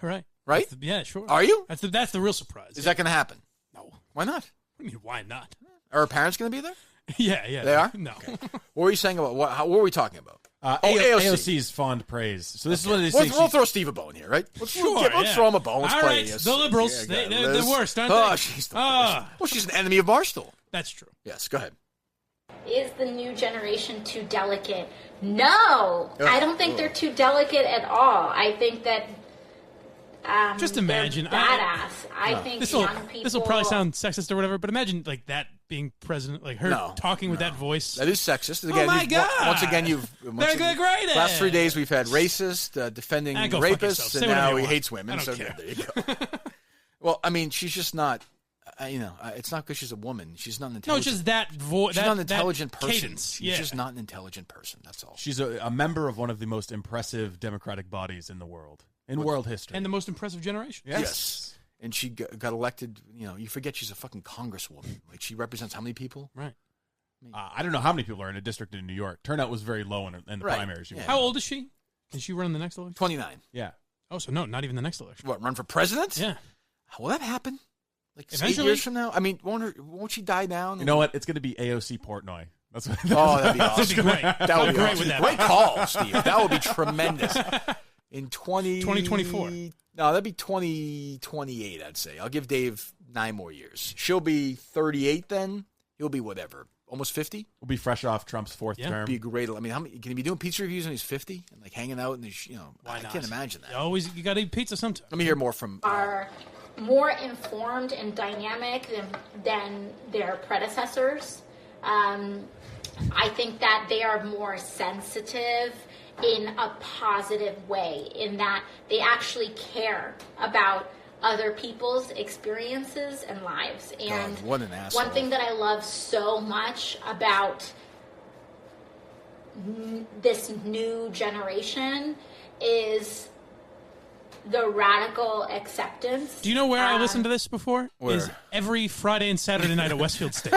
Right. Right? Yeah, sure. Are you? That's the real surprise. Is that going to happen? No. Why not? I mean, why not? Are her parents going to be there? Yeah. They are? No. Okay. What were you saying about what were we talking about? AOC's fond praise. So this is one of these things. We'll throw Steve a bone here, right? Let's throw him a bone. Let's All play right, this. the liberals, they're the worst, aren't they? Oh, she's the worst. Well, she's an enemy of Barstool. That's true. Yes, go ahead. Is the new generation too delicate? No, I don't think they're too delicate at all. I think that just imagine, they're badass. I think young people. This will probably sound sexist or whatever, but imagine like that being president, like her talking with that voice. That is sexist. Again, oh my God! Once again, they're the greatest. Last 3 days we've had racist, defending rapists, and now he hates women. So there you go. Well, I mean, she's just not. It's not because she's a woman. She's not an intelligent. No, it's just that voice. She's not an intelligent person. Cadence. She's just not an intelligent person. That's all. She's a member of one of the most impressive democratic bodies in the world, world history, and the most impressive generation. Yes. And she got elected. You forget she's a fucking congresswoman. Like she represents how many people? Right. I don't know how many people are in a district in New York. Turnout was very low in the primaries. Yeah. How old is she? Is she running the next election? 29. Yeah. Oh, so no, not even the next election. What, run for president? Yeah. Will that happen? Like eventually? 8 years from now? I mean, won't she die down? You know what? It's going to be AOC Portnoy. That's what. That'd be awesome. That'd be great. That would be great awesome. with that. Great call, Steve. That would be tremendous. In 2024. No, that'd be 2028, I'd say. I'll give Dave 9 more years. She'll be 38 then. He'll be whatever. Almost 50? We'll be fresh off Trump's fourth term. Be great. I mean, how many, can he be doing pizza reviews when he's 50 and like hanging out and why I not? can't imagine that. You got to eat pizza sometime. Let me hear more from are more informed and dynamic than their predecessors. I think that they are more sensitive in a positive way, in that they actually care about other people's experiences and lives. And God, what an asshole. One thing that I love so much about this new generation is the radical acceptance. Do you know where I listened to this before? Where? Is every Friday and Saturday night at Westfield State.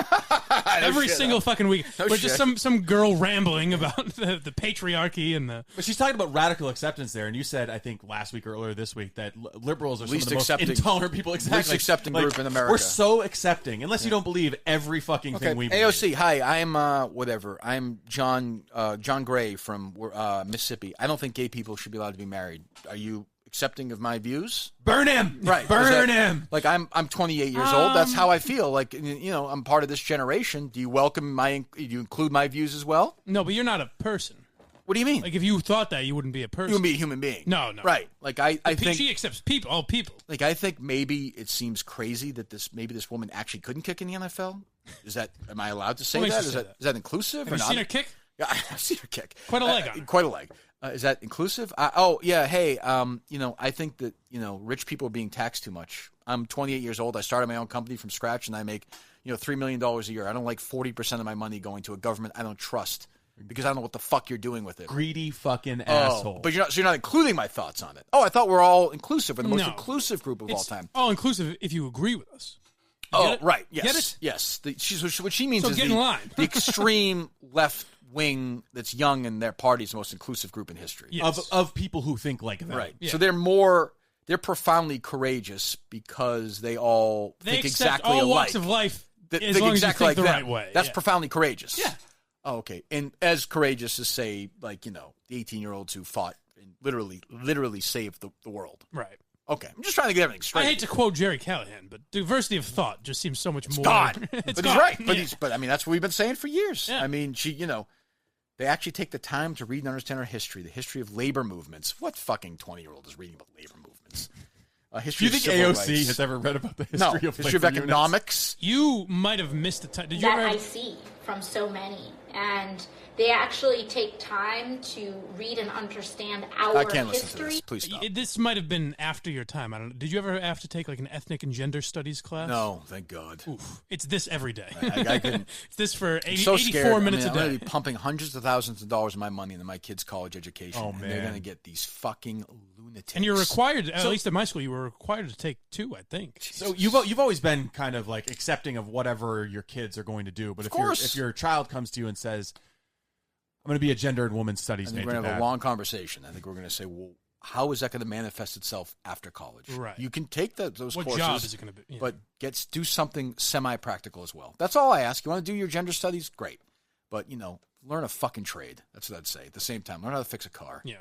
Every single fucking week. No Where shit. just some girl rambling about the patriarchy and the... But she's talking about radical acceptance there, and you said, I think, last week or earlier this week, that liberals are some of Least the most accepting- intolerant people. Exactly. least accepting group in America. We're so accepting, unless you don't believe every fucking thing we believe. AOC, hi, I'm whatever. I'm John Gray from Mississippi. I don't think gay people should be allowed to be married. Are you accepting of my views? Burn him! Right. Burn him! Like, I'm 28 years old. That's how I feel. Like, I'm part of this generation. Do you do you include my views as well? No, but you're not a person. What do you mean? Like, if you thought that, you wouldn't be a person. You would be a human being. No. Right. Like, I think... She accepts people, all people. Like, I think maybe it seems crazy that this woman actually couldn't kick in the NFL. Am I allowed to say What that? makes you say Is that inclusive Have or you not? seen her kick? Yeah, I've seen her kick. Quite a leg on her. Quite a leg. Is that inclusive? Yeah. Hey, I think that, rich people are being taxed too much. I'm 28 years old. I started my own company from scratch, and I make, $3 million a year. I don't like 40% of my money going to a government I don't trust because I don't know what the fuck you're doing with it. Greedy fucking asshole. But you're not including my thoughts on it. Oh, I thought we're all inclusive. We're the most inclusive group of all time. All inclusive if you agree with us. Right. Yes. Get it? Yes. What she means is get in line. the extreme left wing that's young in their party is the most inclusive group in history. Yes. Of people who think like that. Right. Yeah. So they're profoundly courageous because they all think accept exactly all alike. walks of life They as think long exactly as you think like the them. right way. That's Yeah. profoundly courageous. Yeah. Oh, okay. And as courageous as, say, like, the 18-year-olds who fought and literally save the world. Right. Okay, I'm just trying to get everything straight. I hate to quote Jerry Callahan, but diversity of thought just seems so much more. Gone. It's But gone. he's right. Yeah. But I mean, that's what we've been saying for years. Yeah. I mean, they actually take the time to read and understand our history, the history of labor movements. What fucking 20-year-old is reading about labor movements? Do History you think of civil AOC rights. has ever read about the history No, of history of labor economics? You might have missed the time. Did you that ever? I see from so many, and they actually take time to read and understand our I can't listen to history. this. Please stop. This might have been after your time. I don't know. Did you ever have to take like an ethnic and gender studies class? No, thank God. Oof. It's this every day. I couldn't. It's this for I'm 80, so 84 scared. minutes I'm a going day. to be pumping hundreds of thousands of dollars of my money into my kids' college education. Oh, and they're man. going to get these fucking lunatics. And you're required, at least at my school, you were required to take 2, I think. So you've always been kind of like accepting of whatever your kids are going to do, but if your child comes to you and says, "I'm going to be a gender and women's studies I think major," we're going to have a long conversation. I think we're going to say, well, how is that going to manifest itself after college? Right. You can take those What courses. job is it going to be? Yeah. But do something semi-practical as well. That's all I ask. You want to do your gender studies? Great. But, learn a fucking trade. That's what I'd say. At the same time, learn how to fix a car. Yeah.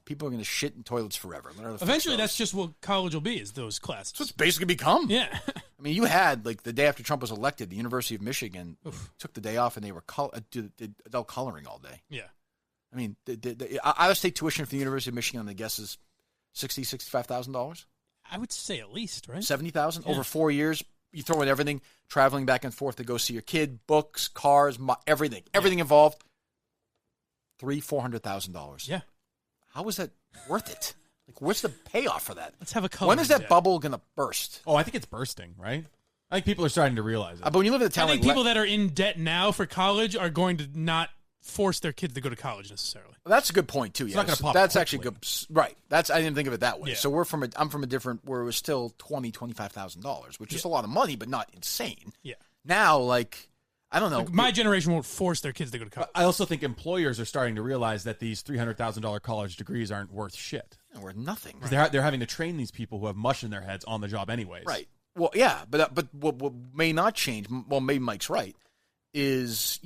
People are going to shit in toilets forever. Learn how to fix Eventually, those. that's just what college will be, is those classes. That's what it's basically become. Yeah. I mean, you had, the day after Trump was elected, the University of Michigan took the day off and they were did adult coloring all day. Yeah. I mean, the out-of-state tuition for the University of Michigan, I guess, is $65,000? I would say at least, right? $70,000 Yeah. over 4 years. You throw in everything, traveling back and forth to go see your kid, books, cars, everything involved. $400,000. Yeah. How is that worth it? Where's the payoff for that? Let's have a color. When is that bubble going to burst? Oh, I think it's bursting, right? I think people are starting to realize it. But when you live in a town I think people that are in debt now for college are going to not force their kids to go to college necessarily. Well, that's a good point too. Yeah, not gonna pop that's quickly. actually good. Right. I didn't think of it that way. Yeah. So I'm from a different where it was still $25,000, which is a lot of money, but not insane. Yeah. Now, I don't know. My generation won't force their kids to go to college. I also think employers are starting to realize that these $300,000 college degrees aren't worth shit. They're worth nothing. 'Cause they're having to train these people who have mush in their heads on the job anyways. Right. Well, yeah, but what may not change? Well, maybe Mike's right. Is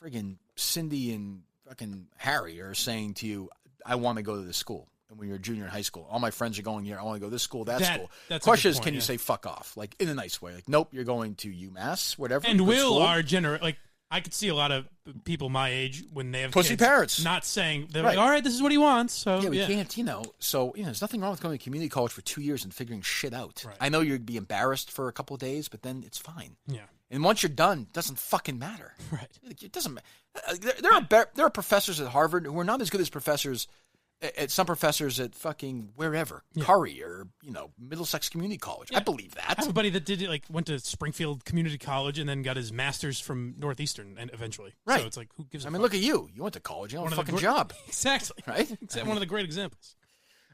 friggin' Cindy and fucking Harry are saying to you, "I want to go to this school." And when you're a junior in high school, all my friends are going here. I want to go to this school, that school. That's a Question good is, point, can you yeah. say fuck off? In a nice way. Nope, you're going to UMass, whatever. And good will school. our I could see a lot of people my age when they have Pussy kids parents. not saying they're Right. like, all right, this is what he wants. So Yeah, we can't, So, there's nothing wrong with going to community college for 2 years and figuring shit out. Right. I know you'd be embarrassed for a couple of days, but then it's fine. Yeah. And once you're done, it doesn't fucking matter. Right. It doesn't. There are professors at Harvard who are not as good as professors at some professors at fucking wherever, Curry or Middlesex Community College. Yeah. I believe that. I have a buddy that did it, went to Springfield Community College and then got his master's from Northeastern and eventually. Right. So it's like, who gives a I mean, fuck? look at you. You went to college. You don't have a One of the fucking job. Exactly. Right? One of the great examples.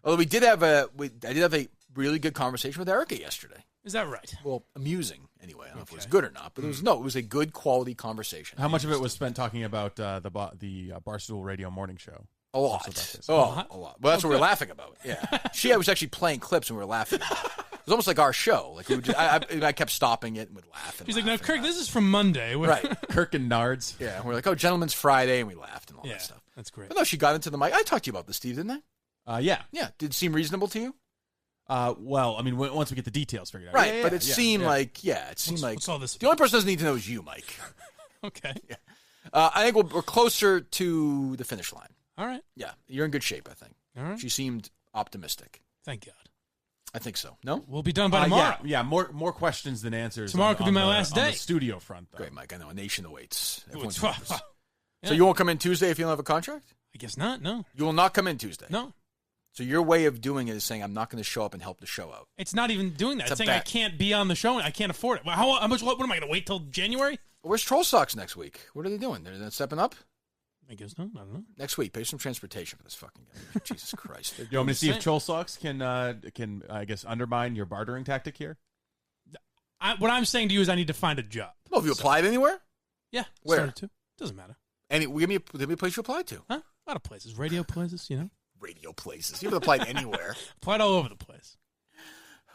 Although I did have a really good conversation with Erica yesterday. Is that right? Well, amusing anyway. I don't know if it was good or not, but it was a good quality conversation. How much of it was spent talking about the Barstool Radio morning show? A lot. A lot. Well, that's what we're laughing about. Yeah. I was actually playing clips and we were laughing about it. It was almost like our show. We would I kept stopping it and would laugh. And He's laugh like, no, and Kirk, laugh. this is from Monday. Right. Kirk and Nards. Yeah. And we're like, oh, Gentleman's Friday, and we laughed and all Yeah, that stuff. that's great. But no, she got into the mic. I talked to you about this, Steve, didn't I? Yeah. Yeah. Did it seem reasonable to you? Well, I mean, once we get the details figured out. Right. Yeah, but it yeah, seemed yeah. like, it seemed like what's all this the only person who doesn't need to know is you, Mike. Okay. Yeah. I think we're closer to the finish line. All right. Yeah. You're in good shape, I think. All right. She seemed optimistic. Thank God. I think so. No? We'll be done by tomorrow. Yeah, more questions than answers. Tomorrow on- could be on my the- last on day. the studio front, though. Great, Mike. I know. A nation awaits. Ooh, Everyone's it's- nervous. Yeah. So you won't come in Tuesday if you don't have a contract? I guess not. No. You will not come in Tuesday? No. So your way of doing it is saying, I'm not going to show up and help the show out. It's not even doing that. It's It's a saying I bet. can't be on the show and I can't afford it. Well, how much? What am I going to wait till January? Where's Troll Socks next week? What are they doing? They're stepping up? I guess not. I don't know. Next week, pay some transportation for this fucking guy. Jesus Christ. You want me to see if Troll Socks can I guess undermine your bartering tactic here? What I'm saying to you is I need to find a job. Well, have you applied anywhere? Yeah. Where? Started to. Doesn't matter. Give me a place you applied to. Huh? A lot of places. Radio places, Radio places. You haven't applied anywhere. Applied all over the place.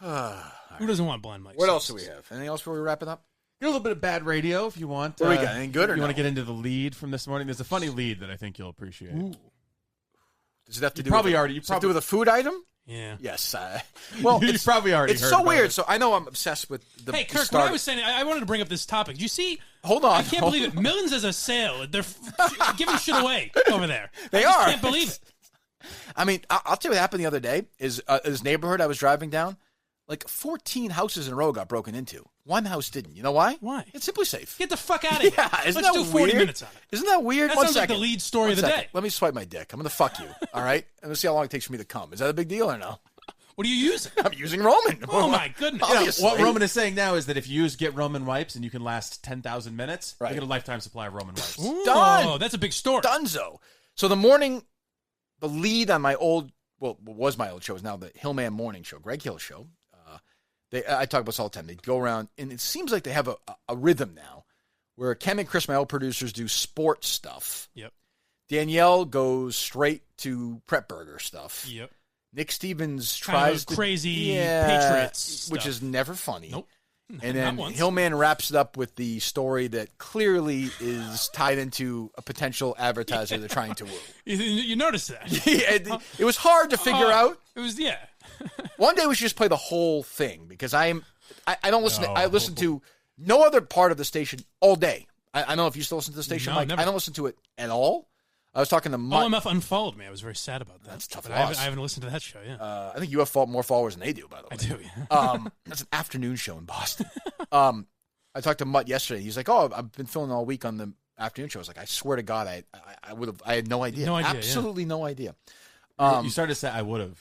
Who doesn't want blind mics? What else do we have? Anything else before we wrap it up? Get a little bit of bad radio if you want. What do we got? Anything good or you no? want to get into the lead from this morning? There's a funny lead that I think you'll appreciate. Ooh. Does it have to do? Probably with already. You does it have to do with a food item? Yeah. Yes. Well, you probably already. It's heard so about weird. it. So I know I'm obsessed with the. Hey, Kirk, start. what I was saying, I wanted to bring up this topic. Do you see? Hold on. I can't believe it. Millions as a sale. They're giving shit away over there. They I are. can't believe it. I mean, I'll tell you what happened the other day. Is this neighborhood I was driving down, like 14 houses in a row got broken into. One house didn't. You know why? Why? It's Simply Safe. Get the fuck out of here. Yeah, isn't Let's that do 40 weird? minutes on it. Isn't that weird? That One sounds like second. the lead story One of the second. day. Let me swipe my dick. I'm gonna fuck you. All right, and let's see how long it takes for me to come. Is that a big deal or no? What are you using? I'm using Roman. Oh my goodness! Obviously. What Roman is saying now is that if you get Roman wipes and you can last 10,000 minutes, Right. you get a lifetime supply of Roman wipes. Done. Oh, that's a big story. Dunzo. So the lead on my old, what was my old show is now the Hillman Morning Show, Greg Hill Show. I talk about this all the time. They go around, and it seems like they have a rhythm now where Ken and Chris, my old producers, do sports stuff. Yep. Danielle goes straight to prep burger stuff. Yep. Nick Stevens Kind tries of to crazy Patriots which stuff. is never funny. Nope. And then Not once. Hillman wraps it up with the story that clearly is tied into a potential advertiser they're trying to woo. You noticed that? Yeah, it was hard to figure out. It was, yeah. One day we should just play the whole thing because I don't listen. I listen to no other part of the station all day. I don't know if you still listen to the station, No, Mike. never. I don't listen to it at all. I was talking to Mike. OMF unfollowed me. I was very sad about that. That's a tough But loss. I haven't listened to that show, yeah. I think you have more followers than they do, by the way. I do, yeah. That's an afternoon show in Boston. I talked to Mutt yesterday. He's like, "Oh, I've been filming all week on the afternoon show." I was like, "I swear to God, I had no idea. No idea, Absolutely no idea." You started to say, I would have.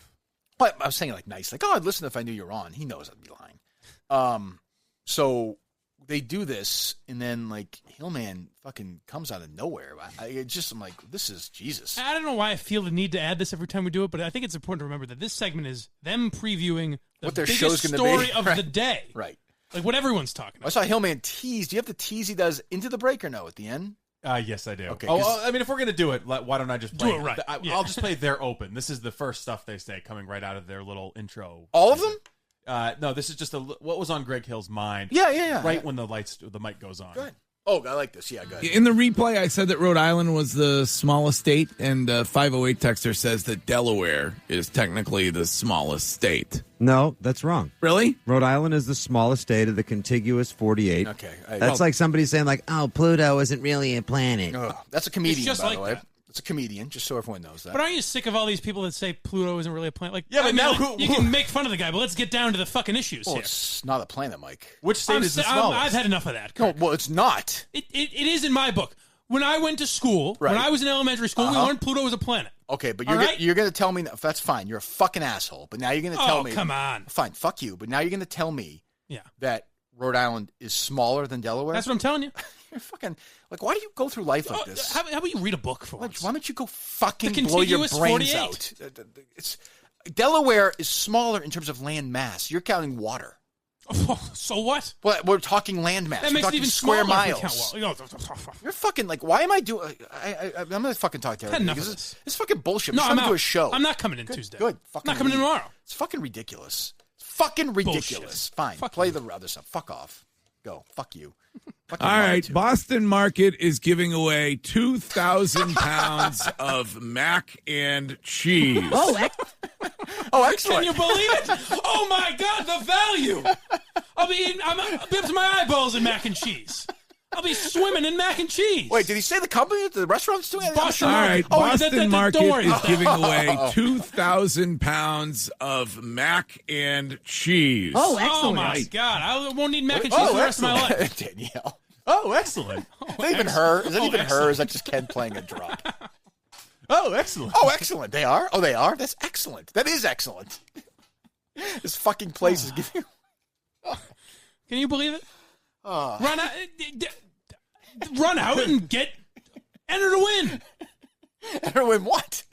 But I was saying like nice, like, "Oh, I'd listen if I knew you were on." He knows I'd be lying. So they do this, and then like Hillman fucking comes out of nowhere. I'm like, this is Jesus. I don't know why I feel the need to add this every time we do it, but I think it's important to remember that this segment is them previewing the What their biggest show's gonna story be. of Right. the day. Right. Like what everyone's talking I about. saw Hillman tease. Do you have the tease he does into the break or no at the end? Yes, I do. Okay, Oh, 'cause- I mean, if we're going to do it, why don't I just play Do it right. Yeah. I'll just play their open. This is the first stuff they say coming right out of their little intro. All of them? No, this is just what was on Greg Hill's mind. Yeah. Right when the mic goes on. Good. Oh, I like this. Yeah, good. In the replay, I said that Rhode Island was the smallest state, and 508 texter says that Delaware is technically the smallest state. No, that's wrong. Really? Rhode Island is the smallest state of the contiguous 48. Okay. That's like somebody saying, like, oh, Pluto isn't really a planet. That's a comedian, It's just by like the way. that. It's a comedian, just so everyone knows that. But aren't you sick of all these people that say Pluto isn't really a planet? Like, Yeah, but I mean, now like, you can make fun of the guy, but let's get down to the fucking issues Well, here. it's not a planet, Mike. Which state is the smallest? I've had enough of that. No, well, it's not. It is in my book. When I went to school, when Right. I was in elementary school, we learned Pluto was a planet. Okay, but All you're right? you're going to tell me that's fine. You're a fucking asshole. But now you're going to tell Oh, me. come on. Fine, fuck you. But now you're going to tell me Yeah. that Rhode Island is smaller than Delaware. That's what I'm telling you. You're fucking like. Why do you go through life like this? How about you read a book for once? Why don't you go fucking The blow your contiguous brains 48. out? It's Delaware is smaller in terms of land mass. You're counting water. So what? Well, we're talking land mass. That we're makes it talking even square smaller if we miles. count You're fucking like. Why am I doing? I'm gonna fucking talk to Had everybody enough of because it's fucking bullshit. No, We're I'm trying to do out. a show. I'm not coming in Good, Tuesday. Good. Fucking I'm not coming in leave. tomorrow. It's fucking ridiculous. It's fucking ridiculous. Bullshit. Fine. Fuck Play you. the other stuff. Fuck off. Go. Fuck you. Fucking All lie right, to. Boston Market is giving away 2,000 pounds of mac and cheese. Oh, excellent. Can you believe it? Oh my God, the value! I'll be up to my eyeballs in mac and cheese. I'll be swimming in mac and cheese. Wait, did he say the company that the restaurant's doing? Boston All Market. right, Oh, Boston Market don't worry. is giving away 2,000 pounds of mac and cheese. Oh my God, I won't need mac and cheese for the rest of my life. Danielle. Oh, excellent. Is that even her? Is that even her? Or is that just Ken playing a drop? Oh, excellent. Oh, excellent. They are? Oh, they are? That's excellent. That is excellent. This fucking place is giving. Can you believe it? Run out and enter to win. Enter to win what?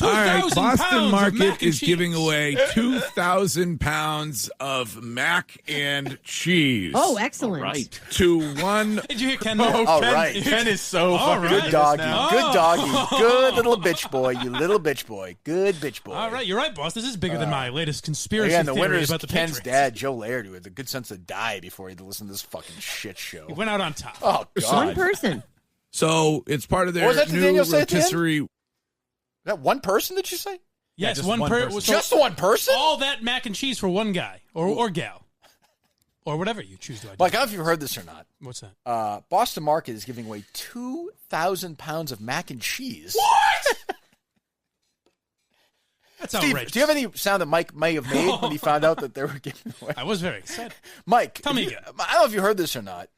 All right, 2,000 pounds Boston of Market mac and is cheese. giving away 2,000 pounds of mac and cheese. Oh, excellent. Right. To one. Did you hear Ken there? All right. Ken is so All fucking right. Good doggy. now. Good doggy. Good little bitch boy. You little bitch boy. Good bitch boy. All right, you're right, boss. This is bigger than my latest conspiracy Yeah, and the winner theory is about the Ken's Patriots. dad, Joe Laird, who had the good sense to die before he had to listen to this fucking shit show. He went out on top. Oh, God. One person. So it's part of What their was that new Daniel say at the end? rotisserie. That one person, did you say? Yes, just one one person. person. Just one person? All that mac and cheese for one guy or gal. Or whatever you choose to identify. Like, I don't know if you've heard this or not. What's that? Boston Market is giving away 2,000 pounds of mac and cheese. What? That's Steve, outrageous. do you have any sound that Mike may have made when he found out that they were giving away? I was very excited. Mike, Tell me again. I don't know if you heard this or not.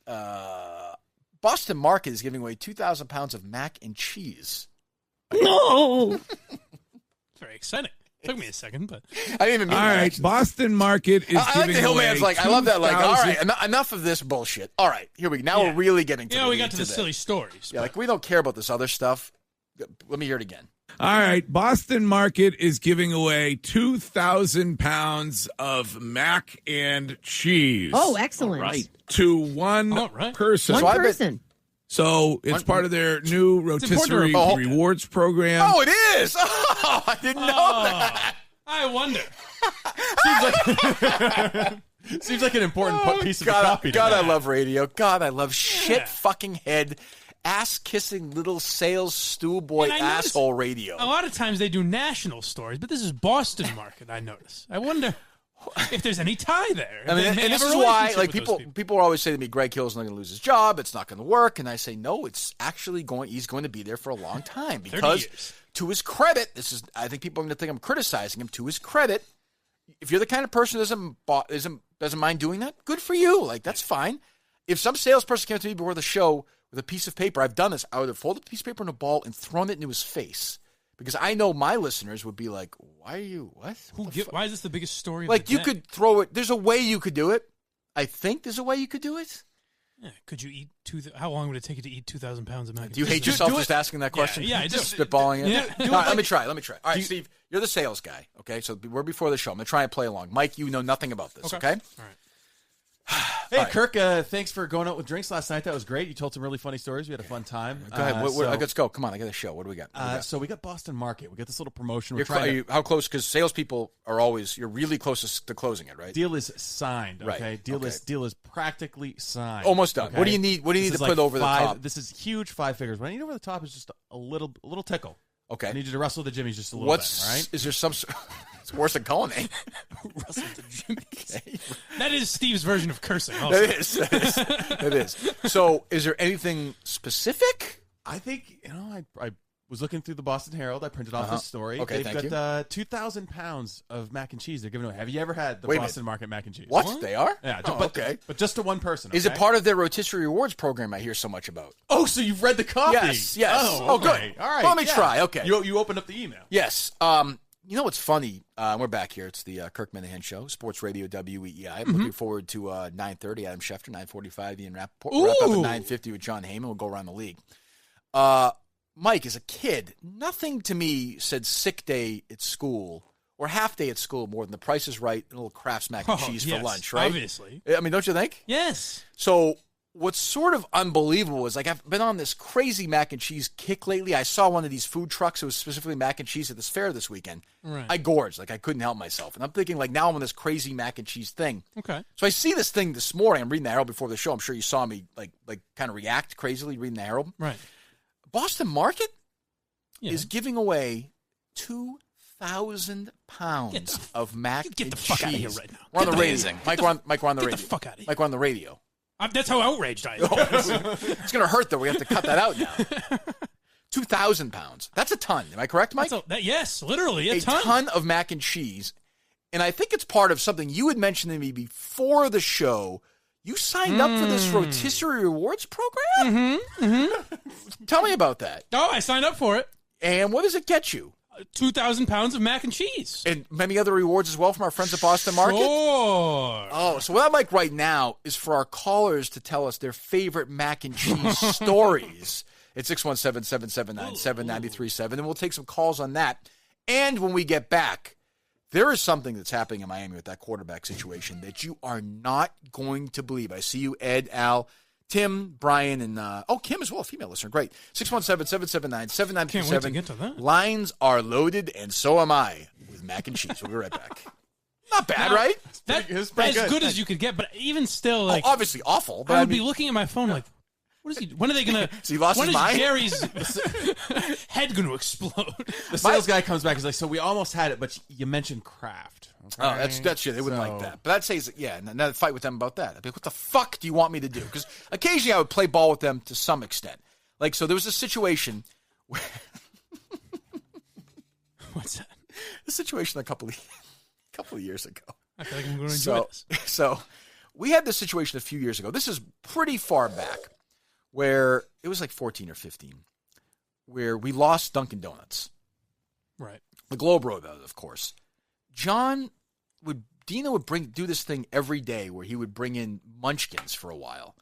Boston Market is giving away 2,000 pounds of mac and cheese. No. Very exciting. Took me a second, but I didn't even mean All that, right, actually. Boston Market is I like giving the Hillman's away like, I love that. Like, all 2,000 right, enough of this bullshit. All right, here we go. Now we're really getting to we got to the silly stories. Yeah, like we don't care about this other stuff. Let me hear it again. All right, Boston Market is giving away 2,000 pounds of mac and cheese. Oh, excellent. Right. To one person. One person. So it's part of their new rotisserie rewards program. Oh, it is. Oh, I didn't know that. I wonder. Seems like an important piece of the God, copy. God, today. I love radio. God, I love shit fucking head, ass kissing little sales stool boy And I noticed asshole radio. A lot of times they do national stories, but this is Boston Market, I notice. I wonder if there's any tie there. I mean, If they and this have is a why, relationship like, with those people always say to me, Greg Hill's not going to lose his job. It's not going to work. And I say, no, it's actually he's going to be there for a long time because, to his credit, I think people are going to think I'm criticizing him. To his credit, if you're the kind of person who doesn't mind doing that, good for you. Like, that's fine. If some salesperson came to me before the show with a piece of paper, I've done this. I would have folded the piece of paper in a ball and thrown it into his face. Because I know my listeners would be like, why are you, what? Why is this the biggest story of Like, the you day? could throw it. There's a way you could do it. I think there's a way you could do it. Yeah, could you eat how long would it take you to eat 2,000 pounds of mac and Do you cheese? hate yourself just asking that question? Yeah, I do. Just spitballing it? Yeah, All right, let me try. All right, Steve, you're the sales guy, okay? So we're before the show. I'm going to try and play along. Mike, you know nothing about this, okay? All right. Hey, Kirk, thanks for going out with drinks last night. That was great. You told some really funny stories. We had a fun time. Go ahead. Let's go. Come on, I got a show. What do we got? So we got Boston Market. We got this little promotion. How close? Because salespeople are always, you're really close to closing it, right? Deal is signed, okay? Right. Deal is practically signed. Almost done. Okay? What do you need? What do you need to put over the top? This is huge 5 figures. What I need over the top is just a little tickle. Okay. I need you to wrestle the jimmies just a little bit, all right? Is there some... It's worse than calling me. Russell the Jimmy. That is Steve's version of cursing. Also. It is. So, is there anything specific? I think, I was looking through the Boston Herald. I printed off this story. Okay, They've got 2,000 pounds of mac and cheese they're giving away. Have you ever had the Boston Market mac and cheese? What? They are? Yeah. Okay. But just to one person. Is it part of their rotisserie rewards program I hear so much about? Oh, so you've read the copy? Yes. Oh, good. All right. Well, let me try. Okay. You opened up the email. Yes. You know what's funny? We're back here. It's the Kirk Minihane Show, Sports Radio WEEI. I'm looking forward to 9:30, Adam Schefter, 9:45, Ian Rappaport. Wrap up at 9:50 with John Heyman. We'll go around the league. Mike, as a kid, nothing to me said sick day at school or half day at school more than The Price is Right and a little Kraft's mac and cheese for lunch, right? Obviously. I mean, don't you think? Yes. So what's sort of unbelievable is, like, I've been on this crazy mac and cheese kick lately. I saw one of these food trucks. It was specifically mac and cheese at this fair this weekend. Right. I gorged. Like, I couldn't help myself. And I'm thinking, like, now I'm on this crazy mac and cheese thing. Okay. So I see this thing this morning. I'm reading the Herald before the show. I'm sure you saw me, like kind of react crazily reading the Herald. Right. Boston Market is giving away 2,000 pounds of mac and cheese. Get the fuck out of here right now. We're on the radio. Mike, we're on the radio. Get the fuck out of here. Mike, we're on the radio. That's how outraged I am. It's going to hurt, though. We have to cut that out now. 2,000 pounds. That's a ton. Am I correct, Mike? Yes, literally a ton. A ton of mac and cheese. And I think it's part of something you had mentioned to me before the show. You signed up for this rotisserie rewards program? Tell me about that. Oh, I signed up for it. And what does it get you? 2,000 pounds of mac and cheese. And many other rewards as well from our friends at Boston Market? Sure. Oh, so what I'd like right now is for our callers to tell us their favorite mac and cheese stories. It's 617-779-7937, and we'll take some calls on that. And when we get back, there is something that's happening in Miami with that quarterback situation that you are not going to believe. I see you, Ed, Al, Tim, Brian, and Kim as well, female listener. Great. 617-779-7937. Can't wait to get to that. Lines are loaded, and so am I with mac and cheese. We'll be right back. Not bad, right? That's as good as you could get, but even still, like, obviously awful. But I would be looking at my phone like, What is he? When are they gonna? So he lost when his is mind? Jerry's head gonna explode? The sales guy comes back. He's like, "So we almost had it, but you mentioned craft." Okay? Oh, that's shit. They wouldn't like that. But I'd say, yeah, and I'd fight with them about that. I'd be like, what the fuck do you want me to do? Because occasionally I would play ball with them to some extent. Like, so there was a situation where... What's that? A situation a couple of years ago. I feel like I'm going to enjoy this. So we had this situation a few years ago. This is pretty far back, where it was like 14 or 15, where we lost Dunkin' Donuts. Right. The Globe Road, of course. Dino would do this thing every day where he would bring in munchkins for a while.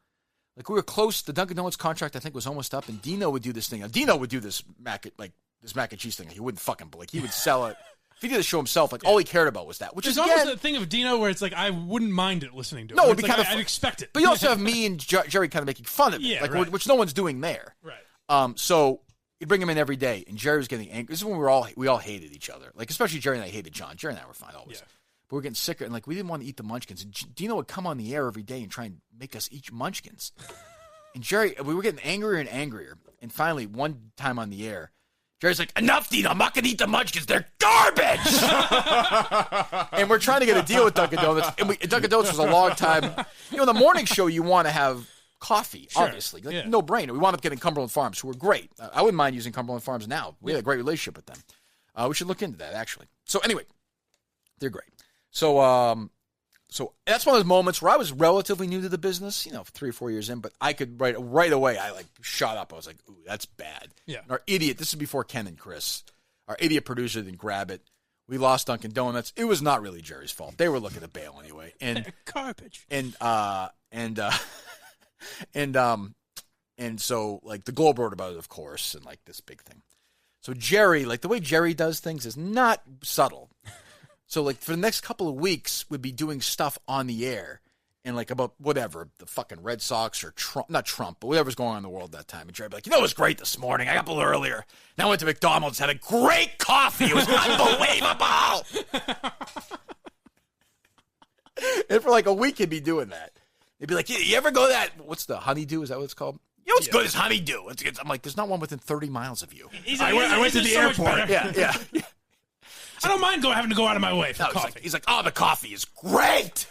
Like, we were close. The Dunkin' Donuts contract, I think, was almost up, and Dino would do this thing. Now, Dino would do this mac and cheese thing. He wouldn't fucking, like, he would sell it. If he did the show himself, like, all he cared about was that. Which There's is, almost a thing of Dino where it's like, I wouldn't mind it listening to it. No, it'd be It's like, kind of I'd expect it. But you also have me and Jerry kind of making fun of it, like, right. which no one's doing there. Right. So you'd bring him in every day, and Jerry was getting angry. This is when we all hated each other. Like, especially Jerry and I hated John. Jerry and I were fine always. Yeah. But we were getting sicker, and, like, we didn't want to eat the munchkins. And Dino would come on the air every day and try and make us eat munchkins. And Jerry, we were getting angrier and angrier. And finally, one time on the air, Jerry's like, enough, Dino. I'm not going to eat the munchkins. They're garbage. And we're trying to get a deal with Dunkin' Donuts. And Dunkin' Donuts was a long time. You know, the morning show, you want to have coffee, obviously. Like, no brainer. We wound up getting Cumberland Farms, who were great. I wouldn't mind using Cumberland Farms now. We had a great relationship with them. We should look into that, actually. So anyway, they're great. So that's one of those moments where I was relatively new to the business, 3 or 4 years in, but I could right away, I like shot up. I was like, ooh, that's bad. Yeah. And our idiot, this is before Ken and Chris, our idiot producer didn't grab it. We lost Dunkin' Donuts. It was not really Jerry's fault. They were looking to bail anyway. And garbage. And so like the Globe wrote about it, of course, and like this big thing. So Jerry, like the way Jerry does things is not subtle. So, like, for the next couple of weeks, we'd be doing stuff on the air and, like, about whatever, the fucking Red Sox or Trump, not Trump, but whatever's going on in the world that time. And Jerry'd be like, it was great this morning. I got up a little earlier. Now I went to McDonald's, had a great coffee. It was unbelievable. And for, like, a week, he'd be doing that. He'd be like, you ever go to that, what's the Honeydew? Is that what it's called? What's good as Honeydew? I'm like, there's not one within 30 miles of you. I went to the airport. Yeah. I don't mind having to go out of my way for coffee. He's like, oh, the coffee is great.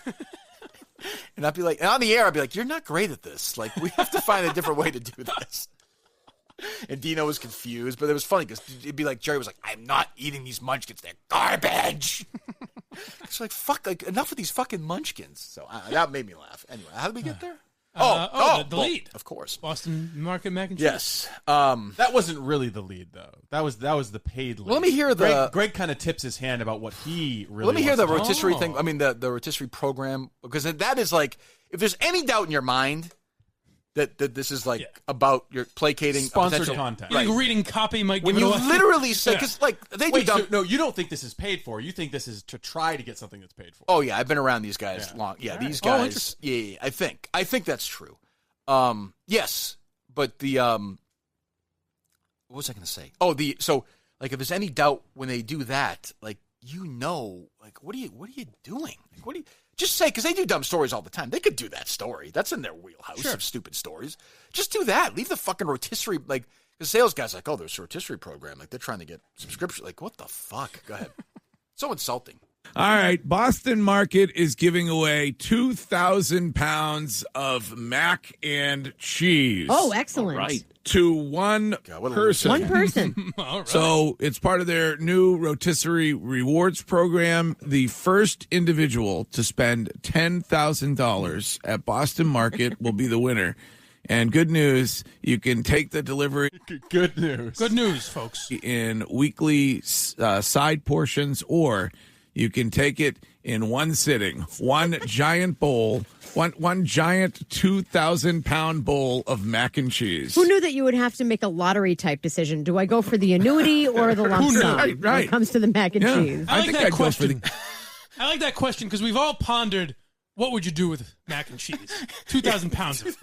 And I'd be like, and on the air, I'd be like, you're not great at this. Like, we have to find a different way to do this. And Dino was confused, but it was funny because it'd be like, Jerry was like, I'm not eating these munchkins. They're garbage. It's like, fuck, like, enough of these fucking munchkins. So that made me laugh. Anyway, how did we get there? The lead, of course. Boston Market mac and cheese. Yes, that wasn't really the lead though. That was the paid lead. Well, let me hear Greg kind of tips his hand about what he really. Let me hear the wants to rotisserie thing. I mean, the rotisserie program, because that is like, if there's any doubt in your mind that this is like about your placating sponsored content, you think reading copy might when give you it away? Literally say, because like they do. So, no, you don't think this is paid for. You think this is to try to get something that's paid for. Oh yeah, I've been around these guys long. Yeah, these guys. Yeah, I think that's true. Yes, but the what was I going to say? Oh, so like if there's any doubt when they do that, like like what are you doing? Like what do you just say? Because they do dumb stories all the time. They could do that story. That's in their wheelhouse of stupid stories. Just do that. Leave the fucking rotisserie like the sales guys like, oh, there's a rotisserie program. Like they're trying to get subscription. Like what the fuck? Go ahead. So insulting. All right, Boston Market is giving away 2,000 pounds of mac and cheese. Oh, excellent. All right. To one person. One person. All right. So it's part of their new rotisserie rewards program. The first individual to spend $10,000 at Boston Market will be the winner. And good news, you can take the delivery. Good news. Good news, folks. In weekly side portions, or you can take it in one sitting. One giant bowl, one giant 2,000-pound bowl of mac and cheese. Who knew that you would have to make a lottery-type decision? Do I go for the annuity or the lump sum when it comes to the mac and cheese? I think that question. I like that question because we've all pondered, what would you do with mac and cheese? 2,000 pounds of it.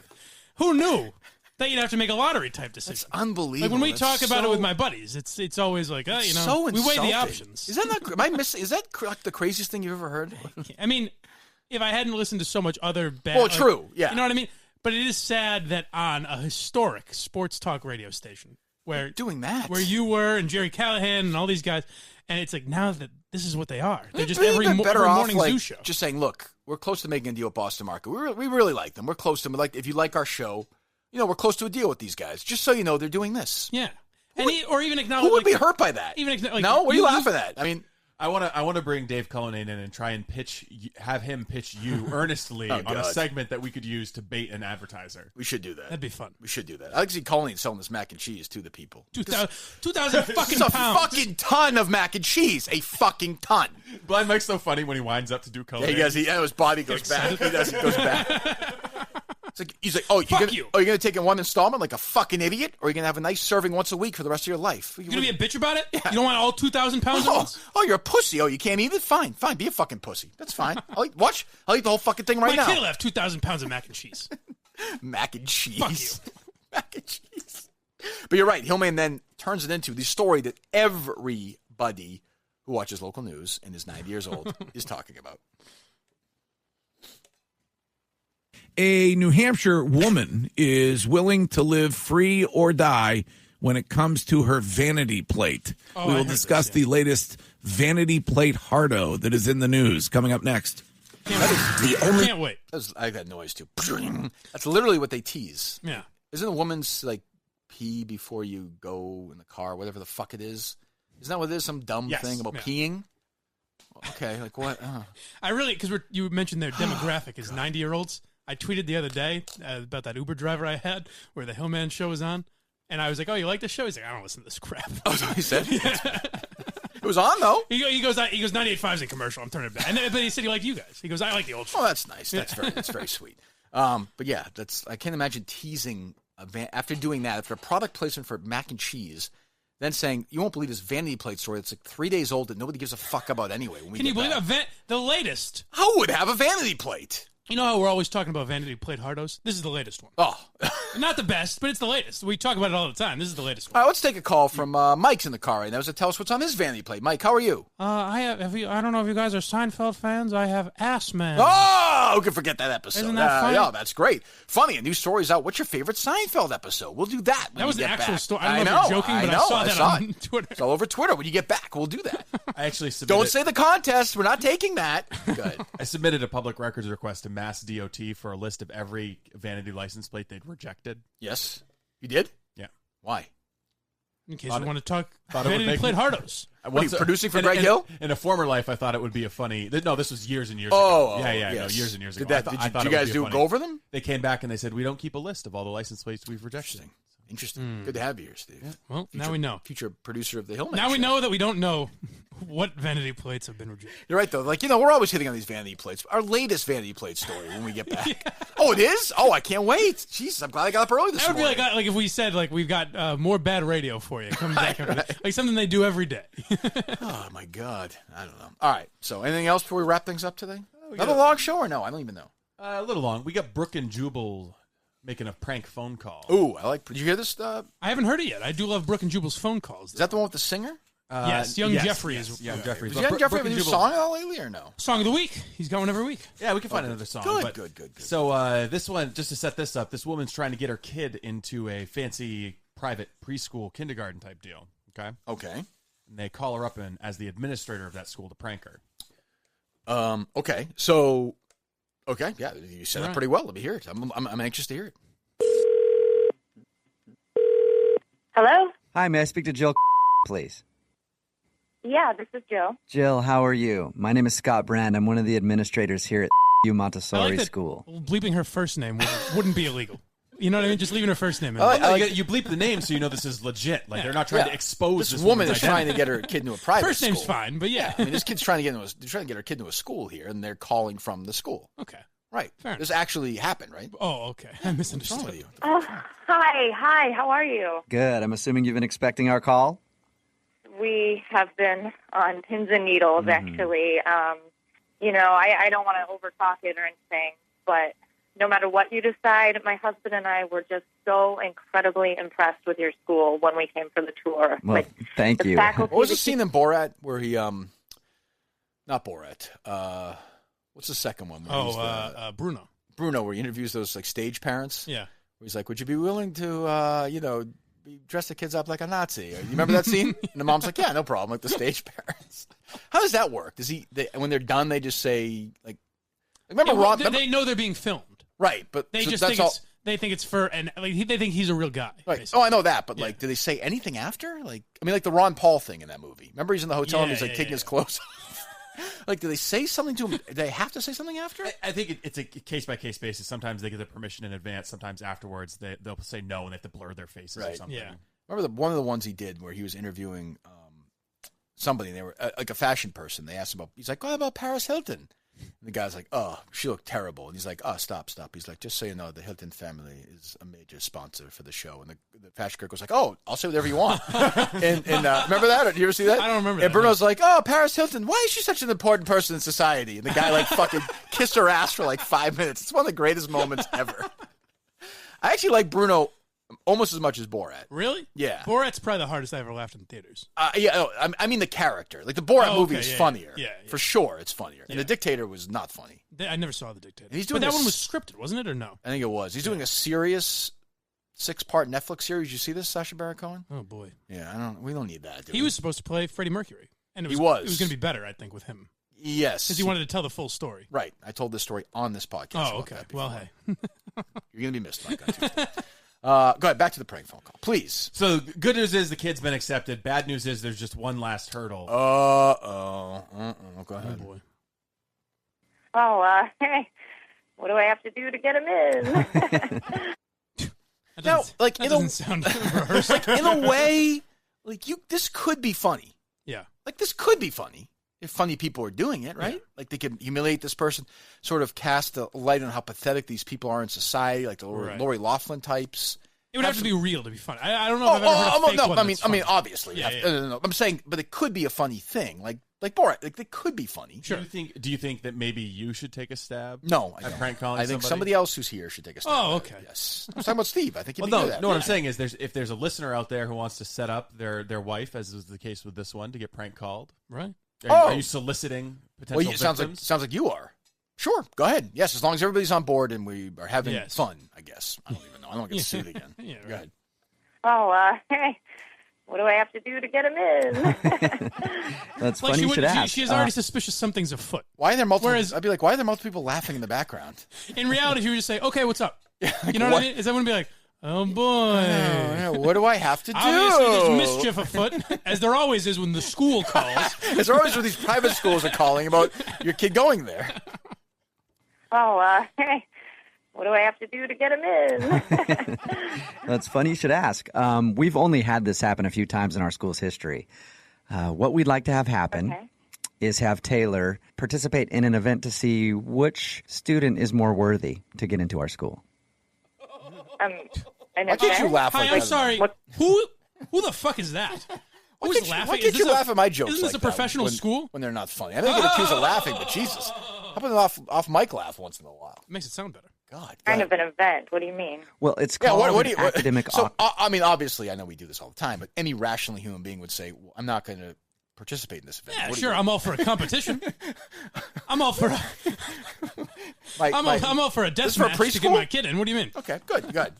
Who knew that you'd have to make a lottery-type decision? It's unbelievable. Like when we talk about it with my buddies, it's always like, so we weigh the insulting. options. Is that not? Am I missing? Is that like the craziest thing you've ever heard? I mean, if I hadn't listened to so much other bad, well, true, yeah. You know what I mean? But it is sad that on a historic sports talk radio station where doing that, where you were and Jerry Callahan and all these guys, and it's like now that this is what they are. They're just They'd every been better off, morning like, zoo show. just saying, look, we're close to making a deal with Boston Market. We really like them. We're close to them. Like, if you like our show, we're close to a deal with these guys. Just so you know, they're doing this. Yeah. Or even acknowledge. Who would be hurt by that? No? What are you laughing at? I mean, I want to bring Dave Cullinane in and try and have him pitch you earnestly on a segment that we could use to bait an advertiser. We should do that. That'd be fun. We should do that. I like to see Cullinane selling this mac and cheese to the people. 2,000 fucking it's pounds. a fucking ton of mac and cheese. A fucking ton. Blind Mike's so funny when he winds up to do Cullinane. Yeah, his body goes back. He goes back. It's like, he's like, you're going to take in one installment like a fucking idiot? Or are you going to have a nice serving once a week for the rest of your life? You're going to be a bitch about it? Yeah. You don't want all 2,000 pounds at once? Oh, you're a pussy. Oh, you can't eat it? Fine. Be a fucking pussy. That's fine. I'll eat the whole fucking thing right now. My kid will have 2,000 pounds of mac and cheese. Mac and cheese. Fuck you. Mac and cheese. But you're right. Hillman then turns it into the story that everybody who watches local news and is 90 years old is talking about. A New Hampshire woman is willing to live free or die when it comes to her vanity plate. We will discuss the latest vanity plate hardo that is in the news coming up next. Can't wait. I have that noise too. That's literally what they tease. Yeah. Isn't a woman's like pee before you go in the car, whatever the fuck it is? Isn't that what it is? Some dumb thing about peeing? Okay, like what? I really, because you mentioned their demographic is 90-year-olds. I tweeted the other day about that Uber driver I had where the Hillman Show was on. And I was like, oh, you like this show? He's like, I don't listen to this crap. Oh, that's what he said? It was on, though. He goes 98.5's a commercial. I'm turning it back. But he said he liked you guys. He goes, I like the old show. Oh, that's nice. That's very sweet. But yeah, I can't imagine teasing after doing that, after a product placement for mac and cheese, then saying, you won't believe this vanity plate story that's like 3 days old that nobody gives a fuck about anyway. Can you believe the latest? Who would have a vanity plate? You know how we're always talking about vanity plate hardos? This is the latest one. Oh. Not the best, but it's the latest. We talk about it all the time. This is the latest one. All right, let's take a call from Mike's in the car right now. So tell us what's on his vanity plate. Mike, how are you? I don't know if you guys are Seinfeld fans. I have Ass Man. Oh, who can forget that episode? Isn't that funny? Yeah, that's great. Funny, a new story's out. What's your favorite Seinfeld episode? We'll do that when that was you an get actual back. story. I don't know if you're joking, but I saw that on Twitter. It's all over Twitter. When you get back, we'll do that. I actually submitted. Don't say the contest. We're not taking that. Good. I submitted a public records request to Mass DOT for a list of every vanity license plate they'd rejected. Yes. You did? Yeah. Why? In case you want to talk vanity plate hardos. What are you producing for Greg Hill? In a former life, I thought it would be a funny. No, this was years and years ago. Yeah, yes. no, years and years ago. Did you guys go over them? They came back and they said, we don't keep a list of all the license plates we've rejected. Interesting. Good to have you here, Steve. Yeah. Well, now we know. Future producer of the Hillman Now Show. we know that we don't know what vanity plates have been rejected. You're right, though. Like, we're always hitting on these vanity plates. Our latest vanity plate story when we get back. Yeah. Oh, it is? Oh, I can't wait. Jesus, I'm glad I got up early this morning. That would be like if we said, like, we've got more bad radio for you. Coming back like something they do every day. Oh, my God. I don't know. All right. So, anything else before we wrap things up today? Another long show or no? I don't even know. A little long. We got Brooke and Jubal making a prank phone call. Ooh, did you hear this? I haven't heard it yet. I do love Brooke and Jubal's phone calls. Is that the one with the singer? Yes, Young Jeffrey is. Young Jeffrey. Does Young Jeffrey have a new song out lately or no? Song of the week. He's got one every week. Yeah, we can find another song. Good. So this one, just to set this up, this woman's trying to get her kid into a fancy private preschool kindergarten type deal. Okay. Okay. And they call her up as the administrator of that school to prank her. Okay. So. Okay. Yeah, you set up pretty well. Let me hear it. I'm anxious to hear it. Hello? Hi, may I speak to Jill, please? Yeah, this is Jill. Jill, how are you? My name is Scott Brand. I'm one of the administrators here at Montessori School. Bleeping her first name wouldn't be illegal. You know what I mean? Just leaving her first name in. You bleep the name so you know this is legit. Like they're not trying to expose this woman is trying to get her kid into a private first school. name's fine, but yeah. I mean, this kid's trying to get her kid into a school here, and they're calling from the school. Okay. Right. This actually happened, right? Oh, okay. I misunderstood. What's wrong with you? Hi. How are you? Good. I'm assuming you've been expecting our call? We have been on pins and needles, actually. I don't want to overtalk it or anything, but no matter what you decide, my husband and I were just so incredibly impressed with your school when we came for the tour. Well, thank you. What was the scene in Borat where he, not Borat, what's the second one? Bruno. Bruno, where he interviews those like stage parents. Yeah. Where he's like, would you be willing to, dress the kids up like a Nazi? You remember that scene? And the mom's like, yeah, no problem. Like the stage parents. How does that work? When they're done, they just say like, remember Ron? They know they're being filmed. Right, but they so just think they think it's for, and like, they think he's a real guy. Right. Basically. Oh, I know that, but like, do they say anything after? Like, I mean, like the Ron Paul thing in that movie. Remember, he's in the hotel and he's like taking his clothes off. Like, do they say something to him? Do they have to say something after? I think it's a case-by-case basis. Sometimes they get the permission in advance. Sometimes afterwards they'll say no and they have to blur their faces or something. Yeah. Remember one of the ones he did where he was interviewing somebody, and they were like a fashion person. They asked him about, he's like, what about Paris Hilton? And the guy's like, oh, she looked terrible. And he's like, oh, stop. He's like, just so you know, the Hilton family is a major sponsor for the show. And the fashion critic was like, oh, I'll say whatever you want. and remember that? Did you ever see that? I don't remember and Bruno's like, oh, Paris Hilton, why is she such an important person in society? And the guy like fucking kissed her ass for like 5 minutes. It's one of the greatest moments ever. I actually like Bruno almost as much as Borat. Really? Yeah. Borat's probably the hardest I ever laughed in theaters. I mean the character. Like the Borat movie is funnier. Yeah. For sure, it's funnier. And The Dictator was not funny. I never saw The Dictator. He's doing but that one was scripted, wasn't it, or no? I think it was. He's doing a serious 6-part Netflix series. You see this, Sacha Baron Cohen? Oh boy. Yeah, we don't need that. He was supposed to play Freddie Mercury, and it was He was. It was going to be better, I think, with him. Yes, because he wanted to tell the full story. Right. I told this story on this podcast. Oh, okay. Well, hey, you're going to be missed, Mike. On Tuesday. Go ahead, back to the prank phone call, please. So good news is the kid's been accepted. Bad news is there's just one last hurdle. Go ahead. Oh, boy. Oh, hey, what do I have to do to get him in? Now, like that doesn't sound rehearsed. like in a way, like this could be funny. Yeah. Like this could be funny if funny people are doing it, right? Yeah. Like they could humiliate this person, sort of cast a light on how pathetic these people are in society, like the Lori Loughlin types. It would have to be real to be funny. I don't know if I've ever heard a fake one I mean, obviously. Yeah, No. I'm saying, but it could be a funny thing, like Borat. Like they could be funny. Sure. Do you think that maybe you should take a stab? No, at prank calling. I think somebody else who's here should take a stab. Oh, okay. Yes. I'm talking about Steve. I think he'd well, be no, good at no. it. What I'm saying is, if there's a listener out there who wants to set up their wife, as is the case with this one, to get prank called, right? Are you soliciting potential victims? Sounds like you are. Sure, go ahead. Yes, as long as everybody's on board and we are having fun, I guess. I don't even know. I don't get sued again. Yeah, go ahead. Oh, hey, what do I have to do to get him in? That's funny you should ask. She is already suspicious something's afoot. Why are there multiple? I'd be like, why are there multiple people laughing in the background? In reality, if you would just say, "Okay, what's up?" You know what I mean? Is everyone be like, "Oh boy, what do I have to do?" Obviously, there's mischief afoot, as there always is when the school calls. As always when these private schools are calling about your kid going there. Oh, hey, what do I have to do to get him in? That's funny you should ask. We've only had this happen a few times in our school's history. What we'd like to have happen is have Taylor participate in an event to see which student is more worthy to get into our school. Why can't you laugh like that? I'm sorry. Who the fuck is that? Who's laughing? Why can't you laugh at my jokes? Isn't this like a professional that school? When they're not funny. I don't get accused of laughing, but Jesus. How about an off mic laugh once in a while? Makes it sound better. God. Kind of an event. What do you mean? Well, it's called academic. So, I mean, obviously, I know we do this all the time, but any rational human being would say, well, I'm not going to participate in this event. Yeah, sure. I'm all for a competition. I'm all for I'm all for a death match to get my kid in. What do you mean? Okay, good.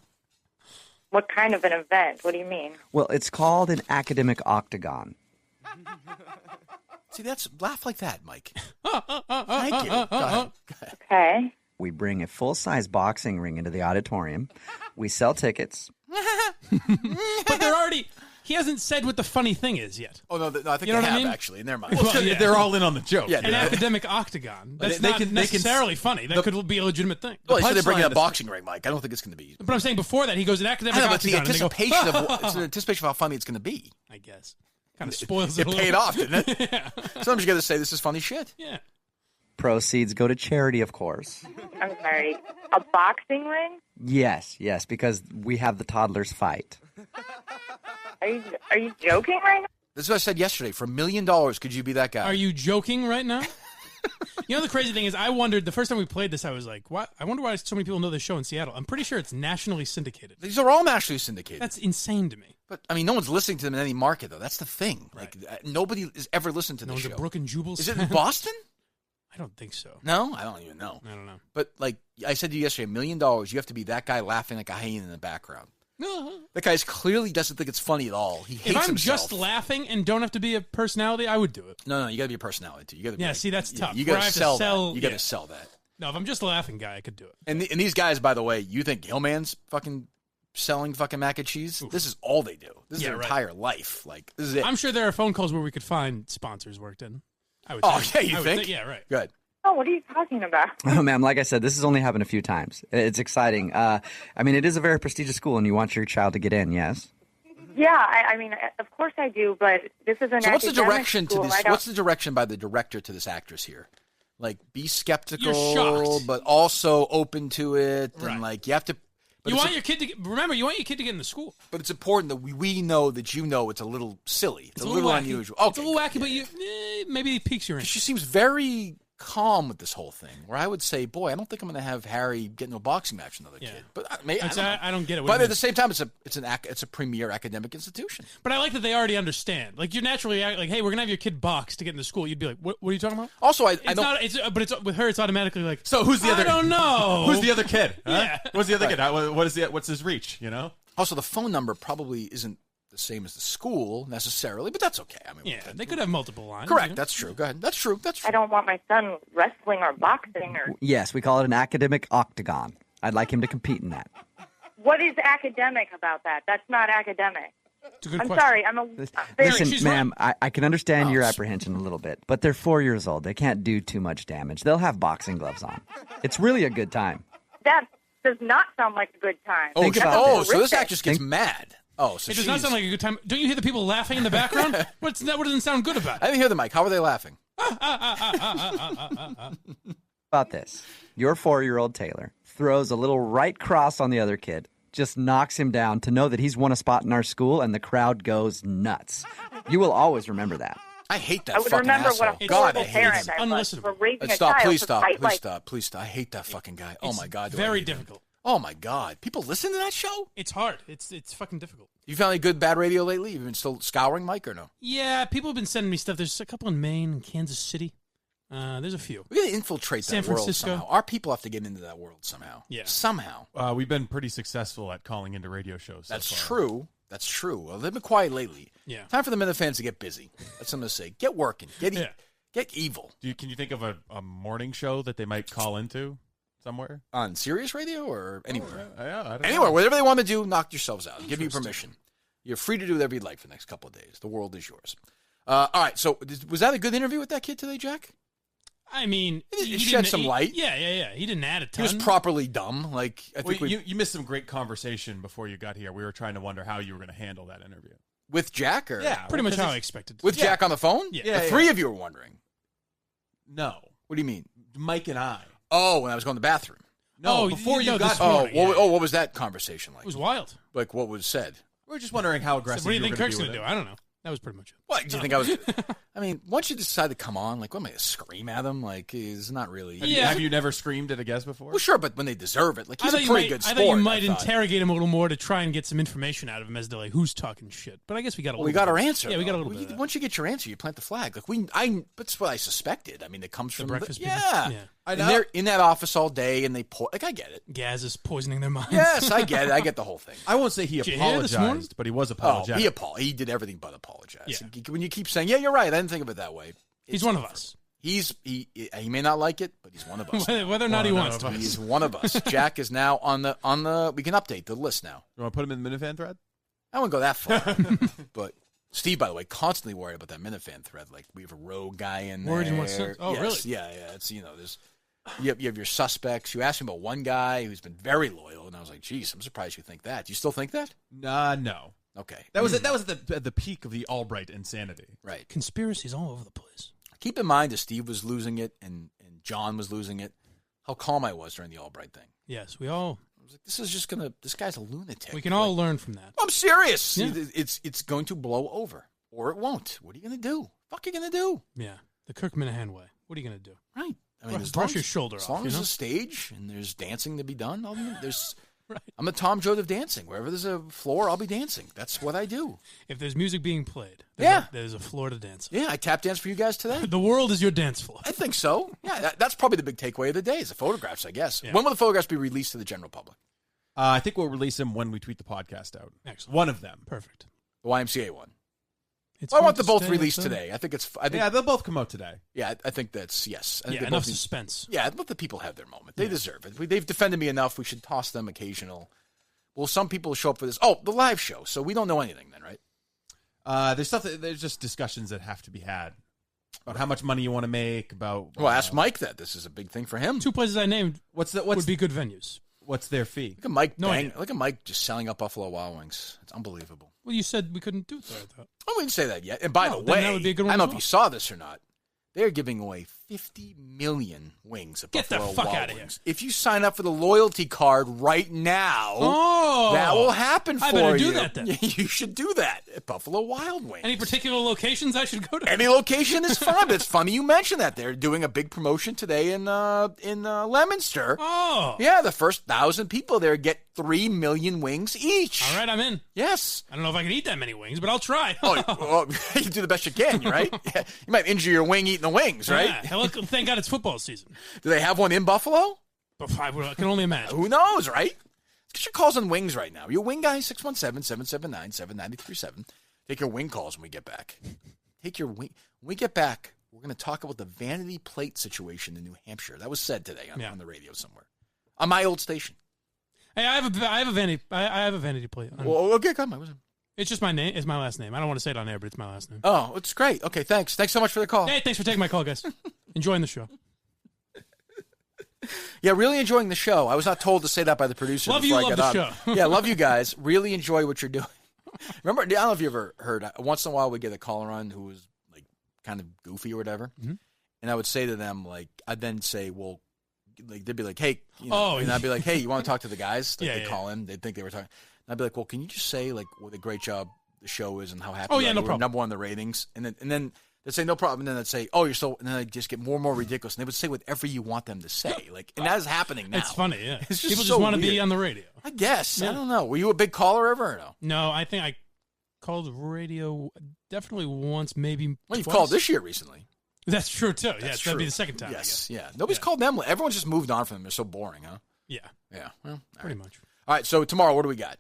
What kind of an event? What do you mean? Well, it's called an academic octagon. See, laugh like that, Mike. Thank you. Go ahead. Okay. We bring a full-size boxing ring into the auditorium. We sell tickets. But they're already... He hasn't said what the funny thing is yet. Oh, no, I think they have, actually, in their mind. Well, they're all in on the joke. Yeah, an academic octagon. That's not necessarily funny. That could be a legitimate thing. Well, they bring in a boxing ring, Mike. I don't think it's going to be... But I'm saying before that, he goes, an academic octagon. It's an anticipation of how funny it's going to be. I guess. Kind of spoils it a little. It paid off, didn't it? Yeah. Sometimes you got to say, this is funny shit. Yeah. Proceeds go to charity, of course. I'm sorry. A boxing ring? Yes, because we have the toddlers fight. Are you joking right now? This is what I said yesterday. For $1 million, could you be that guy? Are you joking right now? You know, the crazy thing is, I wondered, the first time we played this, I was like, what? I wonder why so many people know this show in Seattle. I'm pretty sure it's nationally syndicated. These are all nationally syndicated. That's insane to me. But, I mean, no one's listening to them in any market, though. That's the thing. Right. Like, nobody has ever listened to this show. No one's a Brook and Jubal. Is it in Boston? I don't think so. No, I don't even know. I don't know. But like I said to you yesterday, $1 million, you have to be that guy laughing like a hyena in the background. That guy clearly doesn't think it's funny at all. He hates If I'm himself. just laughing and don't have to be a personality, I would do it. No, you got to be a personality too. You got to. Yeah, see, that's tough. You got Where I to have to sell sell- that. You got yeah. to sell that. No, if I'm just a laughing guy, I could do it. And these guys, by the way, you think Hillman's fucking selling fucking mac and cheese? This is all they do. This is their right. entire life. Like this is it. I'm sure there are phone calls where we could find sponsors worked in. I would. Oh think. yeah, you I would think? yeah, right. Good. Oh, what are you talking about? Oh, ma'am, like I said, this has only happened a few times. It's exciting. I mean, it is a very prestigious school, and you want your child to get in, yes? Yeah, I mean, of course I do, but this is an So what's the academic direction school. to this? What's the direction by the director to this actress here? Like, be skeptical, You're shocked. but also open to it, and like you have to. But You it's want your kid to remember. You want your kid to get into school. But it's important that we know that you know it's a little silly. It's a little wacky. unusual. It's a little wacky, but maybe it piques your interest. She seems very calm with this whole thing. Where I would say, boy, I don't think I'm going to have Harry get into a boxing match with another kid. But I don't get it. What But do you at the same time, it's a premier academic institution. But I like that they already understand. Like you're naturally like, hey, we're gonna have your kid box to get into school. You'd be like, what are you talking about? Also, it's not. But it's with her. It's automatically like. So who's the other? I don't know. Who's the other kid? Huh? Yeah. What's the other kid? What's his reach? You know. Also, the phone number probably isn't the same as the school necessarily, but that's okay. I mean, yeah, they could have multiple lines. Correct. You know? That's true. Go ahead. That's true. I don't want my son wrestling or boxing or. Yes, we call it an academic octagon. I'd like him to compete in that. What is academic about that? That's not academic. It's a good I'm question. sorry. I'm a. Very, Listen, ma'am, I can understand your apprehension a little bit, but they're 4 years old. They can't do too much damage. They'll have boxing gloves on. It's really a good time. that does not sound like a good time. Oh, Think about so this. this actress gets mad. Oh, so It does not sound like a good time. Don't you hear the people laughing in the background? What doesn't sound good about it? I didn't hear the mic. How are they laughing? About this. Your 4-year-old Taylor throws a little right cross on the other kid, just knocks him down to know that he's won a spot in our school, and the crowd goes nuts. You will always remember that. I hate that I would fucking remember asshole. what a God, I horrible hate parent it. I was for raising a Stop, child. please to stop, fight please like stop, please stop. I hate that fucking guy. Oh my God. do I Very hate him. difficult. Oh my God. People listen to that show? It's hard. It's fucking difficult. You found any good bad radio lately? You've been still scouring, Mike, or no? Yeah, people have been sending me stuff. There's a couple in Maine and Kansas City. There's a few. We got to infiltrate San that world Francisco. somehow. Our people have to get into that world somehow. Yeah. Somehow. We've been pretty successful at calling into radio shows. So That's far. true. That's true. Well, they've been quiet lately. Yeah. Time for the Minifans to get busy. That's what I'm going to say. Get working. Get evil. Can you think of a morning show that they might call into somewhere? On Sirius Radio or anywhere? Yeah, I don't Anywhere. know. Whatever they want to do, knock yourselves out. Give you permission. You're free to do whatever you'd like for the next couple of days. The world is yours. All right. So was that a good interview with that kid today, Jack? I mean, It shed some light. Yeah. He didn't add a ton. He was properly dumb. Like I think you missed some great conversation before you got here. We were trying to wonder how you were going to handle that interview. with Jack, or pretty much how I expected. With Jack on the phone. Yeah. The three of you were wondering. No. What do you mean? Mike and I. Oh, when I was going to the bathroom. No, before you got what was that conversation like? It was wild. Like what was said? We were just wondering how aggressive. So what do you think were Kirk's going going to to do? I don't know. That was pretty much it. What do you think I was? I mean, once you decide to come on, like, what am I going to scream at them? Like, it's not really. Have you never screamed at a guest before? Well, sure, but when they deserve it, like, he's a you pretty might, good sport. I thought you might interrogate him a little more to try and get some information out of him as to like who's talking shit. But I guess we got a little. We got bit our of- answer. Yeah, we got a though. little bit. of that. Once you get your answer, you plant the flag. Like that's what I suspected. I mean, it comes from breakfast people? Yeah. Yeah. And they're in that office all day, and they like I get it. Gaz is poisoning their minds. Yes, I get it. I get the whole thing. I won't say he Did you hear this morning? apologized, but he was Oh, apologetic. he did everything but apologize. Yeah. When you keep saying, "Yeah, you're right," I didn't think of it that way. He's one of us. He may not like it, but he's one of us. Whether or not he wants to. He's one of us. Jack is now on the. We can update the list now. You want to put him in the Minifan thread? I wouldn't go that far, but Steve, by the way, constantly worried about that Minifan thread. Like we have a rogue guy in there. Worried in what sense? Oh, Yes, really? Yeah. It's there's. You have your suspects. You asked me about one guy who's been very loyal, and I was like, "Geez, I'm surprised you think that." Do you still think that? No. Okay. That was at the peak of the Albright insanity. Right. Conspiracies all over the place. Keep in mind, as Steve was losing it and John was losing it, how calm I was during the Albright thing. Yes, we all. I was like, this guy's a lunatic. We can all learn from that. I'm serious. Yeah. It's going to blow over, or it won't. What are you going to do? Fuck you going to do? Yeah, the Kirk Minihane way. What are you going to do? Right. I mean, Brush your shoulder as off, long you as know? there's a stage and there's dancing to be done, there's Right. I'm the Tom Joad of dancing. Wherever there's a floor, I'll be dancing. That's what I do. If there's music being played, there's a floor to dance on. Yeah, I tap dance for you guys today. The world is your dance floor. I think so. Yeah, that's probably the big takeaway of the day is the photographs, I guess. Yeah. When will the photographs be released to the general public? I think we'll release them when we tweet the podcast out. Excellent. One of them. Perfect. The YMCA one. I want them both released today. I think they'll both come out today. Yeah, I think that's yes. I think they enough both need- suspense. Yeah, let the people have their moment. They deserve it. They've defended me enough. We should toss them occasional. Well, some people show up for this. Oh, the live show. So we don't know anything then, right? There's just discussions that have to be had about how much money you want to make. About well, ask Mike that. This is a big thing for him. 2 places I named would be good venues. What's their fee? Look at Mike. No idea. Look at Mike just selling up Buffalo Wild Wings. It's unbelievable. Well, you said we couldn't do that. I thought. Oh, we didn't say that yet. And by the then way, that would be a good I one don't as know if well. you saw this or not. They're giving away 50 million wings at Get the Buffalo fuck Wild outta here. Wings. If you sign up for the loyalty card right now, that will happen for you. I better do that then. You should do that at Buffalo Wild Wings. Any particular locations I should go to? Any location is fine, but it's funny you mentioned that. They're doing a big promotion today in Leominster. Oh. Yeah, the first 1,000 people there get 3 million wings each. All right, I'm in. Yes. I don't know if I can eat that many wings, but I'll try. Well, you do the best you can, right? Yeah. You might injure your wing eating the wings, right? Yeah. Hell, thank God it's football season. Do they have one in Buffalo? I can only imagine. Who knows, right? Get your calls on wings right now. Are you a wing guy? 617-779-7937. Take your wing calls when we get back. Take your wing. When we get back, we're going to talk about the vanity plate situation in New Hampshire. That was said today on the radio somewhere. On my old station. Hey, I have a vanity plate. Well, okay, come on. It's just my name. It's my last name. I don't want to say it on air, but it's my last name. Oh, it's great. Okay, thanks. Thanks so much for the call. Hey, thanks for taking my call, guys. Enjoying the show. Yeah, really enjoying the show. I was not told to say that by the producer Love before you, I love got the on. show. Yeah, love you guys. Really enjoy what you're doing. Remember, I don't know if you ever heard, once in a while we get a caller on who was like kind of goofy or whatever. Mm-hmm. And I would say to them, like, I'd then say, well, like, they'd be like, hey, you know, and I'd be like, hey, you want to talk to the guys? Like, they'd call in. They'd think they were talking. And I'd be like, well, can you just say, like, what a great job the show is and how happy you are? No We're problem. number one in the ratings. And then they'd say, no problem. And then they'd say, oh, you're so, and then I'd just get more and more ridiculous. And they would say whatever you want them to say. Like, and that is happening now. It's funny, yeah. It's People so just want to weird. be on the radio. I guess. Yeah. I don't know. Were you a big caller ever or no? No, I think I called radio definitely once, maybe Well, you've twice. called this year recently. That's true, too. That's Yeah, true. that'd be the second time. Yes, yeah. Nobody's called them. Everyone's just moved on from them. They're so boring, huh? Yeah. Yeah. Well, pretty much. All right, so tomorrow, what do we got?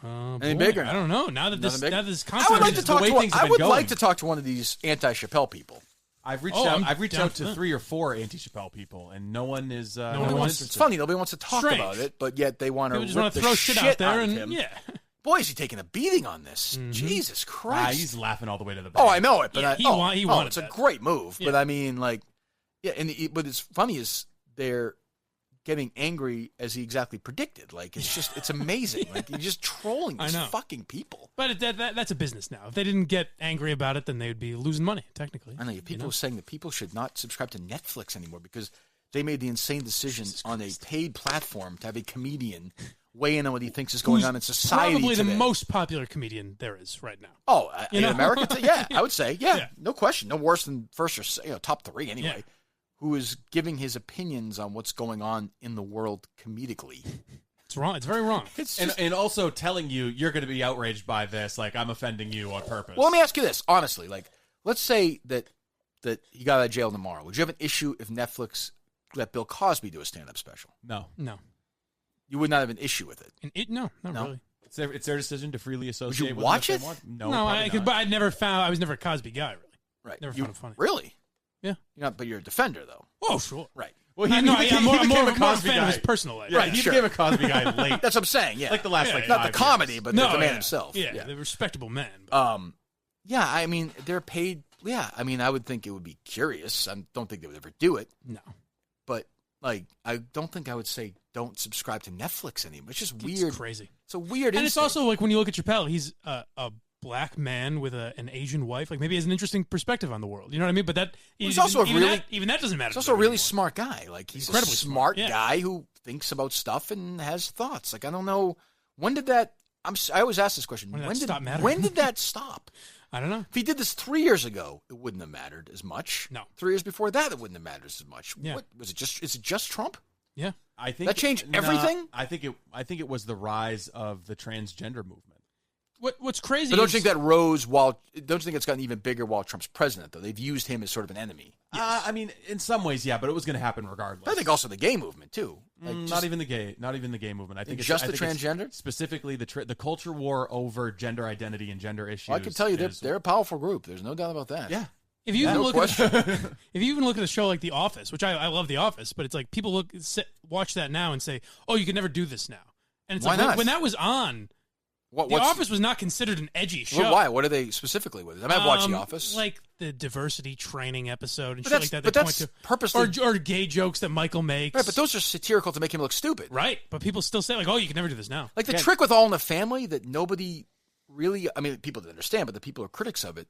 Anything Boy, bigger? I don't know. Now that Nothing big? this I concept would like to is talk the way to. things have I been would going. like to talk to one of these anti-Chappelle people. I've reached Oh, out. I'm I've reached down out for to that. 3 or 4 anti-Chappelle people, and no one is. It's funny. Nobody wants to talk Strange. about it, but yet they want to People just rip want the to throw shit out there, of and him. yeah. Boy, is he taking a beating on this? Jesus Christ! He's laughing all the way to the bank. Oh, I know it, but Yeah, he wanted it's a that. great move. Yeah. But I mean, like, yeah, but it's funny is they're getting angry as he exactly predicted. Like, it's amazing. Like, you're just trolling these I know. fucking people. But that's a business now. If they didn't get angry about it, then they would be losing money, technically. I know people are saying that people should not subscribe to Netflix anymore because they made the insane decision on a paid platform to have a comedian weigh in on what he thinks is going on in society Probably today. the most popular comedian there is right now. Oh, You in know? America? Yeah, I would say. Yeah, Yeah. no question. No worse than first or top 3 anyway. Yeah. Who is giving his opinions on what's going on in the world comedically. It's wrong. It's very wrong. It's and also telling you you're going to be outraged by this, like I'm offending you on purpose. Well, let me ask you this, honestly. Like, let's say that he got out of jail tomorrow. Would you have an issue if Netflix let Bill Cosby do a stand-up special? No. You would not have an issue with it. No, not really. It's their decision to freely associate. you with watch them if it? they want. No, No, probably not. but I was never a Cosby guy, really. Right. Never You- found it funny. Really? Yeah. But you're a defender, though. Oh, sure. Right. Well, I'm more became a a Cosby Cosby fan guy. of his personal life. Yeah, Right, he sure. became a Cosby guy late. That's what I'm saying, yeah. Like the last Yeah, like Not 5 the comedy, years. but No, the man yeah. himself. Yeah, the respectable man. But Yeah, I mean, they're paid. Yeah, I mean, I would think it would be curious. I don't think they would ever do it. no. But, like, I don't think I would say don't subscribe to Netflix anymore. It's just It's weird. crazy. It's a weird And it's instinct. also like when you look at Chappelle, he's a black man with an Asian wife. Like maybe he has an interesting perspective on the world. You know what I mean? But that He's also even really that doesn't matter. He's to also a them really anymore. smart guy. Like, he's Incredibly a smart, smart yeah. guy who thinks about stuff and has thoughts. Like, I don't know. When did that... I always ask this question. When did that stop mattering? When did that stop? I don't know. If he did this 3 years ago, it wouldn't have mattered as much. No. 3 years before that, it wouldn't have mattered as much. Yeah. What was it? Is it just Trump? Yeah. I think that changed everything. I think it was the rise of the transgender movement. What's crazy? But don't you think that rose don't you think it's gotten even bigger while Trump's president? Though they've used him as sort of an enemy. I mean, in some ways, yeah, but it was going to happen regardless. I think also the gay movement too. Like not even the gay movement. I think just the transgender, specifically the culture war over gender identity and gender issues. Well, I can tell you they're a powerful group. There's no doubt about that. Yeah. If you even look at a show like The Office, which I love The Office, but it's like people watch that now and say, "Oh, you can never do this now." And it's Why like not? when that was on, The Office was not considered an edgy show. Well, why? What are they specifically with it? I mean, I've watched The Office, like the diversity training episode and but shit like that. But they that's point to. purposely or gay jokes that Michael makes. Right, but those are satirical to make him look stupid. Right, but people still say like, "Oh, you can never do this now." Like the trick with All in the Family that nobody really, I mean, people didn't understand, but the people who are critics of it,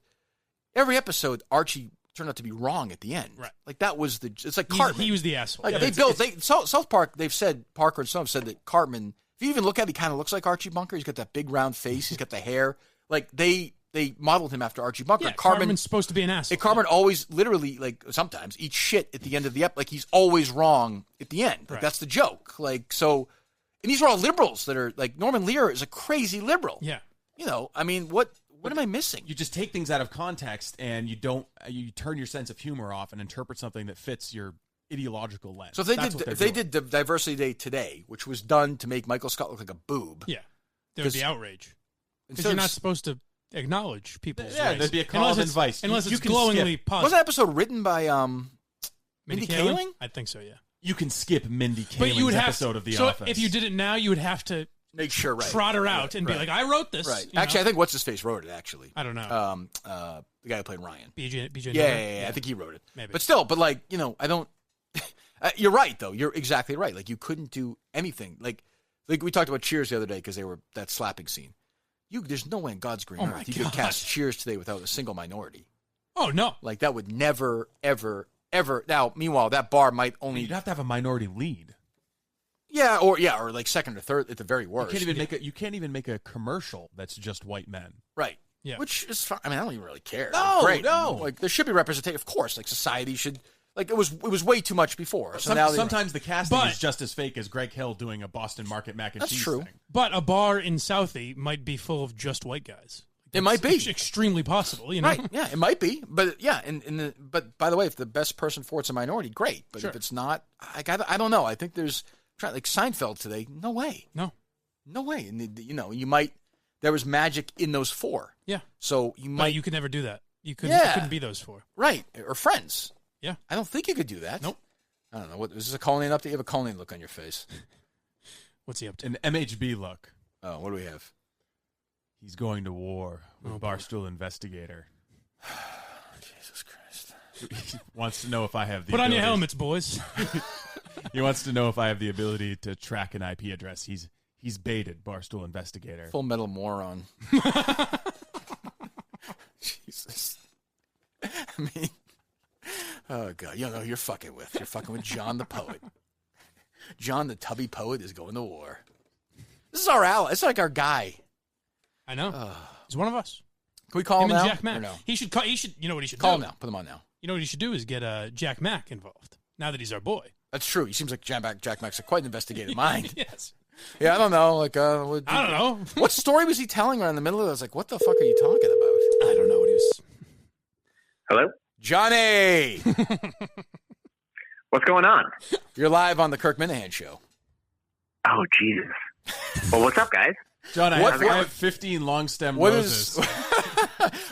every episode, Archie turned out to be wrong at the end. Right. Like that was it's like Cartman. He was the asshole. Like South Park, they've said, Parker and some have said that Cartman, if you even look at it, he kind of looks like Archie Bunker. He's got that big round face. He's got the hair. Like they modeled him after Archie Bunker. Yeah, Cartman's supposed to be an asshole. Cartman always literally, like sometimes, eats shit at the end of the episode. Like he's always wrong at the end. Like Right. that's the joke. Like so, and these are all liberals that are like, Norman Lear is a crazy liberal. Yeah. You know, I mean, what am I missing? You just take things out of context and you turn your sense of humor off and interpret something that fits your ideological lens. So if they did Diversity Day today, which was done to make Michael Scott look like a boob. Yeah. There would be outrage. Because Instead you're of- not supposed to acknowledge people's Yeah, race. there'd be a column and vice. Unless You it's can glowingly skip. positive. Was that episode written by Mindy Kaling? I think so, yeah. You can skip Mindy But you would Kaling's have episode of The so Office. if you did it now, you would have to Make sure, right. trot her out and be like, I wrote this. Right. you Actually, know? I think what's his face wrote it. Actually, I don't know. The guy who played Ryan. BJ. Yeah, I think he wrote it. Maybe. But still, like I don't. You're right though. You're exactly right. Like you couldn't do anything. Like we talked about Cheers the other day because they were that slapping scene. There's no way in God's green Oh my earth you could God. cast Cheers today without a single minority. Oh no. Like that would never, ever, ever. Now, meanwhile, that bar might only. You'd have to have a minority lead. Yeah, or like second or third at the very worst. You can't even make a commercial that's just white men. Right. Yeah. Which is fine. I mean, I don't even really care. No, Great. no. Like there should be representation. Of course, like society should. Like it was way too much before. So now Sometimes the casting But- is just as fake as Greg Hill doing a Boston Market mac and That's cheese true. thing. But a bar in Southie might be full of just white guys. It might be. It's extremely possible, you know? Right. Yeah, it might be. But yeah, but by the way, if the best person for it's a minority, great. But Sure. if it's not, I don't know. I think there's like Seinfeld today. No way. No way. And you might. There was magic in those four. Yeah. So you might. But you could never do that. You couldn't be those four. Right. Or Friends. Yeah. I don't think you could do that. Nope. I don't know. What is this a Colleen update? You have a Colleen look on your face. What's he up to? An MHB look. Oh, what do we have? He's going to war with Barstool investigator. Jesus Christ. He wants to know if I have the Put on your ability- helmets, boys. He wants to know if I have the ability to track an IP address. He's baited Barstool investigator. Full metal moron. Jesus. I mean, oh God, you don't know who you're fucking with. You're fucking with John the poet. John the tubby poet is going to war. This is our ally. It's like our guy. I know. He's one of us. Can we call him and now? Jack Mack. Or no? He should call. You know what he should Call do? him now. Put him on now. You know what he should do is get Jack Mack involved. Now that he's our boy. That's true. He seems like Jack Mack's quite an investigative mind. Yes. Yeah, I don't know. Like, I don't know. What story was he telling right in the middle of it? I was like, what the fuck are you talking about? I don't know what he was. Hello? Johnny! What's going on? You're live on the Kirk Minihane Show. Oh, Jesus. Well, what's up, guys? John, I What- have 15 long stem What roses.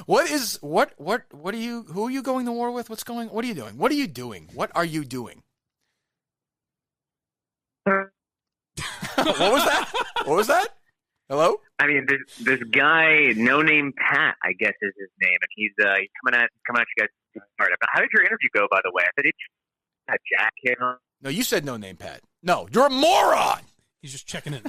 what are you, who are you going to war with? What are you doing? What are you doing? What are you doing? What was that? What was that? Hello? I mean, this guy, No Name Pat, I guess is his name, and he's coming at you guys. All right, how did your interview go, by the way? I said it's a Jack hit on. No, you said No Name Pat. No, you're a moron. He's just checking in.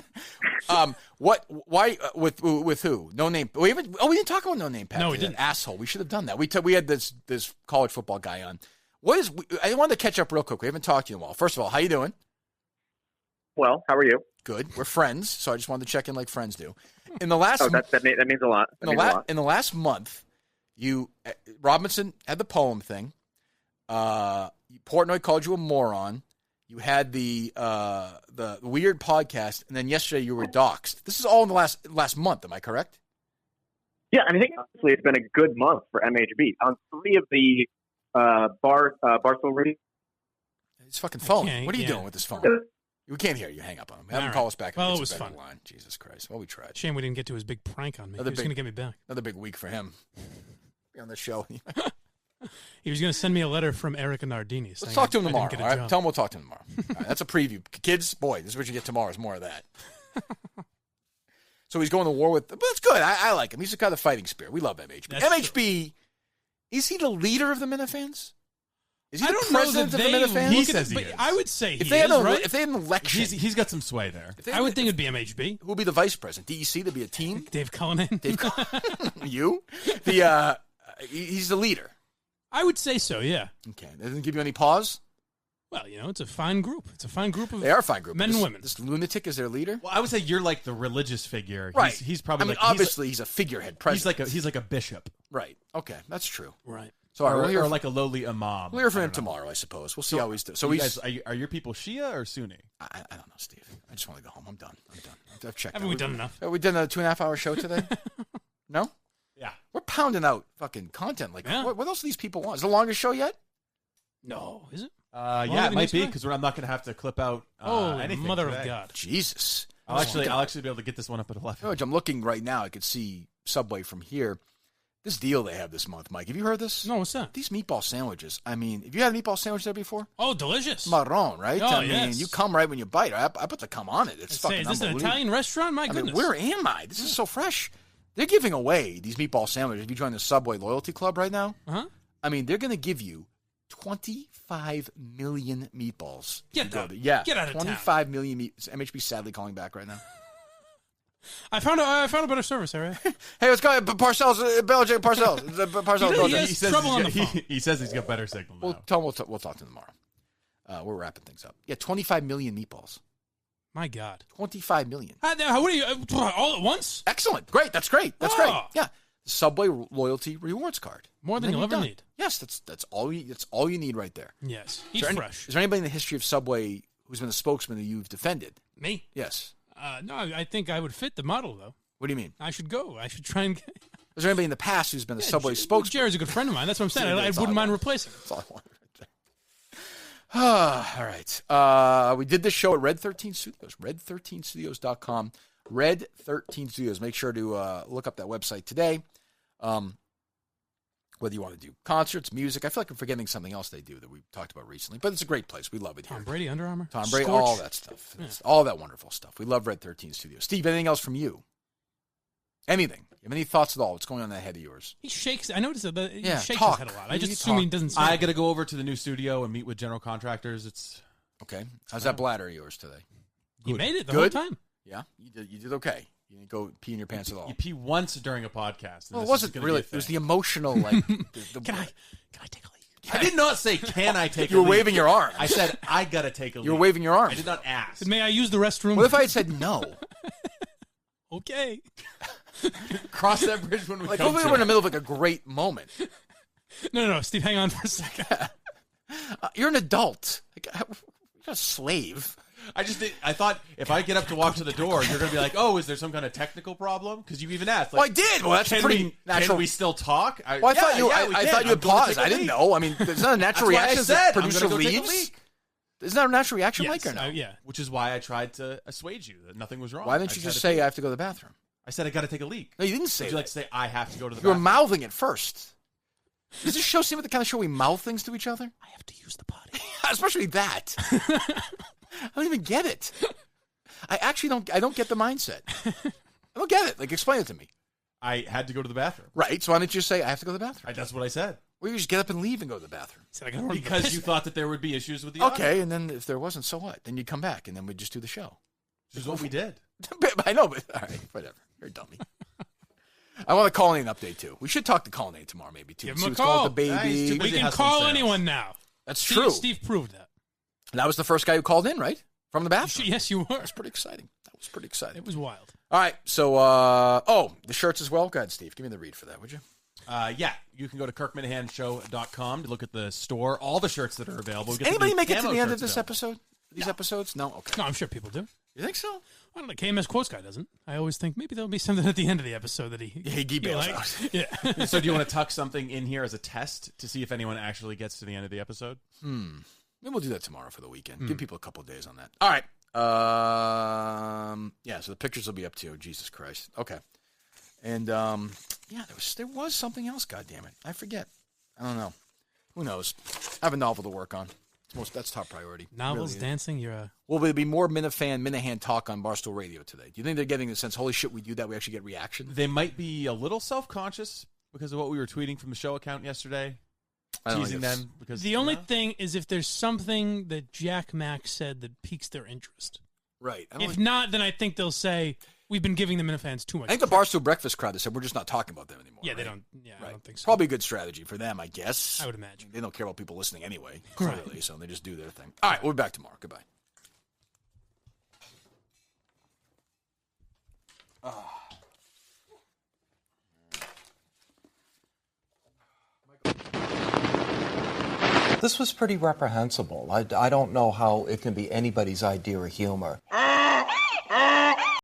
What? Why? With who? No Name. We didn't talk about No Name Pat. No, we today. didn't. Asshole. We should have done that. We had this college football guy on. I wanted to catch up real quick. We haven't talked to you in a while. First of all, how you doing? Well, how are you? Good. We're friends, so I just wanted to check in like friends do. In the last, that means a lot. in the last month, Robinson had the poem thing. Portnoy called you a moron. You had the weird podcast, and then yesterday you were doxxed. This is all in the last month. Am I correct? Yeah, I think honestly it's been a good month for MHB. On 3 of the Barstool Radio. His fucking phone. What are you doing with this phone? We can't hear you. Hang up on him. Have him call us back. Well, it was fun. Line. Jesus Christ. Well, we tried. Shame we didn't get to his big prank on me. He was going to get me back. Another big week for him. Be on the show. He was going to send me a letter from Erica Nardini. Let's talk to him tomorrow. All right? Tell him we'll talk to him tomorrow. All right, that's a preview. Kids, boy, this is what you get tomorrow is more of that. So he's going to war with... But it's good. I like him. He's got a fighting spirit. We love MHB. That's MHB, true. Is he the leader of the Minifans? Is he I the don't know president that of the Minifans? He says he is. I would say if they had an election... He's got some sway there. I would think it would be MHB. Who would be the vice president? DEC? There'd be a team? Dave Cullinan. You? He's the leader. I would say so, yeah. Okay. That doesn't give you any pause? Well, it's a fine group. It's a fine group of They are a fine group. men and women. This lunatic is their leader? Well, I would say you're like the religious figure. Right. He's probably obviously he's a figurehead president. He's like a bishop. Right. Okay. That's true. Right. So or like a lowly imam. We'll hear from him tomorrow, I suppose. We'll see how he's doing. So are your people Shia or Sunni? I don't know, Steve. I just want to go home. I'm done. I've checked. Haven't we done enough? We done a 2.5-hour show today? No? Yeah. We're pounding out fucking content. Like, what else do these people want? Is it the longest show yet? No. Is it? Yeah, it might be because I'm not going to have to clip out anything. Mother today. of God. Jesus. I'll actually be able to get this one up at 11. George, I'm looking right now. I could see Subway from here. This deal they have this month, Mike. Have you heard this? No, what's that? These meatball sandwiches. I mean, have you had a meatball sandwich there before? Oh, delicious. Marron, right? Oh, I mean, yes. you come right when you bite. I put the cum on it. It's fucking Is this an unbelievable. Italian restaurant? My goodness. I mean, where am I? This is so fresh. They're giving away these meatball sandwiches. If you join the Subway Loyalty Club right now, I mean, they're going to give you 25 million meatballs. Get out of 25 million meatballs. MHB sadly calling back right now. I found a better service, all right? Hey, let's go. Parcells, Belichick, Parcells. Parcells. He says he's got better signal now. We'll talk to him tomorrow. We're wrapping things up. Yeah, 25 million meatballs. My God. 25 million. What are you, all at once? Excellent. Great. That's great. That's great. Yeah. Subway Loyalty Rewards Card. More than you'll ever need. Yes, that's all you need right there. Yes. Eat fresh. Is there anybody in the history of Subway who's been a spokesman that you've defended? Me? Yes. No, I think I would fit the model, though. What do you mean? I should go. I should try and get... Is there anybody in the past who's been a Subway spokesman? Jared's a good friend of mine. That's what I'm saying. I wouldn't mind replacing him. That's all I wanted right there. All right. We did this show at Red 13 Studios, red13studios.com. Red 13 Studios. Make sure to look up that website today. Whether you want to do concerts, music. I feel like I'm forgetting something else they do that we talked about recently, but it's a great place. We love it here. Tom Brady, Under Armour? Tom Brady, Scorch. all that stuff. Yeah. All that wonderful stuff. We love Red 13 Studios. Steve, anything else from you? Anything? You have any thoughts at all? What's going on in that head of yours? He shakes. I noticed that he shakes his talk. head a lot. I just assume he doesn't say I got to go over to the new studio and meet with general contractors. It's okay. How's that bladder of yours today? You made it the whole time. Yeah, you did okay. You didn't go pee in your pants at all. You pee once during a podcast. Well, it wasn't really. It was the emotional, like. Can I take a leak? I did not say, can I take a leak? You were waving your arm. I said, I got to take a leak. You were waving your arm. I did not ask. May I use the restroom? What if I had said no? Okay. Cross that bridge when we come to hopefully we're in the middle of a great moment. No, Steve, hang on for a second. You're an adult. You're a slave. I thought if I get up to walk to the door, you're going to be like, oh, is there some kind of technical problem? Because you even asked. Like, well, I did. Well, that's pretty natural. Can we still talk? I thought you would pause. I didn't know. I mean, there's not a natural reaction. Producer leaves. Isn't that a natural reaction, Mike, or no? Yeah. Which is why I tried to assuage you that nothing was wrong. Why didn't you just say I have to go to the bathroom? I said I got to take a leak. No, you didn't say that. Would you like to say I have to go to the bathroom? bathroom? You were mouthing it first. Does this show seem like the kind of show we mouth things to each other? I have to use the potty. Especially that. I don't even get it. I actually don't. I don't get the mindset. I don't get it. Like, explain it to me. I had to go to the bathroom. Right. So why didn't you say I have to go to the bathroom? That's what I said. Well, you just get up and leave and go to the bathroom. Because you thought that there would be issues with the okay, audio. And then if there wasn't, so what? Then you'd come back, and then we'd just do the show. Which is what we did. I know, but all right, whatever. You're a dummy. I want a Colonnade update, too. We should talk to Colonnade tomorrow, maybe, too. Give him a call. The baby. We can call anyone now. That's true. Steve proved that. And that was the first guy who called in, right? From the bathroom. Yes, you were. That was pretty exciting. It was wild. All right, so, the shirts as well. Go ahead, Steve. Give me the read for that, would you? Yeah, you can go to KirkMinihaneShow.com to look at the store, all the shirts that are available. Does anybody make it to the end of this episode? these episodes? No? Okay. No, I'm sure people do. You think so? I don't know. KMS Quotes Guy doesn't. I always think maybe there'll be something at the end of the episode that he bails liked. out. Yeah. So do you want to tuck something in here as a test to see if anyone actually gets to the end of the episode? Maybe we'll do that tomorrow for the weekend. Give people a couple of days on that. All right. Yeah, so the pictures will be up too. Jesus Christ. Okay. And yeah, there was something else, goddammit. I forget. I don't know. Who knows? I have a novel to work on. That's top priority. Novels, really. dancing, you're a... Will there be more Minihane talk on Barstool Radio today? Do you think they're getting the sense, holy shit, we do that, we actually get reaction? They might be a little self-conscious because of what we were tweeting from the show account yesterday, teasing them. Because the only thing is if there's something that Jack Mack said that piques their interest. Right. If not, then I think they'll say, we've been giving the Minifans too much. I think the Barstool Breakfast crowd, they said, we're just not talking about them anymore. Yeah, right? they don't. Yeah, I don't think so. Probably a good strategy for them, I guess. I would imagine. They don't care about people listening anyway, Right. clearly, so they just do their thing. All right, we'll be back tomorrow. Goodbye. This was pretty reprehensible. I don't know how it can be anybody's idea of humor